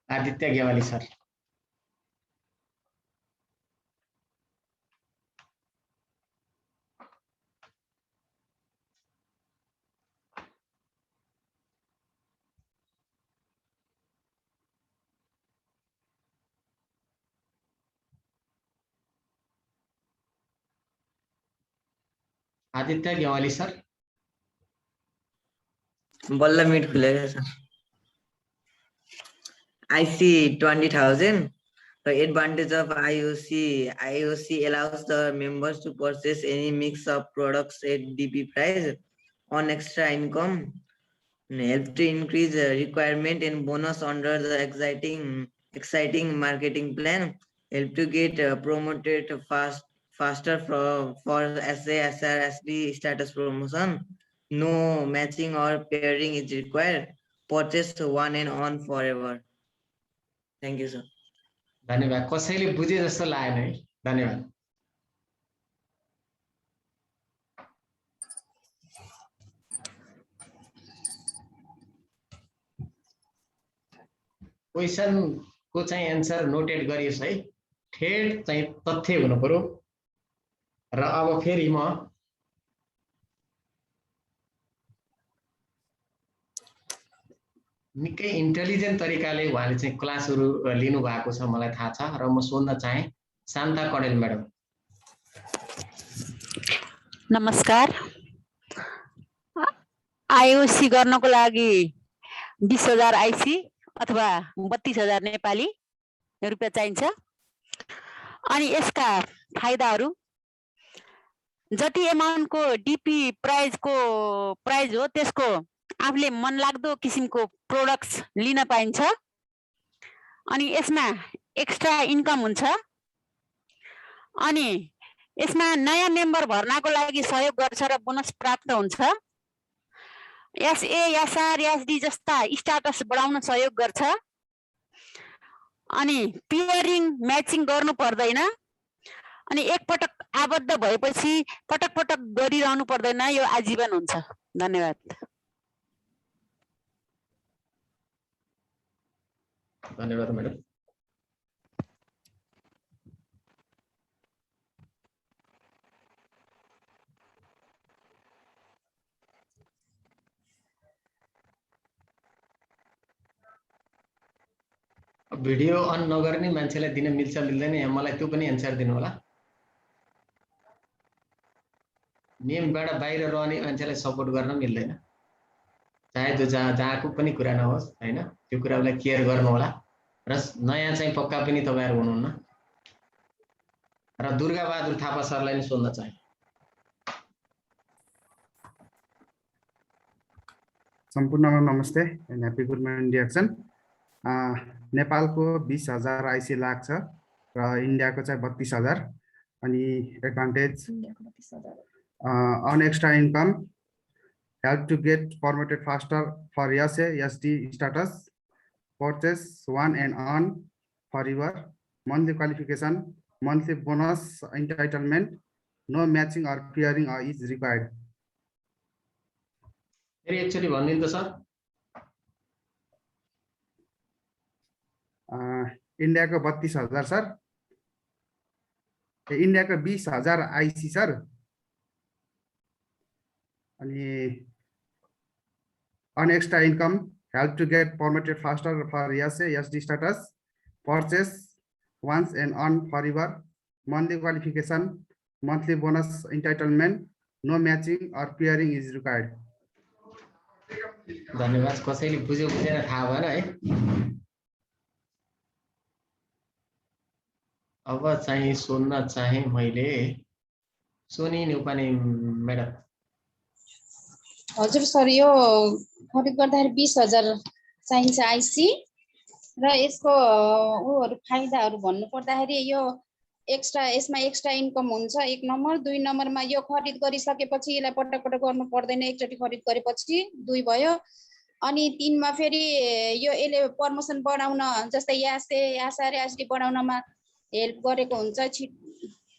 Aditya Gewali sir. Aditya Gewali sir. बल्ल मिट खुलेको छ। I see 20,000. The advantage of IOC allows the members to purchase any mix of products at DP price on extra income, help to increase requirement and bonus under the exciting marketing plan, help to get promoted faster for SA, SR, SD status promotion. No matching or pairing is required. Purchase one and on forever. Thank you, sir. धन्यवाद। कसैले बुझे जस्तो लागेन है। धन्यवाद। क्वेशन को चाहिँ एन्सर नोटेड गरियोस् है। ठेट चाहिँ तथ्य हुनु पर्यो। र अब फेरि म निकै इन्टेलिजेन्ट तरिकाले उहाँले चाहिँ क्लासहरु लिनु भएको छ, मलाई थाहा छ। र म सोध्न चाहे शान्ता कडेल म्याडम। नमस्कार। आईओसी गर्नको लागि 20,000 आईसी अथवा 32,000 नेपाली रुपैयाँ चाहिन्छ। अनि यसका फाइदाहरू जति एमाउन्टको डीपी प्राइज हो त्यसको आफूले मनलाग्दो किसिमको प्रोडक्ट्स लिन पाइन्छ। अनि यसमा एक्स्ट्रा इन्कम हुन्छ। अनि यसमा नयाँ मेम्बर भर्नाको लागि सहयोग गर्छ र बोनस प्राप्त हुन्छ। एसए, एसआर, एसडी जस्ता स्ट्याटस बढाउन सहयोग गर्छ। अनि पियरिङ म्याचिङ गर्नु पर्दैन। अनि एकपटक आबद्ध भएपछि पटक पटक गरिरहनु पर्दैन, यो आजीवन हुन्छ। धन्यवाद। धन्यवाद म्याडम। भिडियो अन नगर्ने मान्छेलाई दिन मिल्छ मिल्दैन, यहाँ मलाई त्यो पनि एन्सर दिनु होला। नियमबाट बाहिर रहने मान्छेलाई सपोर्ट गर्न मिल्दैन, चाहे जो जहाँको पनि कुरा नहोस् हैन। त्यो कुरालाई केयर गर्नु होला। र नयाँ चाहिँ पक्का पनि तपाईहरु हुनुहुन्न। र दुर्गा बहादुर थापा सरलाई नि सोध्न चाहे। सम्पूर्णमा नमस्ते and happy good morning reaction. नेपालको 20,000 आईसी लाग्छ र इन्डियाको चाहिँ 32,000। अनि advantage on extra income, help to get promoted faster for SA, SD status, purchase one and on forever, monthly qualification, monthly bonus entitlement, no matching or pairing is required. Actually भन्दिनु त सर। इन्डियाको 32,000 सर। इन्डियाको 20,000 आईसी सर। अनि on extra income, help to get promoted faster for SA, SD status, purchase once and on forever, monthly qualification, monthly bonus entitlement, no matching or pairing is required. धन्यवाद। कसैले बुझ्यो बुझेन थाहा भएन है। अब चाहिँ सोध्न चाहे मैले सोनी न्युपाने म्याडम। हजुर सर, यो खरिद गर्दाखेरि 20,000 चाहिन्छ आइसी र यसको उहरू फाइदाहरू भन्नु पर्दाखेरि यो यसमा एक्स्ट्रा इन्कम हुन्छ 1 नम्बर। 2 नम्बरमा यो खरिद गरिसकेपछि यसलाई पटक पटक गर्नु पर्दैन, एकचोटि खरिद गरेपछि 2 भयो। अनि 3 मा फेरि यो यसले प्रमोसन बढाउन जस्तै यासे यासार यासडी बढाउनमा हेल्प गरेको हुन्छ,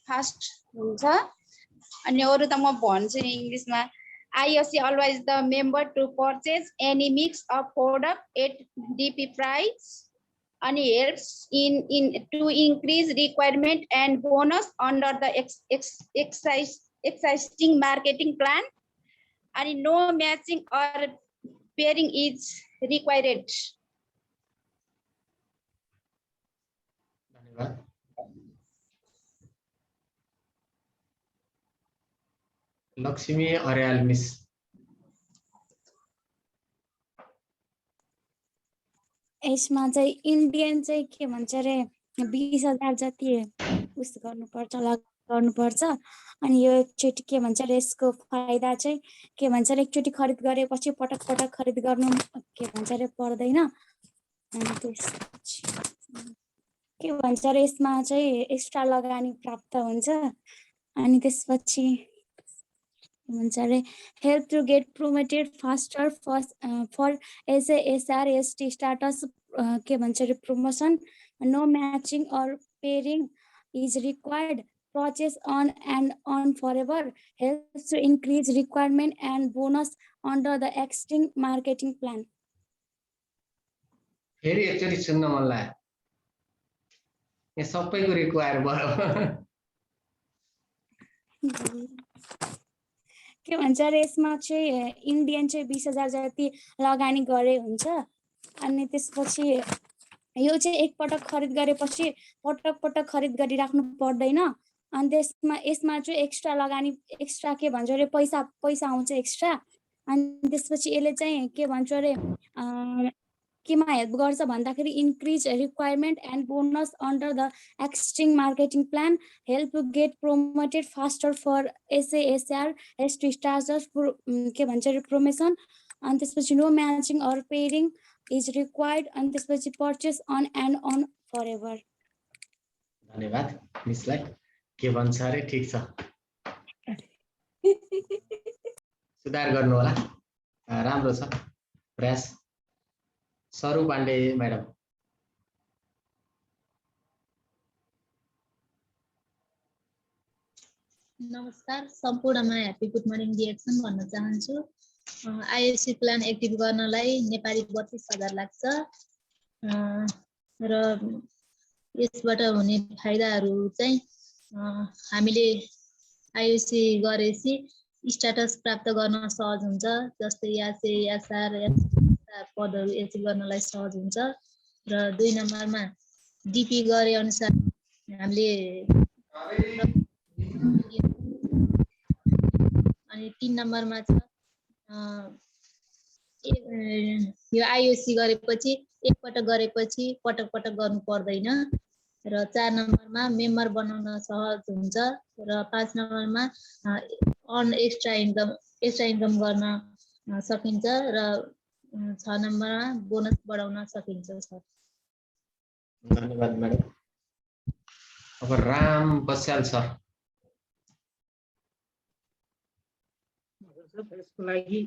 फास्ट हुन्छ। अनि अरु त म भन्छु नि इङ्ग्लिसमा। IOC always the member to purchase any mix of product at DP price and helps to increase requirement and bonus under the existing marketing plan, and no matching or pairing is required. धन्यवाद। लक्ष्मी अर्याल मिस। यसमा चाहिँ इन्डियन चाहिँ के भन्छ रे 20,000 जति उस गर्नुपर्छ। अनि यो एकचोटि के भन्छ रे यसको फाइदा चाहिँ के भन्छ रे एकचोटि खरिद गरेपछि पटक पटक खरिद गर्नु के भन्छ रे पर्दैन। अनि त्यसपछि के भन्छ रे यसमा चाहिँ एक्स्ट्रा लगानी प्राप्त हुन्छ। अनि त्यसपछि भन्छ रे help to get promoted faster for SAR ST status के भन्छ रे promotion, no matching or pairing is required, purchase on and on forever, helps to increase requirement and bonus under the existing marketing plan. फेरि एकचोटि सुन्न मन लाग्यो, यहाँ सबैको रिक्वायर भयो। के भन्छ रे यसमा चाहिँ इन्डियन चाहिँ 20,000 जति लगानी गरे हुन्छ। अनि त्यसपछि यो चाहिँ एकपटक खरिद गरेपछि पटक पटक खरिद गरिराख्नु पर्दैन। अनि यसमा चाहिँ एक्स्ट्रा लगानी एक्स्ट्रा के भन्छ रे पैसा आउँछ एक्स्ट्रा। अनि त्यसपछि यसले चाहिँ के भन्छ रे केमा हेल्प गर्छ भन्दाखेरि increase requirement and bonus under the existing marketing plan, help to get promoted faster for SASR ST starters के भन्छ रे प्रमोसन। अनि त्यसपछि no matching or pairing is required. अनि त्यसपछि purchase on and on forever. धन्यवाद मिसलाई। के भन्छ अरे ठिक छ, सुधार गर्नु होला, राम्रो छ प्रयास। सरू पाण्डे म्याडम। नमस्कार, सम्पूर्णमा ह्यापी गुड मर्निङ डिएक्सन भन्न चाहन्छु। IOC प्लान एक्टिभ गर्नलाई नेपाली 32,000 लाग्छ र यसबाट हुने फाइदाहरू चाहिँ हामीले IOC गरेपछि स्ट्याटस प्राप्त गर्न सहज हुन्छ, जस्तै यासे यासार पदहरू एचिभ गर्नलाई सहज हुन्छ। र 2 नम्बरमा DP गरे अनुसार हामीले अनि 3 नम्बरमा छ यो IOC गरेपछि एकपटक गरेपछि पटक पटक गर्नु पर्दैन। र 4 नम्बरमा मेम्बर बनाउन सहज हुन्छ। र 5 नम्बरमा अन एक्स्ट्रा इन्कम गर्न सकिन्छ। र 6 नम्बरमा बोनस बढाउन सकिन्छ सर। धन्यवाद म्याडम। अब राम बस्याल सर। यसको लागि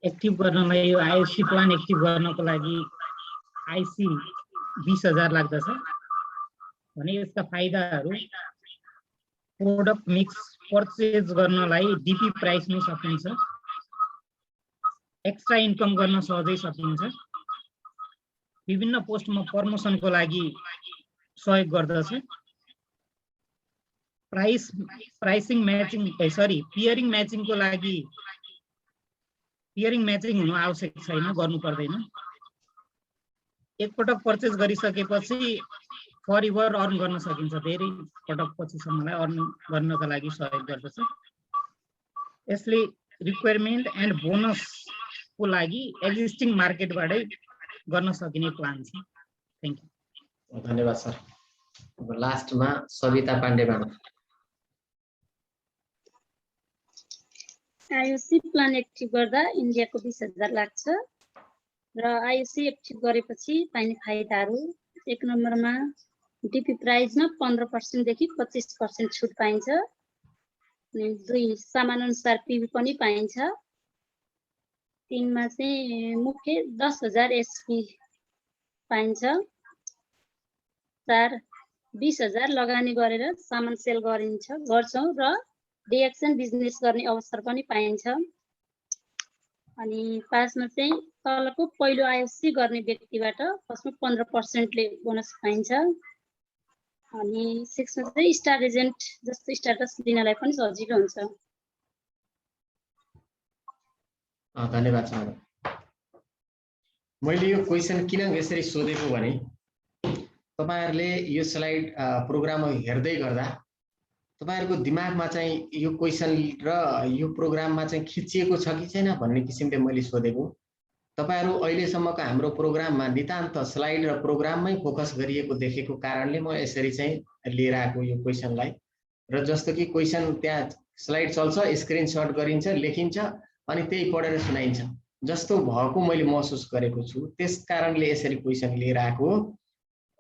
एक्टिभ गर्नलाई यो IOC प्लान एक्टिभ गर्नको लागि IC 20,000 लाग्दछ भने यसका फाइदाहरू प्रोडक्ट मिक्स पर्चेज गर्नलाई DP प्राइसमै सकिन्छ, एक्स्ट्रा इन्कम गर्न सहजै सकिन्छ, विभिन्न पोस्टमा प्रमोसनको लागि सहयोग गर्दछ, पियरिङ म्याचिङको लागि पियरिङ म्याचिङ हुनु आवश्यक छैन, गर्नु पर्दैन। एकपटक पर्चेज गरिसकेपछि फर एभर अर्न गर्न सकिन्छ, धेरै पटक पछिसम्मलाई अर्न गर्नका लागि सहयोग गर्दछ। यसले रिक्वायरमेन्ट एन्ड बोनसको लागि एक्जिस्टिङ मार्केटबाटै गर्न सकिने प्लान छ। Thank you. धन्यवाद सर। अब लास्टमा Savita Pandey madam. IOC plan active गर्दा इन्डियाको 20,000 लाग्छ र आइओसी एक्टिभ गरेपछि पाइने फाइदाहरू 1 नम्बरमा डिपी प्राइजमा 15% देखि 25% छुट पाइन्छ। अनि 2 सामानअनुसार पिबी पनि पाइन्छ। 3 मा चाहिँ मुख्य 10,000 एसपी पाइन्छ। 4 20,000 लगानी गरेर सामान सेल गर्छौँ र डिएक्सन बिजनेस गर्ने अवसर पनि पाइन्छ। अनि 5 मा चाहिँ तलको पहिलो आइओसी गर्ने व्यक्तिबाट फर्स्टमा 15%ले बोनस पाइन्छ। अनि 6 मा चाहिँ स्टार एजेन्ट जस्तो स्ट्याटस लिनलाई पनि सजिलो हुन्छ। धन्यवाद छ म्याडम। मैले यो क्वेसन किन यसरी सोधेको भने तपाईहरुले यो स्लाइड प्रोग्राम हेर्दै गर्दा तपाईहरुको दिमागमा चाहिँ यो क्वेसन र यो प्रोग्राममा चाहिँ खिचिएको छ कि छैन भन्ने किसिमले मैले सोधेको। तपाईहरु अहिलेसम्मको हाम्रो प्रोग्राममा नितान्त स्लाइड र प्रोग्राममै फोकस गरिएको देखेको कारणले म यसरी चाहिँ लिएर आएको यो क्वेसनलाई। र जस्तो कि क्वेसन त्यहाँ स्लाइड चल्छ, स्क्रिनशट गरिन्छ, लेखिन्छ अनि त्यही पढेर सुनाइन्छ जस्तो भएको मैले महसुस गरेको छु। त्यस कारणले यसरी क्वेसन लिएर आएको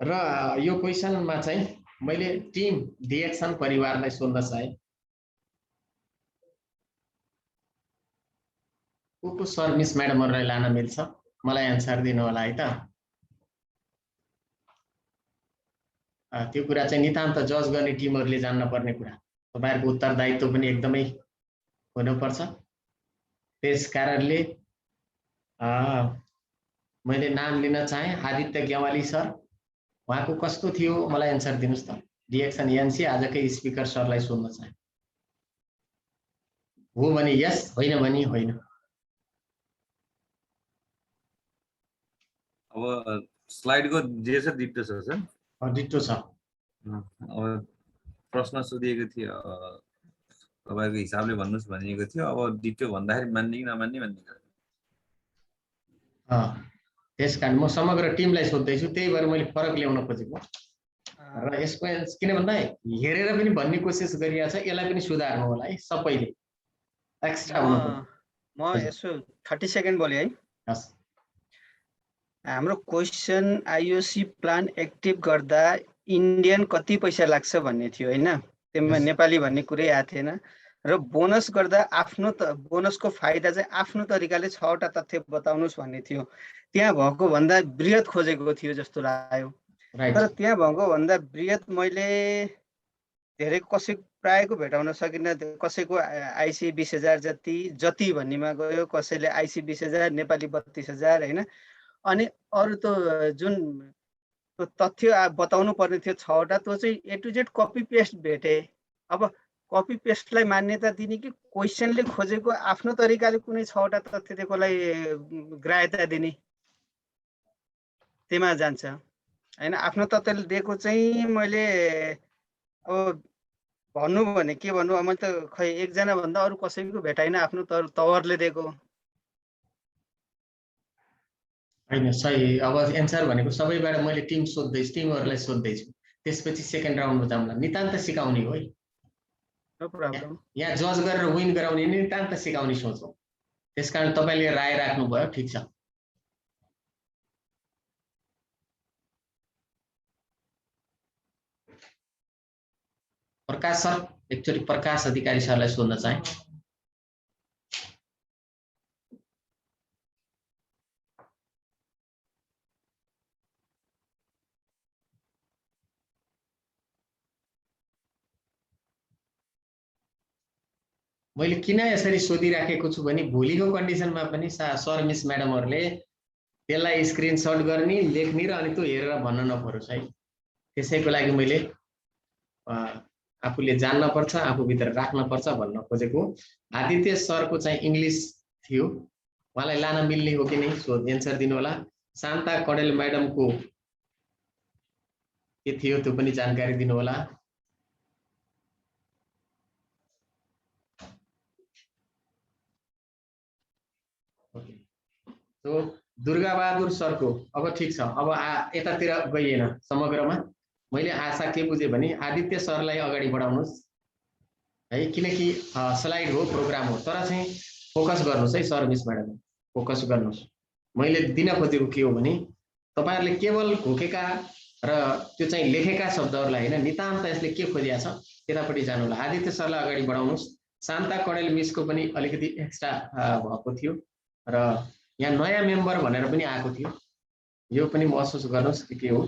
र यो क्वेसनमा चाहिँ मैले टिम डिएक्सन परिवारलाई सोध्न चाहे। को सर मिस म्याडमहरुलाई लान मिल्छ? मलाई एन्सर दिनु होला है त। त्यो कुरा चाहिँ नितान्त जज गर्ने टिमहरुले जान्न पर्ने कुरा। तपाईहरुको उत्तरदायित्व पनि एकदमै हुनुपर्छ। त्यस कारणले मैले नाम लिन चाहे आदित्य गेवाली सर। उहाँको कस्तो थियो मलाई एन्सर दिनुस् त। डिएक्सन एनसी आजकै स्पिकर सरलाई सोध्न चाहे। हो भने यस, होइन भने होइन। अब स्लाइडको जे छ डिक्टो छ सर? डिक्टो छ। अब प्रश्न सोधिएको थियो तपाईको हिसाबले भन्नुस् भनिएको थियो। अब डिक्टो भन्दाखेरि मान्ने कि नमान्ने भन्ने कुरा। त्यसकारण म समग्र टिमलाई सोध्दैछु, त्यही भएर मैले फरक ल्याउन खोजेको। र यसको किन भन्दा हेरेर पनि भन्ने कोसिस गरिएको छ, यसलाई पनि सुधार्नु होला है सबैले। एक्स्ट्रा हुनु पर्छ। म यसो 30 सेकेन्ड बोले है। हस्। हाम्रो क्वेसन आइओसी प्लान एक्टिभ गर्दा इन्डियन कति पैसा लाग्छ भन्ने थियो हैन? त्यसमा नेपाली भन्ने कुरै आएको थिएन। र बोनस गर्दा आफ्नो बोनसको फाइदा चाहिँ आफ्नो तरिकाले 6वटा तथ्य बताउनुस् भन्ने थियो। त्यहाँ भएको भन्दा बृहत खोजेको थियो जस्तो लाग्यो। तर त्यहाँ भएको भन्दा बृहत मैले धेरै प्रायको भेटाउन सकिनँ। कसैको आइसी 20,000 जति भन्नेमा गयो, कसैले आइसी 20,000, नेपाली 32,000 हैन। अनि अरु त जुन तथ्य बताउनु पर्ने थियो 6वटा, त्यो चाहिँ ए टु जेड कपी पेस्ट भेटे। अब कपी पेस्टलाई मान्यता दिने कि क्वेसनले खोजेको आफ्नो तरिकाले कुनै 6वटा तथ्य दिएकोलाई ग्राह्यता दिने, त्यमा जान्छ हैन। आफ्नो तथ्यले दिएको चाहिँ मैले अब भन्नु भने के भन्नु, मैले त खै एकजना भन्दा अरु कसैको भेटाइन आफ्नो तवरले दिएको। हैन सही। अब एन्सर भनेको सबैबाट मैले टिम सोध्दैछु, टिमहरुलाई सोध्दैछु। त्यसपछि सेकेन्ड राउन्डमा जाउँला। नितान्त सिकाउने हो है। No problem. यहाँ जज गरेर विन गराउने नितान्त सिकाउने सोच हो। त्यसकारण तपाईले राय राख्नु भयो, ठीक छ। प्रकाश सर, एकचोटि प्रकाश अधिकारी सरलाई सोध्न चाहे। मैले किन यसरी सोधिराखेको छु भने भोलिको कन्डिसनमा पनि सर मिस म्याडमहरुले त्यसलाई स्क्रिनशट गर्ने, लेख्ने र अनि त्यो हेरेर भन्न नपरोस् है। त्यसैको लागि मैले आफूले जान्न पर्छ, आफूभित्र राख्न पर्छ भन्न खोजेको। आदित्य सरको चाहिँ इंग्लिश थियो, उहाँलाई लान मिल्ने हो कि नै एन्सर दिनु होला। शान्ता कडेल म्याडमको के थियो त्यो पनि जानकारी दिनु होला। ओके, सो दुर्गा बहादुर सरको अब ठिक छ। अब यतातिर गइएन समग्रमा। मैले आशा के बुझेँ भने आदित्य सरलाई अगाडि बढाउनुस् है, किनकि स्लाइड हो, प्रोग्राम हो, तर चाहिँ फोकस गर्नुस् है सर मिस म्याडम, फोकस गर्नुस्। मैले दिन खोजेको के हो भने तपाईहरुले केवल घोकेका र त्यो चाहिँ लेखेका शब्दहरुलाई हैन, नितान्त यसले के खोजिया छ त्यतापट्टि जानु होला। आदित्य सरलाई अगाडि बढाउनुस्। शान्ता कडेल मिसको पनि अलिकति एक्स्ट्रा भएको थियो र यहाँ नयाँ मेम्बर भनेर पनि आएको थियो, यो पनि महसुस गर्नुस् के हो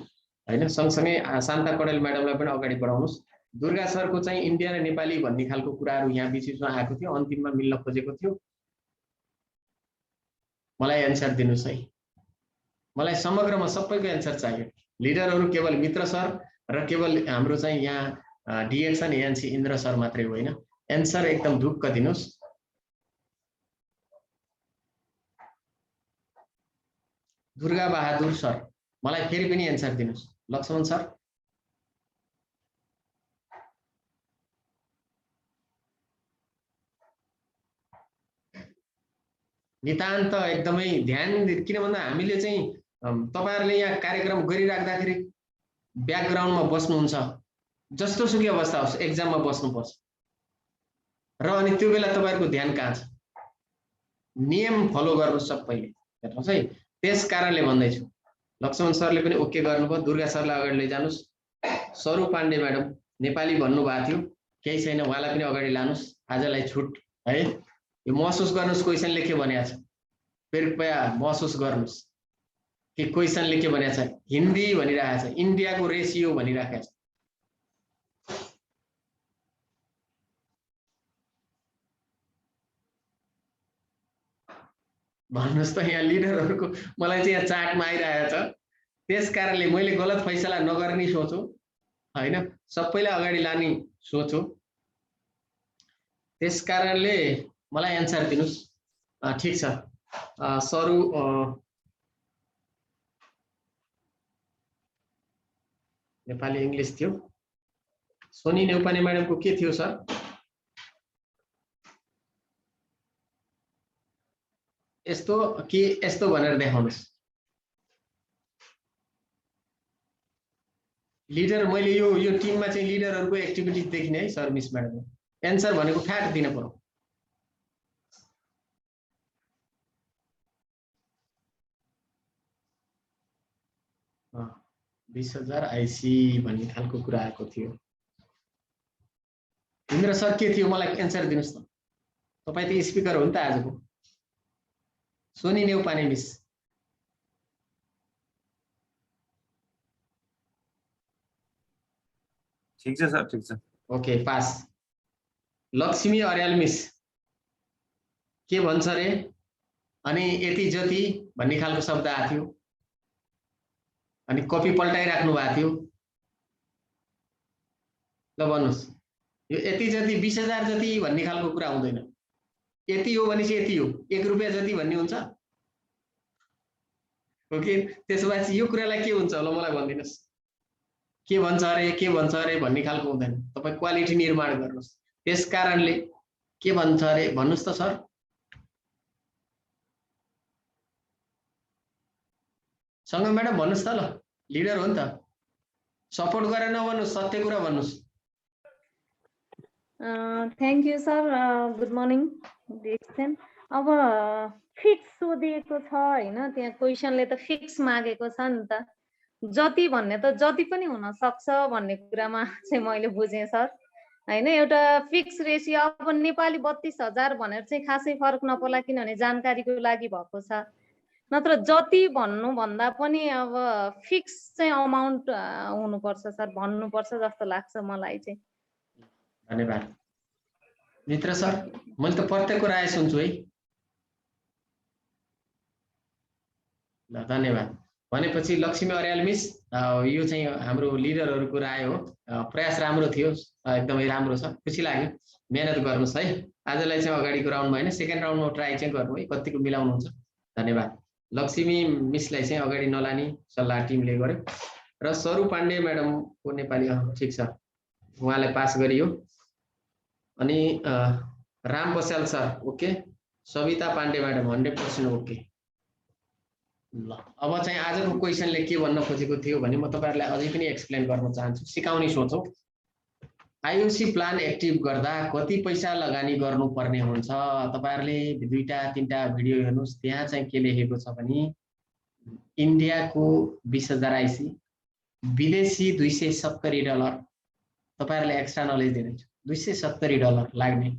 हैन। सँगसँगै शान्ता कडेल म्याडमलाई पनि अगाडि बढाउनुस्। दुर्गा सरको चाहिँ इन्डिया र नेपाली भन्ने खालको कुराहरु यहाँ बीचमा आएको थियो, अन्तिममा मिल्न खोजेको थियो। मलाई एन्सर दिनुस् है, मलाई समग्रमा सबैको एन्सर चाहियो। लिडरहरु केवल मित्र सर र केवल हाम्रो चाहिँ यहाँ डिएक्सन एएनसी इन्द्र सर मात्रै होइन। एन्सर एकदम ढुक्क दिनुस्। दुर्गा बहादुर सर, मलाई फेरि पनि एन्सर दिनुस्। लक्ष्मण सर, नितान्त एकदमै ध्यान, किन भन्दा हामीले चाहिँ तपाईहरुले यहाँ कार्यक्रम गरिराख्दाखेरि ब्याकग्राउन्डमा बस्नुहुन्छ, जस्तो सुकै अवस्था होस् एक्जाममा बस्नुपर्छ र अनि त्यो बेला तपाईहरुको ध्यान कहाँ छ? नियम फलो गर्नु सबैले, हेर्नुस् है। त्यस कारणले भन्दैछु। लक्ष्मण सरले पनि ओके गर्नुभयो। दुर्गा सरलाई अगाडि लैजानुस्। सरू पाण्डे म्याडम नेपाली भन्नुभएको थियो, केही छैन, उहाँलाई पनि अगाडि लानुस्। आजलाई छुट है। यो महसुस गर्नुस् क्वेशनले के भनेको छ, कृपया महसुस गर्नुस् कि क्वेशनले के भनेको छ। हिन्दी भनिरहेको छ, इन्डियाको रेसियो भनिरहेको छ। भन्नुस् त यहाँ लिडरहरुको मलाई चाहिँ यहाँ चार्टमा आइरहेको छ। त्यस कारणले मैले गलत फैसला नगर्ने सोचो हैन, सबैलाई अगाडि लाने सोचो। त्यस कारणले मलाई एन्सर दिनुस्। ठीक छ। सरू नेपाली इंग्लिश थियो। सोनी नेउपाने म्याडमको के थियो सर? यस्तो कि यस्तो भनेर देखाउनुस्। लिडर मैले यो टिममा चाहिँ लिडरहरुको एक्टिभिटिज देखिने है सर मिस म्याडम। एन्सर भनेको फ्याक्ट दिन पर्यो। अ 20,000 आईसी भन्ने खालको कुरा आएको थियो। इन्द्र सर के थियो मलाई एन्सर दिनुस् त। तपाई त स्पिकर हो नि त आजको। सोनी नेउपाने मिस। ठीक छ सर, ठीक छ। Okay pass. Laxmi Aryal miss के भन्छ रे? अनि यति जति भन्ने खालको शब्द आएको थियो, अनि कपी पल्टाइराख्नु भएको थियो। ल भन्नुस्, यो यति जति 20,000 जति भन्ने खालको कुरा हुँदैन। यति हो भनेपछि यति हो, 1 रुपैयाँ जति भन्ने हुन्छ। ओके, त्यसपछि यो कुरालाई के हुन्छ होला मलाई भनिदिनुस्। के भन्छ अरे भन्ने खालको हुँदैन। तपाई क्वालिटी निर्माण गर्नुस्। त्यस कारणले के भन्छ अरे भन्नुस् त सर। सँग म्याडम भन्नुस् त ल, लिडर हो नि त। सपोर्ट गरेर नभन्नुस्, सत्य कुरा भन्नुस्। Thank you sir. Good morning डिएक्सन। अब फिक्स सोधिएको छ हैन, त्यहाँ क्वेशनले त फिक्स मागेको छ नि त। जति भन्ने त जति पनि हुन सक्छ भन्ने कुरामा चाहिँ मैले बुझेँ सर हैन। एउटा फिक्स रेसियो अब नेपाली 32,000 भनेर चाहिँ खासै फरक नपर्ला, किनभने जानकारीको लागि भएको छ। नत्र जति भन्नु भन्दा पनि अब फिक्स चाहिँ अमाउन्ट हुनुपर्छ सर, भन्नुपर्छ जस्तो लाग्छ मलाई चाहिँ। धन्यवाद मित्र सर। मैले त प्रत्येकको राय सुन्छु है। ल धन्यवाद। भनेपछि लक्ष्मी अर्याल मिस, यो चाहिँ हाम्रो लिडरहरुको राय हो। प्रयास राम्रो थियो, एकदमै राम्रो छ, खुसी लाग्यो। मेहनत गर्नुस् है। आजलाई चाहिँ अगाडिको राउन्डमा हैन, सेकेन्ड राउन्डमा ट्राई चाहिँ गर्नु है, कतिको मिलाउनुहुन्छ। धन्यवाद। लक्ष्मी मिसलाई चाहिँ अगाडि नलाने सल्लाह टिमले गर्यो र सरू पाण्डे म्याडमको नेपाली ठिक छ, उहाँलाई पास गरियो। अनि Ram Basyal sir okay, Savita Pandey madam 100% okay. ल अब चाहिँ आजको क्वेसनले के भन्न खोजेको थियो भने म तपाईहरुलाई अझै पनि एक्सप्लेन गर्न चाहन्छु। सिकाउने सोचौं। आईओसी प्लान एक्टिभ गर्दा कति पैसा लगानी गर्नुपर्ने हुन्छ? तपाईहरुले 2-3टा भिडियो हेर्नुस्, त्यहाँ चाहिँ के लेखेको छ भने इन्डियाको 20,000 आईसी, विदेशी $270। तपाईहरुले एक्स्ट्रा नलेज दिनुहुन्छ, $270 लाग्ने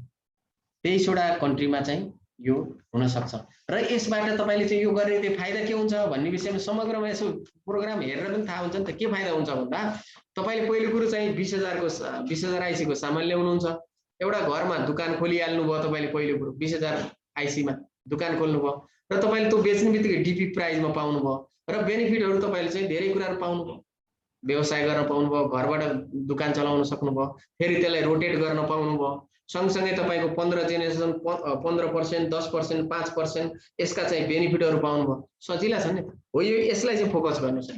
23वटा कन्ट्रीमा चाहिँ यो हुन सक्छ। र यसबाट तपाईले चाहिँ यो गर्ने त्यो फाइदा के हुन्छ भन्ने विषयमा समग्रमा यसो प्रोग्राम हेरेर पनि थाहा हुन्छ नि त। के फाइदा हुन्छ भन्दा तपाईले पहिलो कुरो चाहिँ 20,000 आईसी को सामान ल्याउनुहुन्छ। एउटा घरमा दुकान खोलिहाल्नु भयो तपाईले, पहिलो कुरो 20,000 आईसी मा दुकान खोल्नु भयो र तपाईले त्यो बेच्ने बित्तिकै डीपी प्राइजमा पाउनु भयो र बेनिफिटहरु तपाईले चाहिँ धेरै कुराहरु पाउनु भयो। व्यवसाय गर्न पाउनु भयो, घरबाट दुकान चलाउन सक्नु भयो, फेरि त्यसलाई रोटेट गर्न पाउनु भयो। सँगसँगै तपाईको 15 जेनेरेसन 15%, 10%, 5% यसका चाहिँ बेनिफिटहरु पाउनु भयो। सजिला छ नि त हो। यो यसलाई चाहिँ फोकस गर्नुस् है।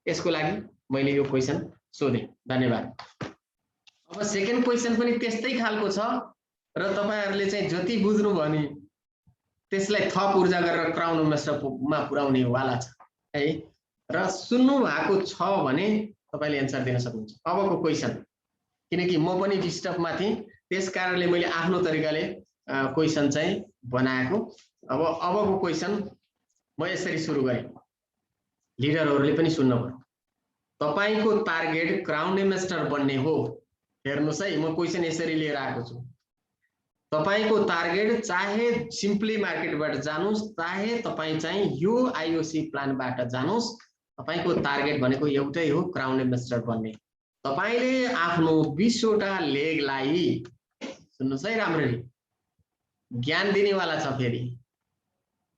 यसको लागि मैले यो क्वेशन सोधे। धन्यवाद। अब सेकेन्ड क्वेशन पनि त्यस्तै खालको छ र तपाईहरुले चाहिँ जति बुझ्नु भयो नि त्यसलाई थप ऊर्जा गरेर क्राउन मास्टरमा पुर्याउने वाला छ है। र सुन्नु भएको छ भने तपाईले एन्सर दिन सक्नुहुन्छ। अबको क्वेशन, किनकि म पनि डिस्टर्बमा थिएँ त्यसकारणले मैले आफ्नो तरिकाले क्वेशन चाहिँ बनाएको। अबको क्वेशन म यसरी सुरु गरेँ, लिडरहरुले पनि सुन्न पर्यो। तपाईको टार्गेट क्राउन मास्टर बन्ने हो। हेर्नुस् है, म क्वेशन यसरी लिएर आएको छु। तपाईको टार्गेट चाहे सिम्पली मार्केटबाट जानुस्, चाहे तपाई चाहिँ यो आईओसी प्लानबाट जानुस्, तपाईको टार्गेट भनेको एउटै हो, क्राउन मास्टर बन्ने। तपाईले आफ्नो 20वटा लेगलाई सुन्नुस् है राम्ररी, ज्ञान दिनेवाला छ फेरि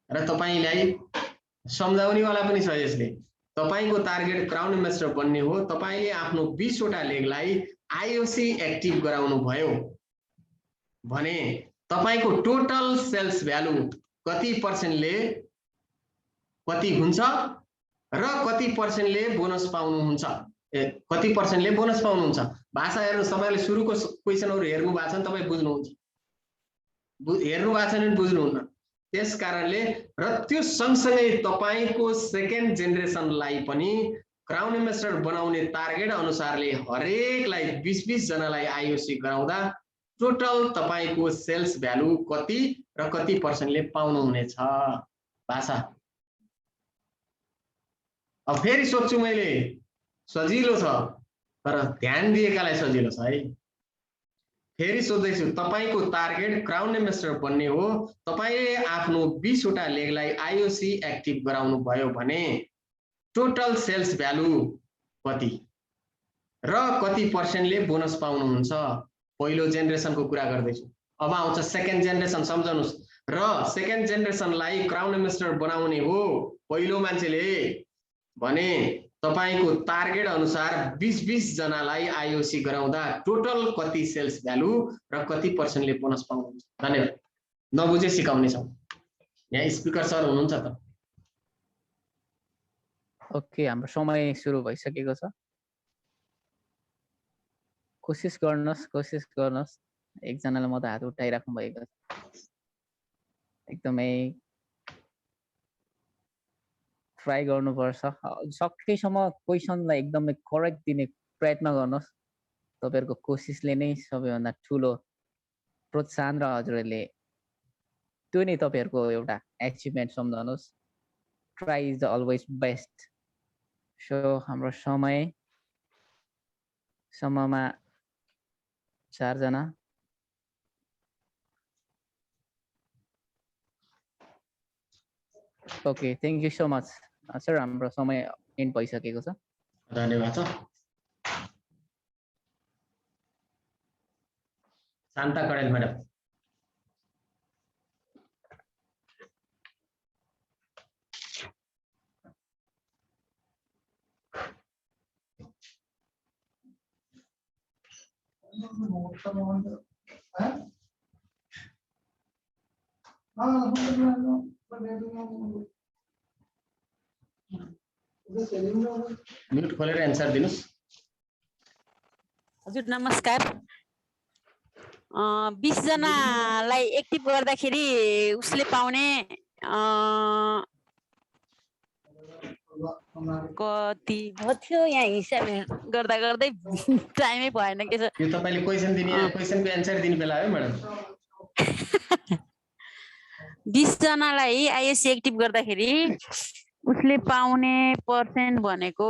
र तपाईलाई सम्झाउनेवाला पनि छ यसले। तपाईको टार्गेट क्राउन मास्टर बन्ने हो। तपाईले आफ्नो 20वटा लेगलाई आईओसी एक्टिभ गराउनु भयो भने तपाईको टोटल सेल्स भ्यालु कति पर्सेन्टले कति हुन्छ र कति पर्सेन्टले बोनस पाउनुहुन्छ, कति पर्सेन्टले बोनस पाउनुहुन्छ। भाषा हेर्नु, तपाईले सुरुको क्वेशनहरु हेर्नु भएको छ नि, तपाई बुझ्नुहुन्छ, हेर्नु भएको छैन भने बुझ्नुहुन्न। त्यसकारणले र त्यो सँगसँगै तपाईको सेकेन्ड जेनेरेसनलाई पनि क्राउन मास्टर बनाउने टार्गेट अनुसारले हरेकलाई 20-20 जनालाई आईओसी गराउँदा टोटल तपाईको सेल्स भ्यालु कति र कति पर्सेन्टले पाउनु हुनेछ। भाषा अब फेरि सोध्छु मैले, सजिलो छ तर ध्यान दिएकालाई सजिलो छ है। फेरि सोध्दैछु, तपाईको टार्गेट क्राउन मास्टर बन्ने हो। तपाईले आफ्नो 20वटा लेगलाई आईओसी एक्टिभ गराउनु भयो भने टोटल सेल्स भ्यालु कति र कति पर्सेन्टले बोनस पाउनुहुन्छ। पहिलो जेनेरेसनको कुरा गर्दैछु। अब आउँछ सेकेन्ड जेनेरेसन, सम्झनुस्। र सेकेन्ड जेनेरेसनलाई क्राउन मास्टर बनाउने हो पहिलो मान्छेले भने तपाईको टार्गेट अनुसार 20-20 जनालाई आईओसी गराउँदा टोटल कति सेल्स भ्यालु र कति पर्सेन्टले बोनस पाउनुहुन्छ। धन्यवाद। नबुझे सिकाउने छौं। यहाँ स्पिकर सर हुनुहुन्छ त? ओके, हाम्रो समय सुरु भइसकेको छ। कोसिस गर्नुहोस्। एकजनाले म त हात उठाइराख्नु भएको छ। एकदमै ट्राई गर्नुपर्छ। सकेसम्म क्वेसनलाई एकदमै करेक्ट दिने प्रयत्न गर्नुहोस्। तपाईहरुको कोसिसले नै सबैभन्दा ठुलो प्रोत्साहन र हजुरहरूले त्यो नै तपाईहरुको एउटा एचिभमेन्ट सम्झनुहोस्। Try is the always best. So हाम्रो समयमा 4 जना। Okay, thank you so much sir. हाम्रो समय एन्ड भइसकेको छ। धन्यवाद। शान्ता कडेल म्याडम। म्युट खोलेर एन्सर दिनुस्। हजुर नमस्कार। 20 जनालाई एक्टिभ गर्दाखेरि उसले पाउने कति भयो यहाँ हिसाब गर्दा गर्दै टाइमै भएन के छ। यो तपाईले क्वेशन दिने क्वेशनको एन्सर दिने बेला हो म्याडम। 20 जनालाई आइएससी एक्टिभ गर्दाखेरि उसले पाउने पर्सेन्ट भनेको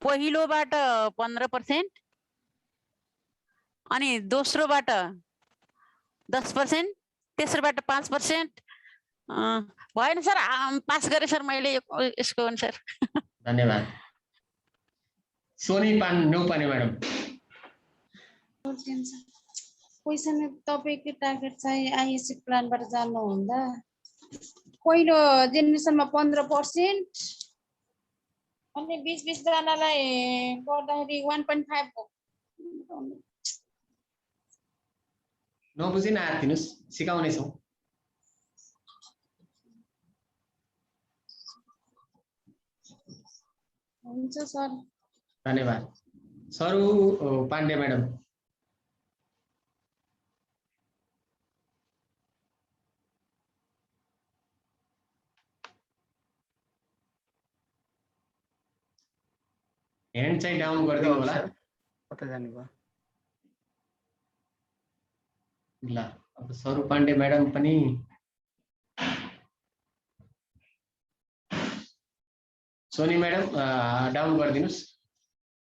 पहिलोबाट 15%, अनि दोस्रोबाट 10%, तेस्रोबाट 5%। भएन सर, पास गरे सर मैले यसको अनुसार। धन्यवाद। सोनी न्यौपाने म्याडम। क्वेसन तपाईको टार्गेट चाहिँ आइएससी प्लानबाट जानु हुँदा पहिलो जेनेरेसनमा 15%, अनि 20 जनालाई गर्दाखेरि 1.5 नबुझिन आएर दिनुस्, सिकाउने छौं। हुन्छ सर। धन्यवाद। सरू पाण्डे म्याडम। ह्यान्ड चाहिँ डाउन गरिदिनु होला। कता जानु भयो? ल अब सरू पाण्डे म्याडम पनि Sony madam down गरिदिनुस्।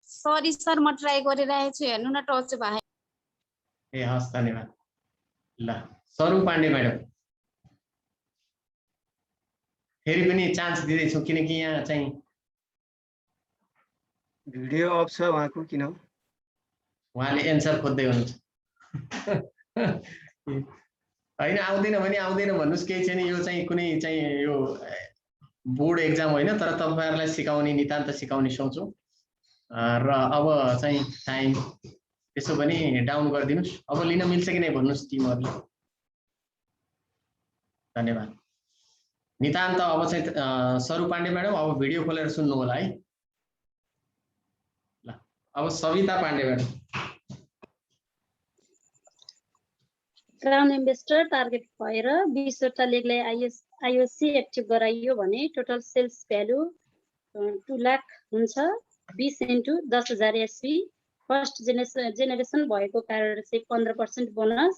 Sorry sir, म ट्राई गरिरहेको छु, हेर्नु न टच भयो। ए हस्, धन्यवाद। ल सरू पाण्डे म्याडम फेरि पनि चान्स दिँदैछु, किनकि यहाँ चाहिँ भिडियो अफ छ उहाँको, किन उहाँले एन्सर खोज्दै हुनुहुन्छ। होइन आउँदैन भने आउँदैन भन्नुस्, केही छैन। यो चाहिँ कुनै चाहिँ यो बोर्ड एक्जाम होइन, तर तपाईहरुलाई सिकाउने नितान्त सिकाउने सोचौं। र अब चाहिँ टाइम त्यसो भने डाउन गरिदिनुस्। अब लिन मिल्छ कि नै भन्नुस् टिमहरुले। धन्यवाद। नितान्त अब चाहिँ सरू पाण्डे म्याडम अब भिडियो खोलेर सुन्नु होला है। ल अब Savita Pandey madam. Crown investor target भएर 20 वटा लेगलाई आइओसी एक्टिभ गराइयो भने टोटल सेल्स भ्यालु 2 लाख हुन्छ। 20 into 10,000 एसपी। फर्स्ट जेनेरेसन भएको कारण चाहिँ 15% बोनस।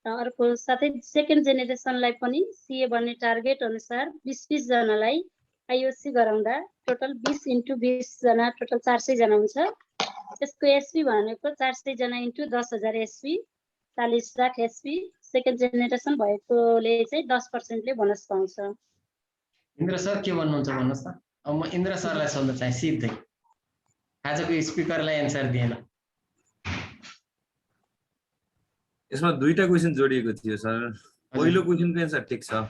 अर्को साथै सेकेन्ड जेनेरेसनलाई पनि सीए बन्ने टार्गेट अनुसार 20 जनालाई आइओसी गराउँदा टोटल 20 into 20 जना टोटल 400 जना हुन्छ। यसको एसपी भनेको 400 जना into 10,000 SP 40 lakh SP. Second generation भएकोले चाहिँ 10% ले बोनस पाउँछ। इन्द्र सर के भन्नुहुन्छ भन्नुस् त। अब म इन्द्र सरलाई सोध्न चाहे सिधै। आजको स्पिकरलाई एन्सर दिएन। यसमा दुईटा क्वेशन जोडिएको थियो सर। पहिलो क्वेशनको एन्सर ठीक छ।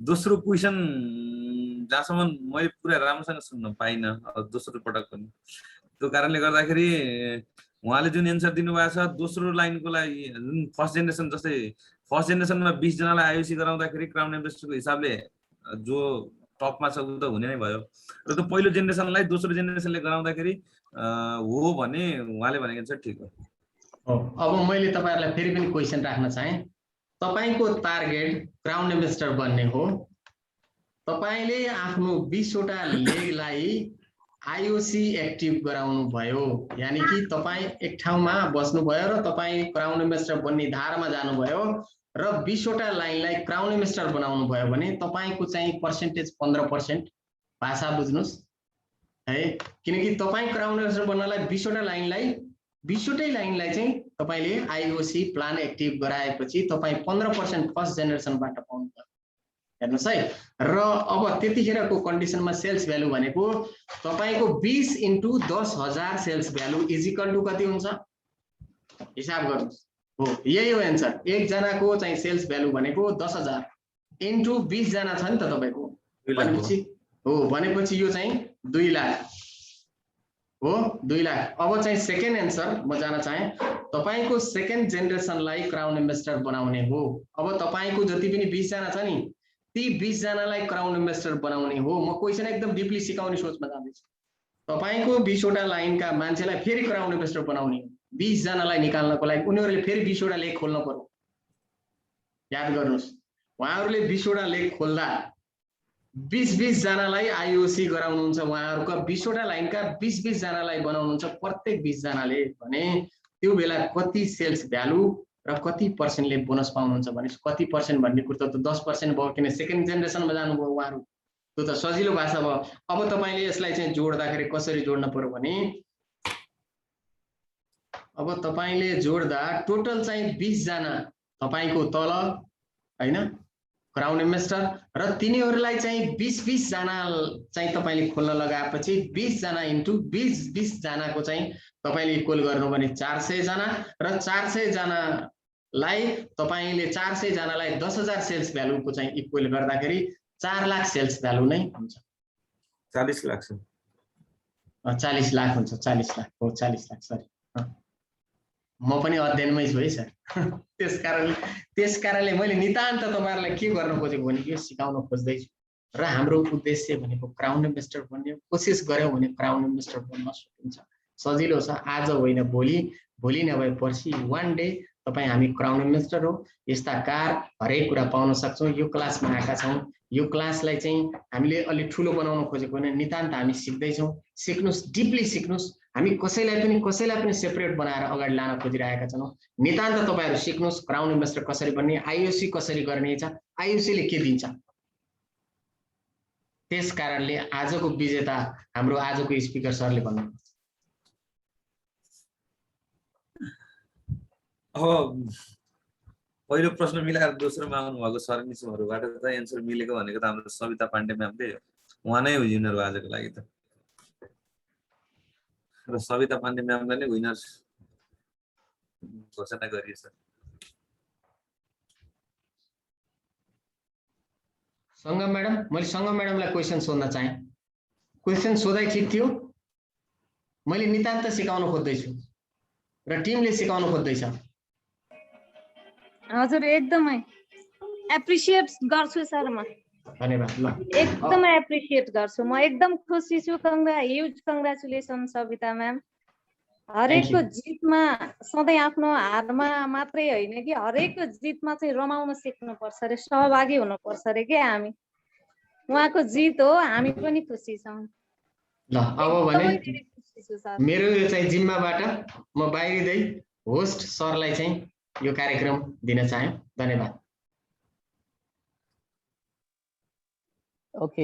दोस्रो क्वेशन जहाँसम्म मैले पुरा राम्रोसँग सुन्न पाइनँ दोस्रो पटक पनि। त्यो कारणले गर्दाखेरि उहाँले जुन एन्सर दिनुभएको छ दोस्रो लाइनको लागि जुन फर्स्ट जेनेरेसन, जस्तै फर्स्ट जेनेरेसनमा 20 जनालाई आइओसी गराउँदाखेरि क्राउन इन्भेस्टरको हिसाबले जो टपमा छ उ त हुने नै भयो। र त्यो पहिलो जेनेरेसनलाई दोस्रो जेनेरेसनले गराउँदाखेरि हो भने उहाँले भनेको एन्सर ठीक हो। अब मैले तपाईहरुलाई फेरि पनि क्वेशन राख्न चाहे। तपाईको टार्गेट क्राउन इन्भेस्टर बन्ने हो। तपाईले आफ्नो 20 वटा लेगलाई आइओसी एक्टिभ गराउनु भयो, यानी कि तपाई एक ठाउँमा बस्नु भयो र तपाई क्राउन इन्भेस्टर बन्ने धारमा जानु भयो र 20 वटा लाइनलाई क्राउन इन्भेस्टर बनाउनु भयो भने तपाईको चाहिँ पर्सेन्टेज 15%। भाषा बुझ्नुस् है, किनकि तपाई क्राउन इन्भेस्टर बन्नलाई 20 वटा लाइनलाई 20 वटै लाइनलाई चाहिँ तपाईले आइओसी प्लान एक्टिभ गराएपछि तपाई 15% फर्स्ट जेनेरेसनबाट पाउनुहुन्छ। हेर्नुस् है। र अब त्यतिखेरको कन्डिसनमा सेल्स भ्यालु भनेको तपाईको 20 into 10,000 sales value is equal to कति हुन्छ? हिसाब गर्नुस्। हो यही हो एन्सर। एक जनाको चाहिँ सेल्स भ्यालु भनेको 10,000 इन्टु 20 जना छ नि त तपाईको। भनेपछि यो चाहिँ 2 लाख हो। 2 लाख। अब चाहिँ सेकेन्ड एन्सर म जान चाहे। तपाईको सेकेन्ड जेनेरेसनलाई क्राउन इन्भेस्टर बनाउने हो। अब तपाईको जति पनि 20 जना छ नि ती 20 जनालाई क्राउन इन्भेस्टर बनाउने हो। म क्वेसन एकदम डिपली सिकाउने सोचमा जाँदैछु। तपाईको 20 वटा लाइनका मान्छेलाई फेरि क्राउन इन्भेस्टर बनाउने हो। 20 जनालाई निकाल्नको लागि उनीहरूले फेरि 20 वटा लेख खोल्न पर्यो। याद गर्नुस्, उहाँहरूले 20 वटा लेख खोल्दा 20 जनालाई आईओसी गराउनुहुन्छ। उहाँहरूका 20 वटा लाइनका 20 जनालाई बनाउनुहुन्छ प्रत्येक 20 जनाले भने त्यो बेला कति सेल्स भ्यालु र कति पर्सेन्टले बोनस पाउनुहुन्छ भने कति पर्सेन्ट भन्ने कुरो त 10% भयो किन सेकेन्ड जेनेरेसनमा जानुभयो उहाँहरू। त्यो त सजिलो भाषा भयो। अब तपाईले यसलाई चाहिँ जोड्दाखेरि कसरी जोड्न पर्यो भने अब तपाईले जोड्दा टोटल चाहिँ 20 जना तपाईको तल हैन क्राउन इन्भेस्टर र तिनीहरूलाई चाहिँ 20 जना चाहिँ तपाईले खोल्न लगाएपछि 20 जना इन्टु 20 जनाको चाहिँ तपाईले इक्वल गर्नु भने 400 जना र 400 जनालाई तपाईले 400 जनालाई 10,000 सेल्स भ्यालुको चाहिँ इक्वल गर्दाखेरि 4 लाख सेल्स भ्यालु नै हुन्छ। 40 लाख 40 लाख हुन्छ। 40 लाख हो, 40 लाख सरी। म पनि अध्ययनमै छु है सर। त्यसकारणले मैले नितान्त तपाईहरुलाई के गर्न खोजेको भने यो सिकाउन खोज्दै छु र हाम्रो उद्देश्य भनेको क्राउन इन्भेस्टर बन्ने। कोसिस गर्यो भने क्राउन इन्भेस्टर बन्न सकिन्छ। सजिलो छ। आज होइन भोलि, भोलि नभए पर्सि, वान डे तपाई हामी क्राउन इन्भेस्टर हो। यस्ता कार हरेक कुरा पाउन सक्छौं। यो क्लासमा आएका छौं। यो क्लासलाई चाहिँ हामीले अलि ठुलो बनाउन खोजेको भने नितान्त हामी सिक्दै छौं। सिक्नुस्, डिपली सिक्नुस्। हामी कसैलाई पनि सेपरेट बनाएर अगाडि लान खोजिरहेका छौं। नितान्त तपाईहरु सिक्नुस् क्राउन इन्भेस्टर कसरी बन्ने, आईओसी कसरी गर्ने छ, आईओसी ले के दिन्छ। त्यसकारणले आजको विजेता हाम्रो आजको स्पिकर सरले भन्नु। अब पहिलो प्रश्न मिलाएर दोस्रोमा आउनु भएको सर्भिसहरूबाट त एन्सर मिलेको भनेको त हाम्रो सविता पाण्डे म्यामले उहाँ नै विनर हो आजको लागि त। र सविता पाण्डे म्यामलाई नै विनर घोषणा गरिएछ। संगम म्याडम, मैले संगम म्याडमलाई क्वेशन सोध्न चाहे। क्वेशन सोधाइ ठिक थियो। मैले नितान्त सिकाउन खोज्दै छु र टिमले सिकाउन खोज्दैछ। हजुर एकदमै एप्रिसिएट गर्छु सर। म धन्यवाद। ल एकदमै एप्रिसिएट गर्छु। म एकदम खुसी छु। Huge congratulation Savita ma'am. हरेकको जितमा सधैँ आफ्नो हारमा मात्रै होइन कि हरेकको जितमा चाहिँ रमाउन सिक्नुपर्छ रे, सहभागी हुनुपर्छ रे के हामी। उहाँको जित हो, हामी पनि खुसी छौँ। ल अब भने मेरो यो चाहिँ जिम्माबाट म बाहिरिँदै होस्ट सरलाई चाहिँ यो कार्यक्रम दिन चाहे। धन्यवाद। ओके।